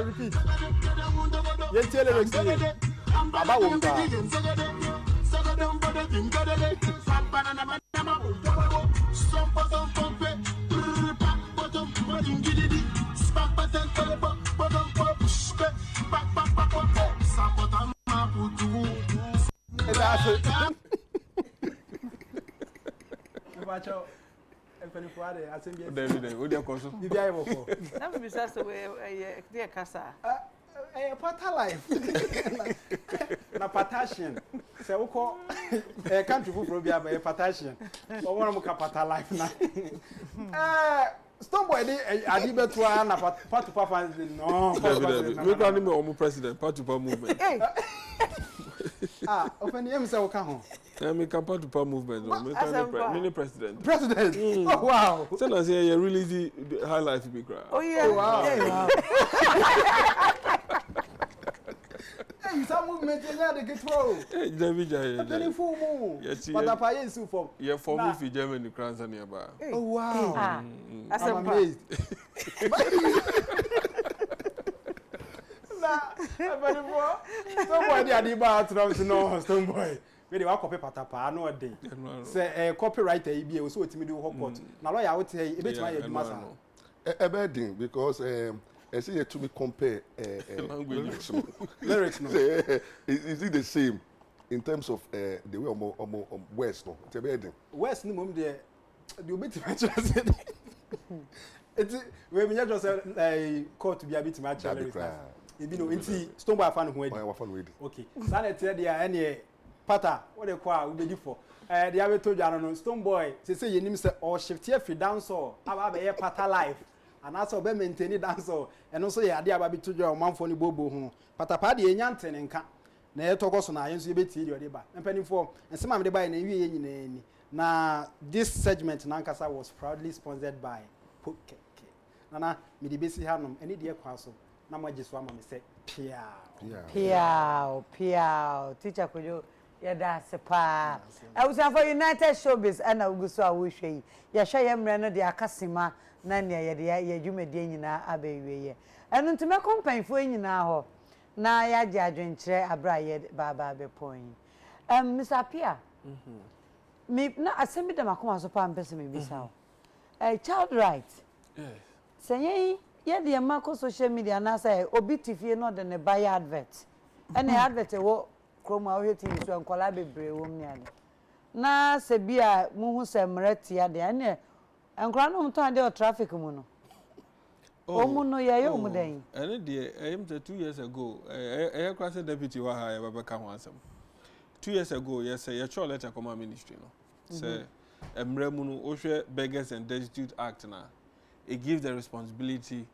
H: repeat ye tell lyrics Aba wo ba Bacho efeni fuade asembie
B: David o de koso
H: bibia ye boko
C: na me bisa so we kasa
H: pata life na potassium se uko country fufuro bia ba potassium so wona mo ka pata life na Stoneboy de adi betua na patupa fans no
B: David we go ni me omo president patupa movement
H: Often him say okay home.
B: I'm a campaign to power movement. Mini president.
H: President. Oh wow.
B: So I say you really see high life be cry.
C: Oh yeah.
H: Oh, wow.
C: Yeah,
H: Hey, some movement is there to get through.
B: Hey, David Jay.
H: Then full moon.
B: Yes,
H: But I pay you for.
B: Yeah, for me for Germany crowns and nearby.
H: Oh wow.
C: I'm
H: amazed. Somebody at the bar to know Stone Boy. Really, I copy patapa, no day. Say a copywriter, be so to me do hot pot. Now, I would say a bit my master.
D: A bad thing because I see it to me compare
H: Lyrics.
D: Is it the same in terms of the way West? No, it's a bad thing.
H: West, no mum there. You bit my it's when we just a court to be a bit much. You know, into Stone Boy fan who okay. Sanity there any patter what they call we be for. The other told you I don't know Stone Boy say you name say or shift here free dance or about a patter life. And also be maintain it dance and also yeah dey about to your man for ni bobo ho patapa de enyanten nka na e toko so na yenso ye beti de ba mpani for nsema me de ba na wie nyina ni na this segment na nkasa was proudly sponsored by Poke nana me de besi hanom eni de kwa so na maji so ama me say
A: piao teacher kojo ya da sepa I was for United Showbiz and uguso a wo hwe ya hwe ye mre no de akasema na ne ye dwumade nyina abewie ye enu ntime kompanfo nyina ho na ya je adwenkyere abra ye baba be point Mr. Pia me na asemi de makoma so pa mpese me bisa child right
B: Yes.
A: Say ye de mako social media na say obi tifie no de ne buy advert ene advert wo kroma wo heti so nkola bebre wo mniane na se bia mu hu se mretia de ene enkora no mto ade o traffic mu no o mu no ye yo mu den
B: ene de am 2 years ago cross deputy wa ha ya baba ka ho asem 2 years ago yes ye cho letter come ministry no say emre mu no o hwe Beggars and Destitute Act na it gives the responsibility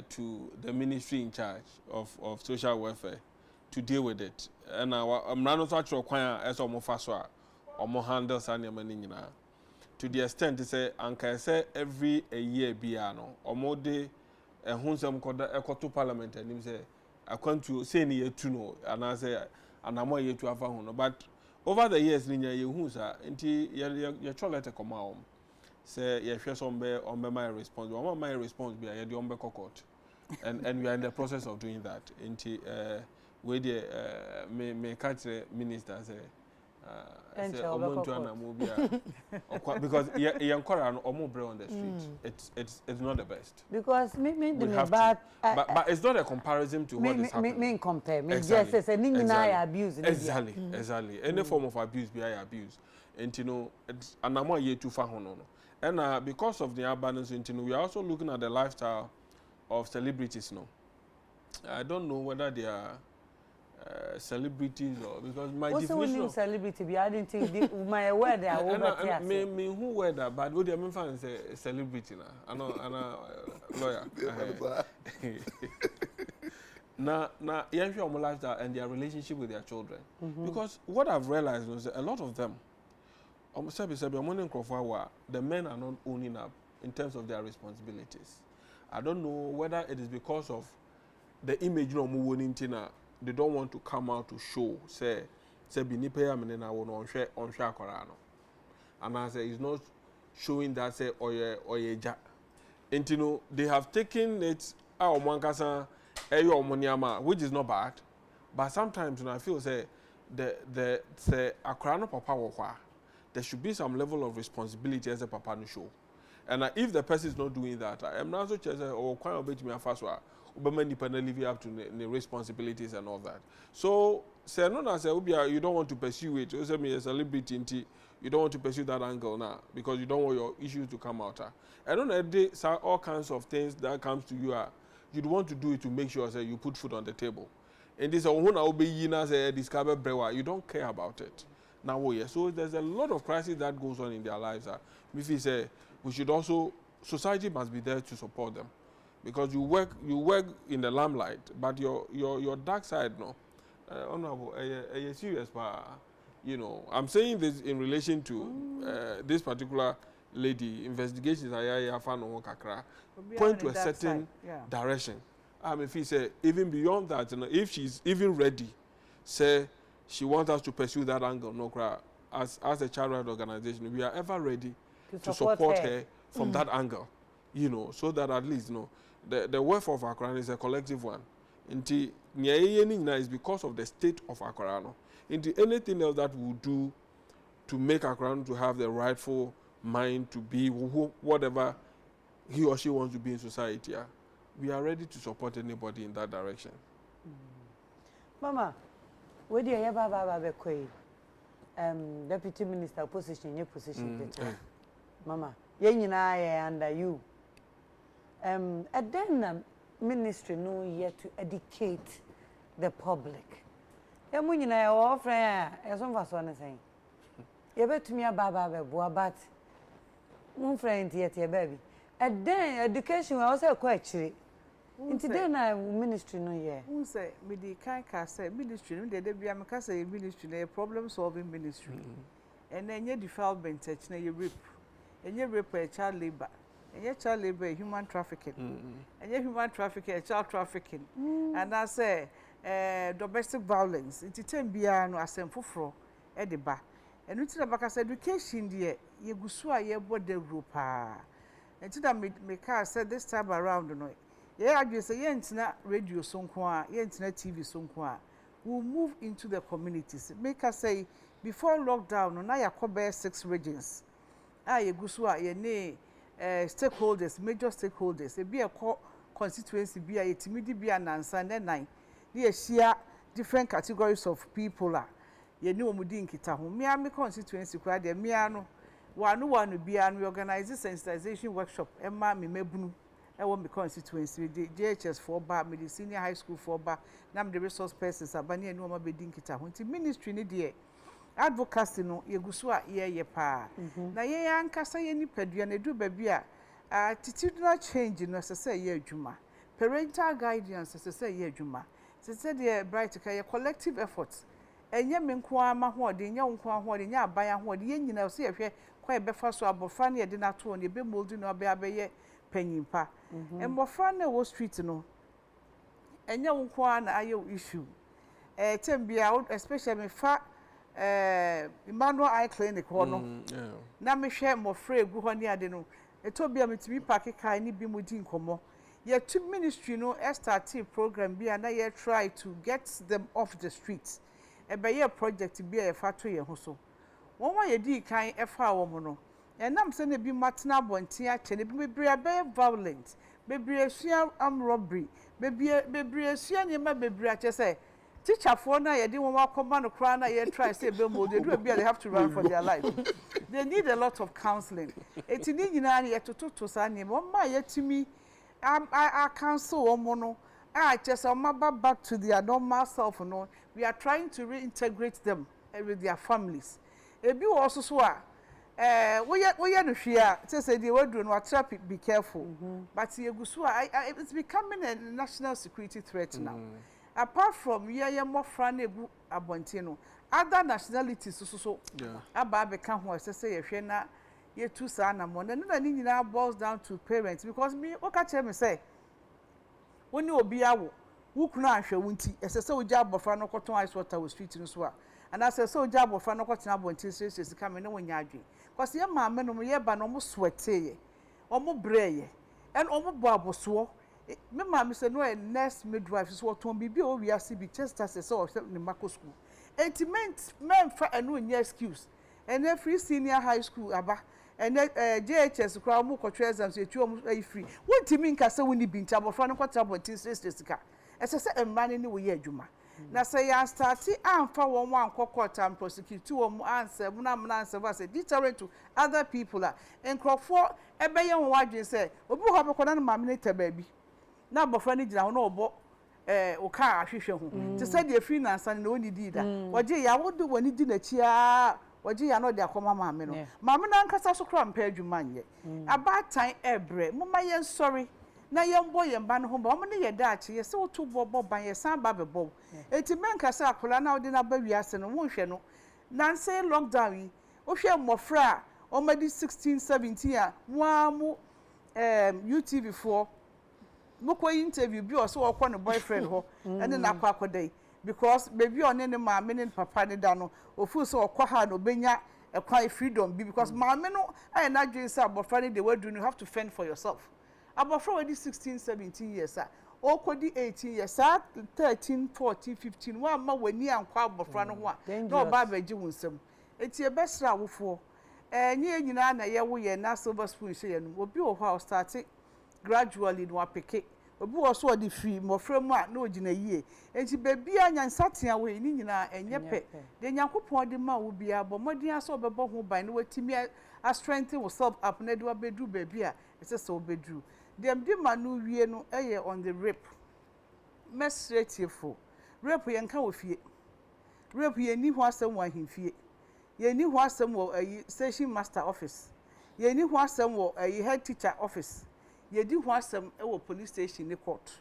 B: to the ministry in charge of social welfare to deal with it. And I'm not so sure as omo handle sanya mani nyina. To the extent to say anka say every a year biano omo de hunsem koda ekoto parliament and him say akwantu say ni yetu no and I say anamo yetu afa ho no but over the years ninya ye hu sa nti ye cholete koma say ye hwe so ombe my response my response be ye de ombe court and we are in the process of doing that nti we the me catch minister say because you encourage omo bre on the street it's not the best
A: because me
B: but it's not a comparison to what is happening
A: me compare me just say ni nyina abuse
B: exactly any form of abuse be abuse and you know anamo ye too far no and because of the abundance we are also looking at the lifestyle of celebrities no I don't know whether they are celebrities or because my definition
A: of celebrity be adding to my word they are over
B: me who whether but what do you mean say celebrity na I know lawyer na yeah sure lifestyle and their relationship with their children because what I've realized was that a lot of them the men are not owning up in terms of their responsibilities. I don't know whether it is because of the image they don't want to come out to show say binipe amene on share korano and I say it's not showing that say oye ja intino they have taken it which is not bad but sometimes when I feel say the say akorano papa wo kwa there should be some level of responsibility as a papa no show and if the person is not doing that I am not so say or kwan obet me afaswa Obama independently live up to the responsibilities and all that. So, say no, I say you don't want to pursue it. You say me a celebrity, you don't want to pursue that angle now because you don't want your issues to come out. I don't know all kinds of things that comes to you. You'd want to do it to make sure say you put food on the table. And this discover brewer. You don't care about it. Now, yeah. So there's a lot of crisis that goes on in their lives. If we say we should also society must be there to support them. Because you work in the limelight, but your dark side, no, Honorable, serious, you know, I'm saying this in relation to this particular lady. Investigations point to a certain direction. If he say even beyond that, you know, if she's even ready, say she wants us to pursue that angle, no cry. As a child rights organization, we are ever ready to support her from that angle, you know, so that at least, you know, the welfare of Accra is a collective one. Inti is because of the state of Accra. Into anything else that we do to make Accra to have the rightful mind to be whatever he or she wants to be in society, we are ready to support anybody in that direction.
A: Mama, where do you have Deputy Minister position, your position, Mama, you're under you. And then ministry no yet to educate the public. You know, offer as one was one saying. You bet me a baba, but one friend yet, your baby. And then education was quite cheap. Into then I ministry no year. Who say, me the kind say ministry, they be a say ministry, a problem solving ministry. And then you development touch, you rape, and you rape a child labor. And your child labor, human trafficking. And your human trafficking, child trafficking. And I say, domestic violence. It's 10 biano as a fufro, ediba. And it's about education, dear. You go so a board the group. And to that, me car said this time around, you know. Yeah, I just say, yeah, radio sonkwa, yeah, TV sonkwa. We'll move into the communities. Make us say, before lockdown, now you cover 6 regions. You go so a stakeholders, major stakeholders, it be a constituency, be a timid, be an answer, and then 9. They share different categories of people. You know, Mudin Kitahu, Miami constituency, cried the Miano, one be an organized sensitization workshop, Emma Mimebunu, I won't be constituency, the JHS 4 bar, senior high school 4 bar, Nam the resource persons, Abani and Noma Bedin Kitahu, ministry, dear. Advocacy no yegusua ye pa na ye ankasa ye ni padua na du babia attitudinal change no sese ye adwuma parental guidance sese ye adwuma sese de bright ka ye collective efforts enye me nko ama ho de nya nko ho de nya aban ho de ye nyina so ye hwe kwa ye befa so abofra na ye de na to ne be moldu no be abeye panyimpa embofra na wo street no enye nko na ayo issue tembia especially me fa Emmanuel Eye Clinic hono na me hwe mofra egu ho ne ade no etobia metimi park kai ni bi mudi nkomo ye to ministry no started program bi na ye try to get them off the streets be ye project bi e fa to ye ho so won wa ye di kan e fa wo mo no enam se na bi matna bonten a che ne bi bebre be violent bebre asua am robbery bebre asua ne ma bebre a che say teacher for na ye di won wa koma no kra na ye try say be mo they do be they have to run for their life. They need a lot of counseling. Eti ni nyina na ye to sa ne mo ma ye timi I counsel omo no just back to their normal self no. We are trying to reintegrate them with their families. Ebi also so we no hwea say the word no trap be careful. But ye gu so it's becoming a national security threat now. Apart from ye more fran egu abonte no other nationalities so aba be ka ho say ye hwe na ye tu sa na mo na ni nyina boils down to parents because me o ka chere me say woni obi awo wo kunu ahwe wonti say oja abofra no koton ice water wo street no so a and say oja abofra no koton abonte stress ka me na wonya adwe because ye maame no ye ba no mo sweaty o mo breye and o mo bo aboso me mama say no a nurse midwife so what ton bibi o wiase bi just as say o ni mako school entiment men fa eno nya excuse and every senior high school aba and JHS kwa mu kotwe exams etu o free wonti mi nka say woni bi nta bofra no kwata bontin stress ka ese say emane ni wo ye adwuma na say ya start amfa won wan kokota and prosecute won answer na answer was deterrent to other people enkrofo ebeye won wadwen say obi ho be kona na mamne tababi na bofra ni gina ho na obo o ka ahwehwe ho te say the free na answer na oni di da oje ya wodo woni di na chia oje ya no de akoma maame no maame na nkasa so kra mpa adwuma nye about time ebre mama ye sorry
C: na yembo yemba no ho ba omo ne ye daache ye se wotu bobo ban ye san ba bebo enti menka se akola na odi na ba wiase no wonhwe no nanse lockdown yi o hwe mmofra omadi 16 17 a mu UTV 4 moko interview bi o so okọ ne boyfriend ho ene na akọ akodai because baby on ne ma me ne papa ne da no ofu so okọ ha no benya ekwan freedom bi because ma me no I na dwen say abofra ne dey wadu you have to fend for yourself abofra wedi 16 17 years a okodi 18 years 13 14 15 wa ma wani ankwa abofra no ho a no ba baji wunsam enti e besra awofo nye nyina na ye wo ye na silver spoon she ye no obi wo ho start gradually no apeke obi wo so odi free mofra mu a na ogina yie enti baby anyansatea we ni nyina enye pe de nyankopon de ma wo bia bo modin aso bebo ho ban no watimi a strengthen yourself up na de obedu baby a ese so obedu dem di manu wie no eye on the rape mesretifo rape ye nka wo fie rape ye ni ho asem wa himfie ye ni ho asem wo station master office ye ni ho asem wo head teacher office ye di ho asem wo police station ni court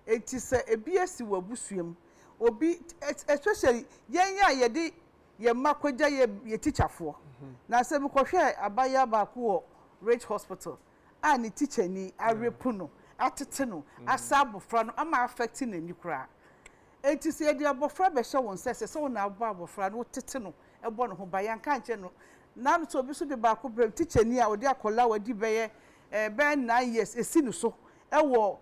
C: enti se ebiesi wo busuam obi especially yenya ye di ye makwaja ye teacher fo na se bi kohwe abaya ba ko wo Rich Hospital ani teacher ni arepu no atete no asabofra no ama affecting ni kura enti se de abofra be hye won sese so na abo abofra no tete no ebo no ho ba yanka nche no na no to bi so de ba ko bre teacher ni a odi akola wadi beye ben 9 years esinu so ewo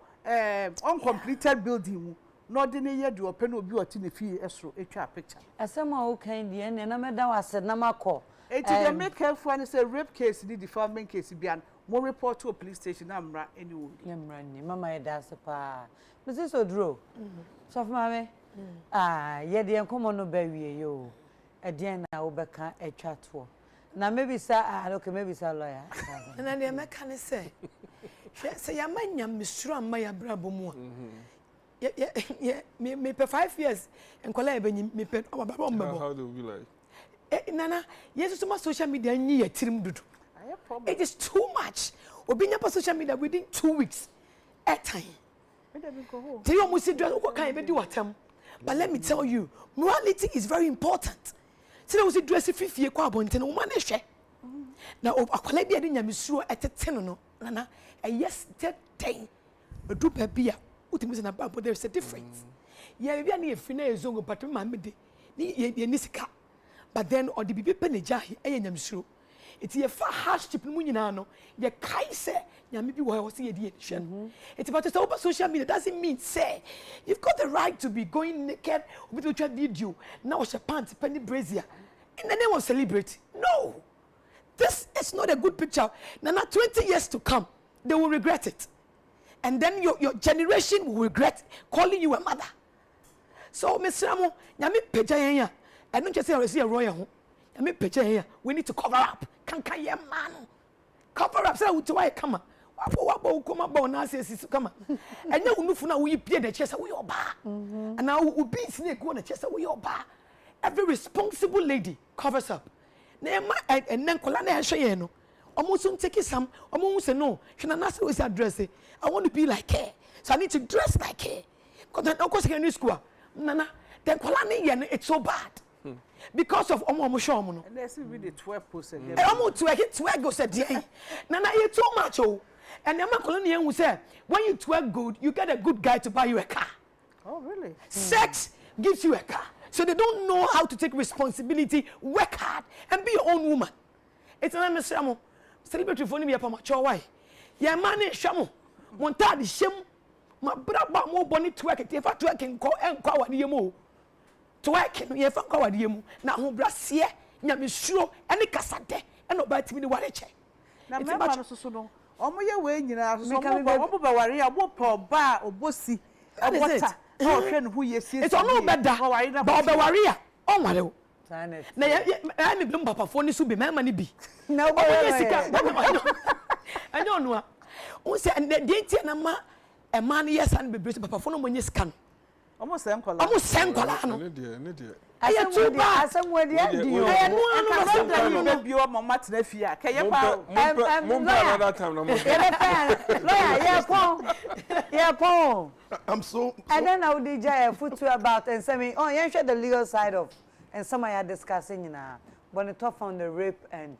C: uncompleted building mu no de ne ye de open obi oti ne fie esro etwa picture
A: asema o kan de ne na meda wase na makọ
C: enti dem make careful and say rape case the defamation case bian mo report to a police station amra anyway
A: yamra ni mama ye da se pa Mrs. Odro so for mama ye de enkomo no ba wie yo edien na wo beka etwa to na maybe sir okay maybe sir lawyer
E: na de meka ne say say ya manya misru amma ya brabo mu me pe 5 years enkola e benyi me pe baba mbebo
B: how do we like
E: nana yes so much social media nyi ya tirim dudu it is too much obinya pa social media within 2 weeks at time tell you almost do what kind of do watam but let me tell you morality is very important say we dress fifie kwa abonten wo ma na hwe na akwala bia de nyamesuro etete no nana yes ten do babia utimi se na babo there is a difference yeah bia na efi na ezongo but ma me de ye nisika but then or the bibi peneja e nyamesuro it ye fa hardship mu nyina no ye kai se nyame bi wo se ye di hwe no it but so social media doesn't mean say you've got the right to be going naked with your video now she pants penny brazier in the name of celebrity. No, this is not a good picture. Nana, 20 years to come they will regret it, and then your generation will regret calling you a mother. So Mr. Amo nyame peja yen I don't just say I see a royal nyame peja yen we need to cover up kanka ye man cover up say to why come wabo kuma ba na say come and you nufu na we pie the chest we oba and now we be snake go na chest we oba. Every responsible lady covers up na and then kola na hwe yen no almost take some almost say no shina na say we address I want to be like her so I need to dress like her because then of course in school nana then kola na yen it's so bad because of omo show no
C: and let's read the 12 post again
E: omo twerk go say dey nana you too much oh and the man kola na yen say when you twerk good you get a good guy to buy you a car.
C: Oh really?
E: Sex gives you a car. So they don't know how to take responsibility, work hard, and be your own woman. It's an MSM. Celebrity for me upon my chow. Why? Yeah, man, shamu. Monta the shame. My brother more bonnet to work. If I twerk and call and call what you move. To work, if I call what you move. Now, who brassier, Yamisuro, and the Cassate, and no bite me the water check.
C: Now, my so no. Omo ye we nyina so mo ba ware abo pa ba obosi water. Oh, who you see? It's
E: no better. But warrior. Oh, my lord. Na ya me papa phone so be my money be.
A: No,
E: I don't know. O say and the na ma e man yes and be papa phone mo nyesika no.
C: Almost senkola.
E: Almost senkola no.
B: Ne dia.
E: Aya too bad.
A: Asem we dey dio.
E: Aya no anu
C: na you no bi o mama tena fia. Ke ye pa.
B: Another time na mo.
A: Yeah, Paul.
D: I'm so
A: And then I would DJ foot to about and say me, oh, you share the legal side of and some are discussing but the top on the rape and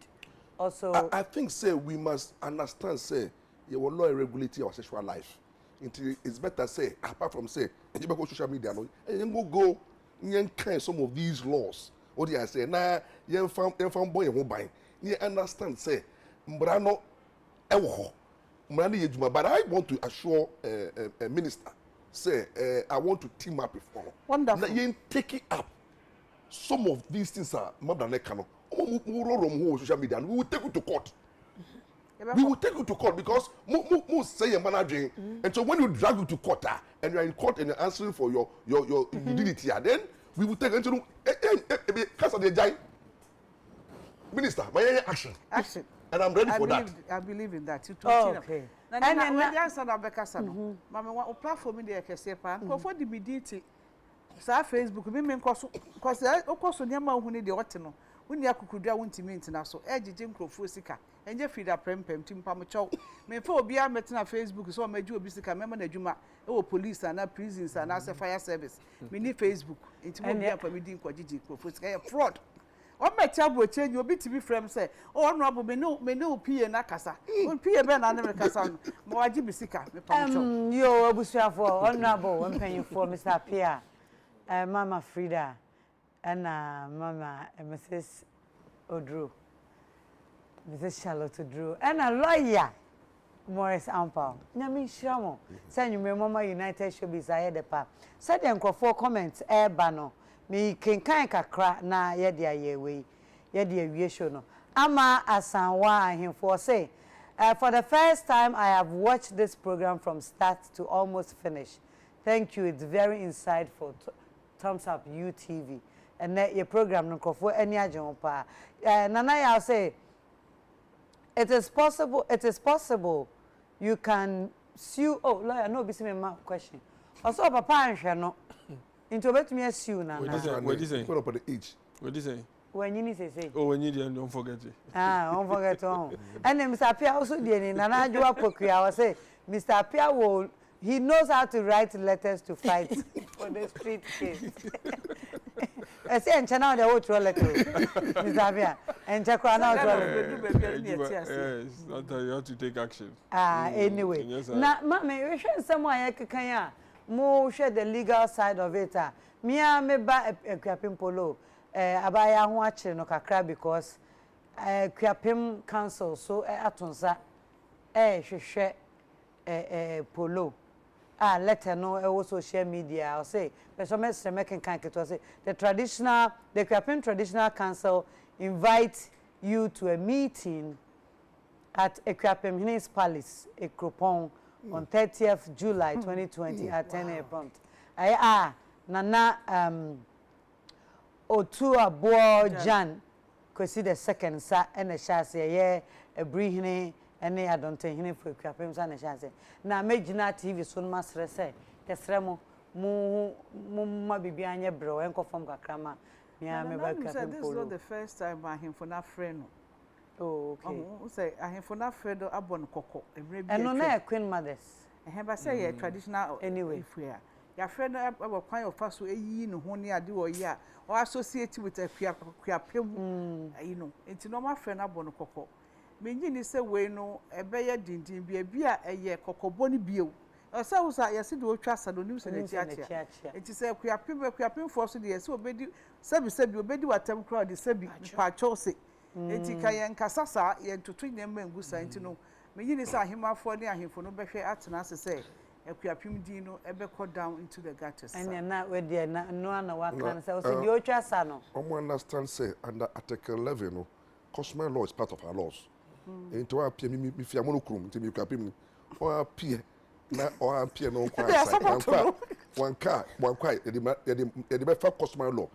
A: also
D: I think say we must understand say you will not regulate our sexual life. It's better say apart from say you go social media no go kind some of these laws. What do I say? Na you found boy who buy. You understand say mbrano ewo mbrano yejuma, but I want to assure a minister say I want to team up with one.
C: Wonderful.
D: You take it up. Some of these things are more than cano. Social media and we will take you to court. We will take you to court because most say you're managing, and so when you drag you to court and you're in court and you're answering for your you did it here, then we will take into Minister, my action.
C: Action.
D: And I'm ready for that.
C: I believe in that.
A: Okay.
C: And then when you answer that Becca Mama, what platform in the Casepa, go for the mediti. Sa Facebook, me because of course, Yama who need the Otino. When you could do want to meet now, so edge Jim Crofusika, and you feed a prem Tim Pamacho. May for be a meeting on Facebook, so I made you a bisica, member Juma, oh, police and prisons and as a fire service. We need Facebook, it's more than for me, Quajiji Crofusika, fraud. What my child will change your bit to be friends say, oh, honorable may no P and Nakasa. When P and Ben and America, more Jibisika,
A: you Bushra for honorable one penny for Mr. Pierre, Mama Frida. And Mama Mrs. Odru, Mrs. Charlotte Odru, and a lawyer, Morris Ampao. Nyami Shamo, send you Mama United Showbiz ahead the pa. Said them for comments, bano. Me can kakra na yedia yewe, yedia yeshono. Ama asanwa him for say. For the first time, I have watched this program from start to almost finish. Thank you. It's very insightful. Thumbs up, UTV. And your program no for any agent. Nana, I'll say it is possible you can sue. Oh, lawyer, no, be me my question. Also, Papa and no into bet me sue now.
B: What do you say?
D: What about the age?
B: What do you say?
A: When you need to say.
B: Oh, when you don't forget it.
A: Don't forget on. And then Mr. Pia also did Nana Joa Poku. I will say Mr. Pia will. He knows how to write letters to fight for the street case. I say, and channel the whole toilet, Mr. Abia, and check on out.
B: Yes, you have to take action.
A: Anyway. Now, Mammy, we should somewhere can more share the legal side of it. Mia me ba a Kwapim Polo, Abaya watching no kakra because Kwapim Council so atonsa she share polo. Let her know also social media. I'll say, but some making kind of say the Kwapim Traditional Council invite you to a meeting at Kwapim Hines Palace, a Kropon, on 30th July 2020 at 10 a.m. Nana Otu Abo Jan, Kwesi the second sa and a chassis a brihine. Any I don't think him for Kwapim and chance. Now, Majina TV soon must say, Tesremo, Mumma Bibiania bro, and from Kakrama. Yeah,
C: this is not the first time I him for that friend.
A: Oh, okay.
C: Say, I have for that friend or Abon Coco,
A: and no Queen Mothers.
C: I have say a traditional
A: anyway.
C: If we are your friend, I will kind of pass away in Honia do or ya, or associated with a Kwapim, you know, it's no my friend Abon Coco. Menjini se we no ebeye dindin bia a ye kokoboni bio asa wo sa yesi do twa sado news na chiachi enti se Kwapim for so de yesi obedi sebi obedi watam crowd de sebi pa chose enti kayen kasasa ye tutu nyemma ngusa enti no menjini se ahemafo ne ahemfo no behwe atena se Kwapim din no ebekọ down into the gutters
A: and na we de na no na wa kan se o se de twa sa no
D: I understand say under Article 11 no customary law is part of our laws. Into our P. Fiamonocrum, to me, Capim, or P. Or P. No, one car, one quiet, the customary law.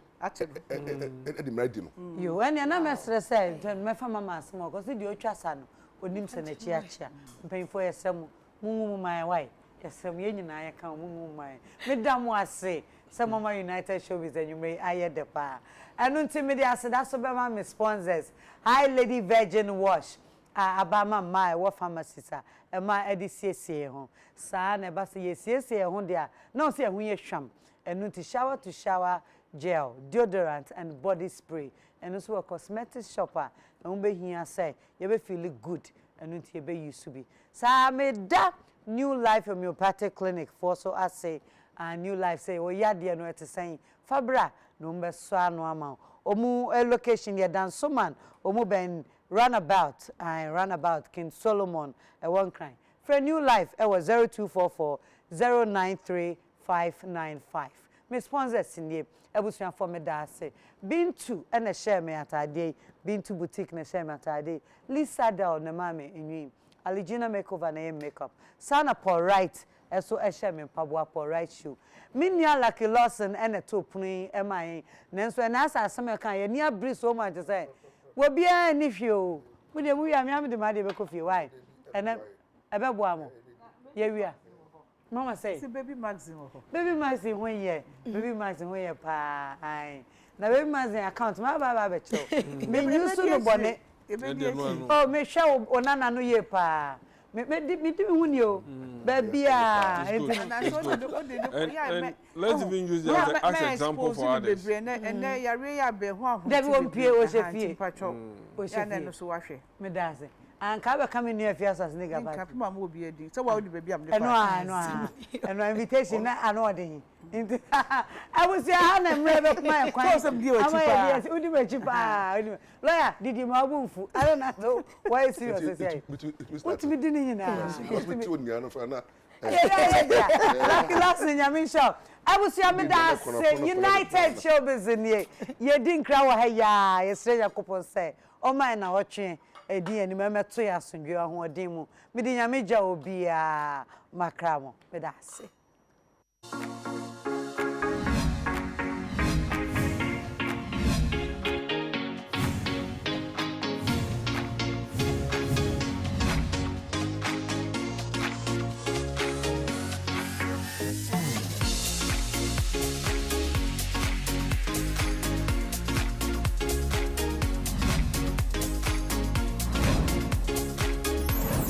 A: You and your number said, my family smoke, because the Ochasan would name Senetia, paying for a sum, my wife, yesem ye nyina ye kan mu man me da mo ase se Mama United Showbiz enyume aye de pa enu nti me de ase da so be ma me sponsors Hi Lady Virgin Wash abama mai wo pharmacy sa e ma edisiesie ho sa na ba se yesiesie ho de a na so ehun ye hwam enu nti shower to shower gel deodorant and body spray enu so a cosmetic shopper ehun be hia say ye be feel good enu nti ye be use bi sa me da New Life Homeopathic Clinic for so I say New Life say o ya de no ete saying fabra no mbe so anu ama omu location ye dan so man omu ben runabout King Solomon one crime for New Life it was 0244 093 595 me sponsors in the ebusuan for me da say Bintu and a share me atade Bintu boutique na share me atade Lisa Dal na mame enwi Aligina makeover na makeup sana Paul right eso ehye me mpaboa Paul right shoe minia Lucky Lawson and a topuni emai nenso na asa asem kan ye nia breeze so much say wo bia ni hweo wo de mu ya me de ma de be kofi why ene ebe boa mo ye wia mama say
C: baby magazine
A: ho ye baby magazine ho ye pa ai na baby magazine account ma ba be cho me use no bone oh me show onana no ye pa me hu ni o ba bia
B: let's even use that as an example for others
C: and yare ya be ho
A: David won pie o shefie
C: o shefie no so wahwe
A: me daze an ka be come near fias as nigga ba
C: nka pema mo obi adi so wa odi baby am
A: eno invitation na anodin into I was here ha na mre be kuma kwan
C: so bi o chipa
A: udi be chipa lawyer didi ma obunfu I don't know why serious say what me di ni na
D: hospital ni ano fa na
A: Lucky Lawson Yamin show I was here me da say United Showbiz ni ye di nkra wa ha ya ye sre yakopon say o man na otwe edi ani memeto ya asundwe ho odin mu me di nyame gya obi a makramo me da say